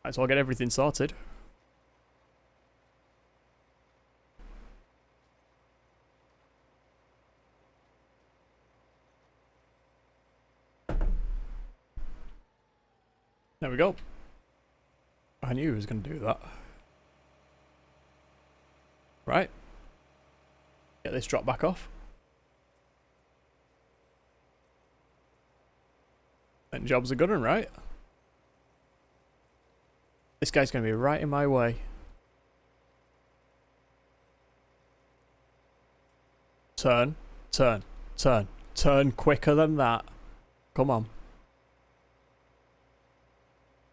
Might as well get everything sorted. There we go. I knew he was going to do that. Right. Get this drop back off. And job's a good one, right? This guy's going to be right in my way. Turn, turn, turn, turn quicker than that. Come on.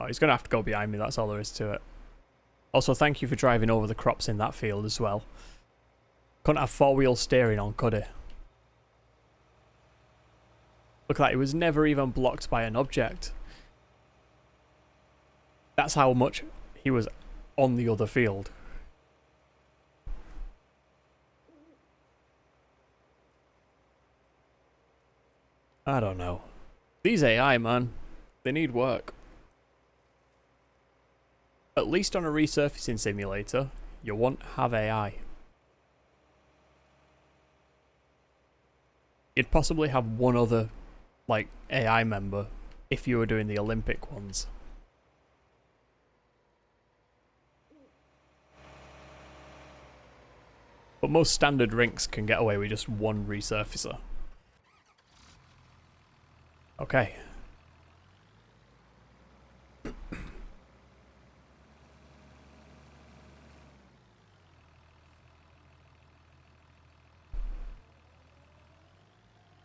Oh, he's going to have to go behind me, that's all there is to it. Also, thank you for driving over the crops in that field as well. Couldn't have four-wheel steering on, could he? Look like it was never even blocked by an object. That's how much he was on the other field. I don't know. These AI, man, they need work. At least on a resurfacing simulator, you won't have AI. You'd possibly have one other, like, AI member if you were doing the Olympic ones. But most standard rinks can get away with just one resurfacer. Okay.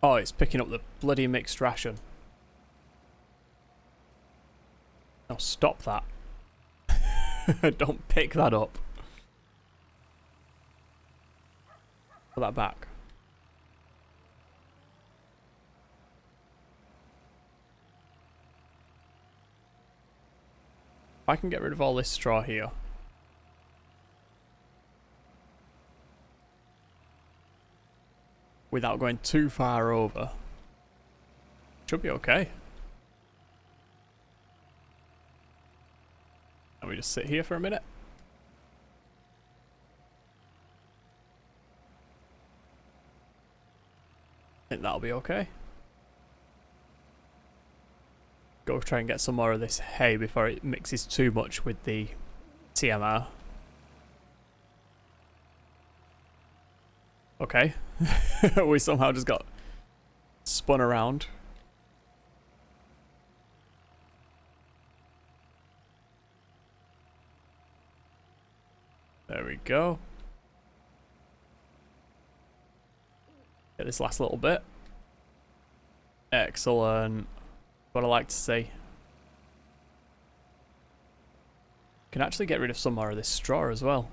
Oh, it's picking up the bloody mixed ration. Now stop that. Don't pick that up. Put that back. If I can get rid of all this straw here. Without going too far over. Should be okay. And we just sit here for a minute. I think that'll be okay. Go try and get some more of this hay before it mixes too much with the TMR. Okay. We somehow just got spun around. There we go. Get this last little bit. Excellent. What I like to see. Can actually get rid of some more of this straw as well.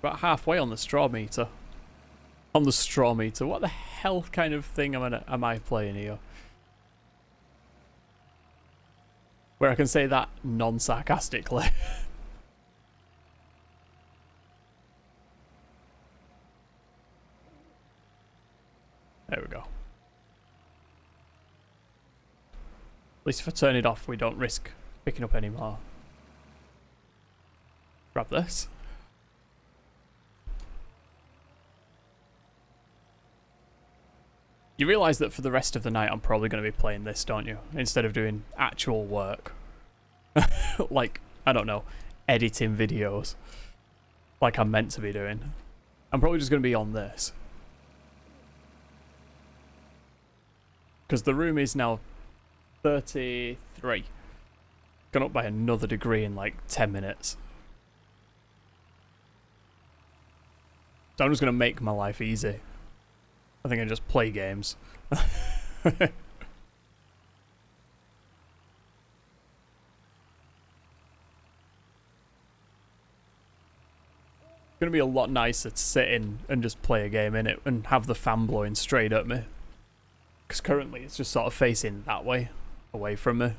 About halfway on the straw meter. On the straw meter. What the hell kind of thing am I playing here? Where I can say that non-sarcastically. There we go. At least if I turn it off, we don't risk picking up any more. Grab this. You realise that for the rest of the night I'm probably going to be playing this, don't you? Instead of doing actual work. Like, I don't know, editing videos. Like I'm meant to be doing. I'm probably just going to be on this. Because the room is now 33. Gone up by another degree in like 10 minutes. So I'm just going to make my life easy. I think I just play games. going to be a lot nicer to sit in and just play a game in it and have the fan blowing straight at me. Because currently it's just sort of facing that way, away from me.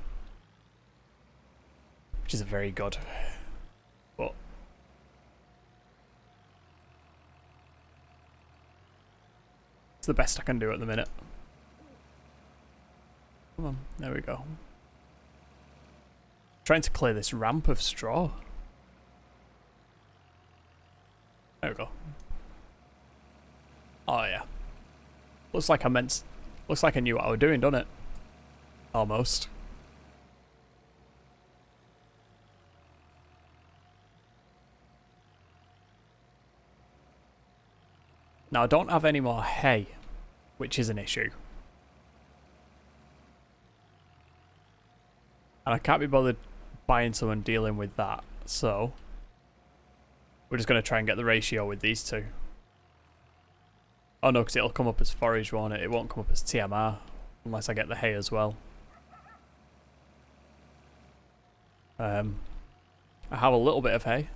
Which isn't very good. But it's the best I can do at the minute. Come on, there we go. Trying to clear this ramp of straw. There we go. Oh yeah. Looks like I knew what I was doing, doesn't it? Almost. Now I don't have any more hay, which is an issue. And I can't be bothered buying some and dealing with that, so we're just going to try and get the ratio with these two. Oh no, because it'll come up as forage, won't it? It won't come up as TMR, unless I get the hay as well. I have a little bit of hay.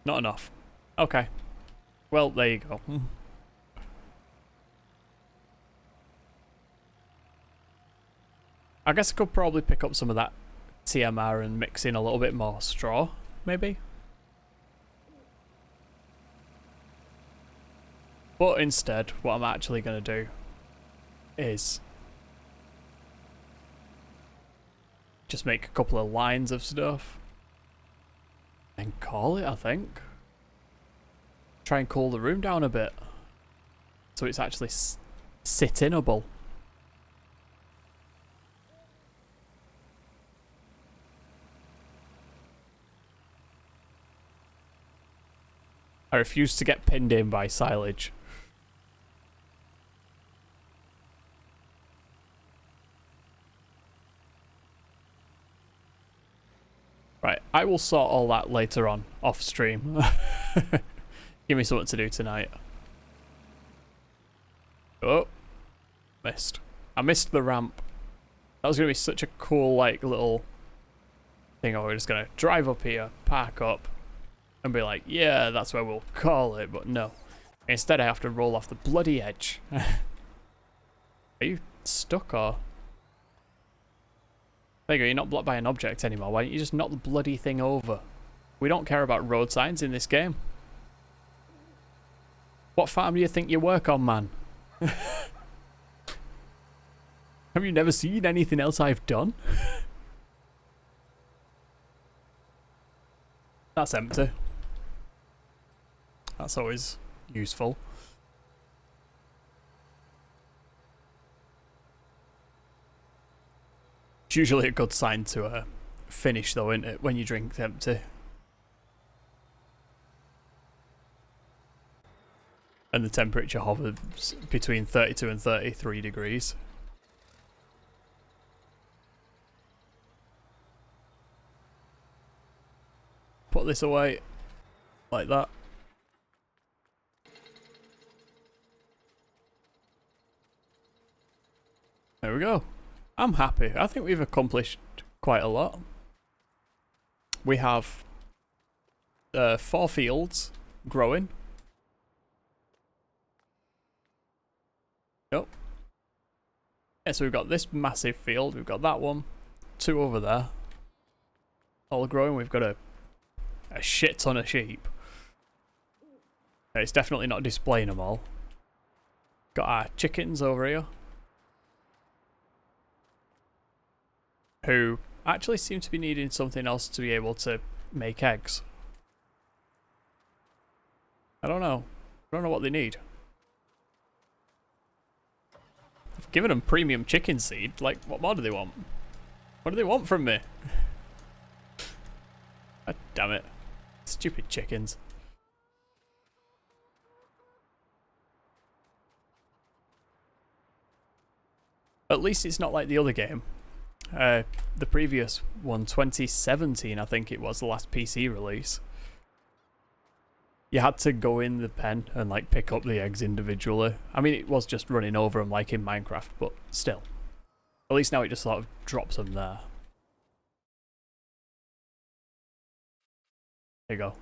Not enough. Okay. Well, there you go. I guess I could probably pick up some of that TMR and mix in a little bit more straw, maybe? But instead, what I'm actually going to do is just make a couple of lines of stuff and call it, I think. Try and cool the room down a bit so it's actually sit-inable. I refuse to get pinned in by silage. Right, I will sort all that later on, off stream. Give me something to do tonight. Oh, missed. I missed the ramp. That was going to be such a cool, like, little thing. Oh, we're just going to drive up here, park up, and be like, yeah, that's where we'll call it, but no. Instead, I have to roll off the bloody edge. Are you stuck, or...? There you go, you're not blocked by an object anymore. Why don't you just knock the bloody thing over? We don't care about road signs in this game. What farm do you think you work on, man? Have you never seen anything else I've done? That's empty. That's always useful. It's usually a good sign to finish though, isn't it, when you drink empty. And the temperature hovers between 32 and 33 degrees. Put this away like that. There we go. I'm happy. I think we've accomplished quite a lot. We have 4 fields growing. Yep. Yeah, so we've got this massive field. We've got that one. 2 over there. All growing. We've got a shit ton of sheep. It's definitely not displaying them all. Got our chickens over here, who actually seem to be needing something else to be able to make eggs. I don't know. I don't know what they need. I've given them premium chicken seed. Like, what more do they want? What do they want from me? God damn it. Stupid chickens. At least it's not like the other game. The previous one, 2017, I think it was the last PC release. you had to go in the pen and like pick up the eggs individually. I mean, it was just running over them like in Minecraft, but still. At least now it just sort of drops them there. There you go.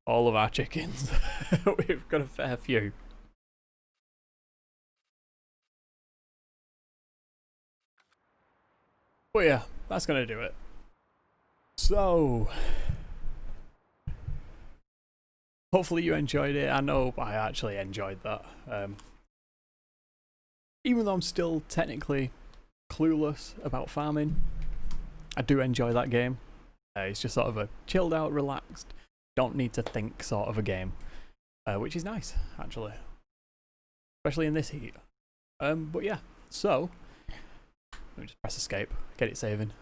All of our chickens. We've got a fair few. But yeah, that's going to do it. So, hopefully you enjoyed it. I know I actually enjoyed that. Even though I'm still technically clueless about farming, I do enjoy that game. It's just sort of a chilled out, relaxed, don't need to think sort of a game, which is nice, actually. Especially in this heat. But yeah, so, let me just press escape, get it saving.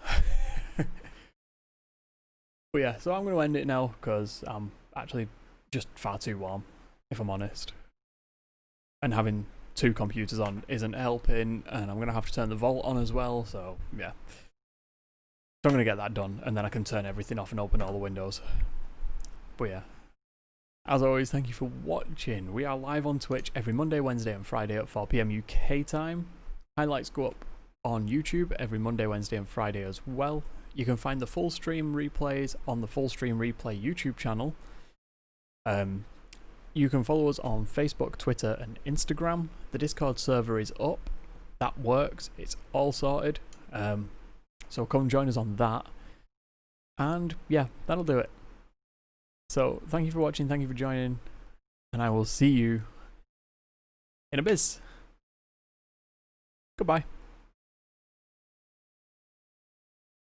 But yeah, so I'm going to end it now because I'm actually just far too warm, if I'm honest. And having 2 computers on isn't helping, and I'm going to have to turn the Vault on as well, so yeah. So I'm going to get that done, and then I can turn everything off and open all the windows. But yeah. As always, thank you for watching. We are live on Twitch every Monday, Wednesday and Friday at 4 PM UK time. Highlights go up on YouTube every Monday, Wednesday and Friday as well. You can find the full stream replays on the Full Stream Replay YouTube channel. You can follow us on Facebook, Twitter and Instagram. The Discord server is up. That works. It's all sorted. So come join us on that. And yeah, that'll do it. So thank you for watching, thank you for joining, and I will see you in a biz. Goodbye.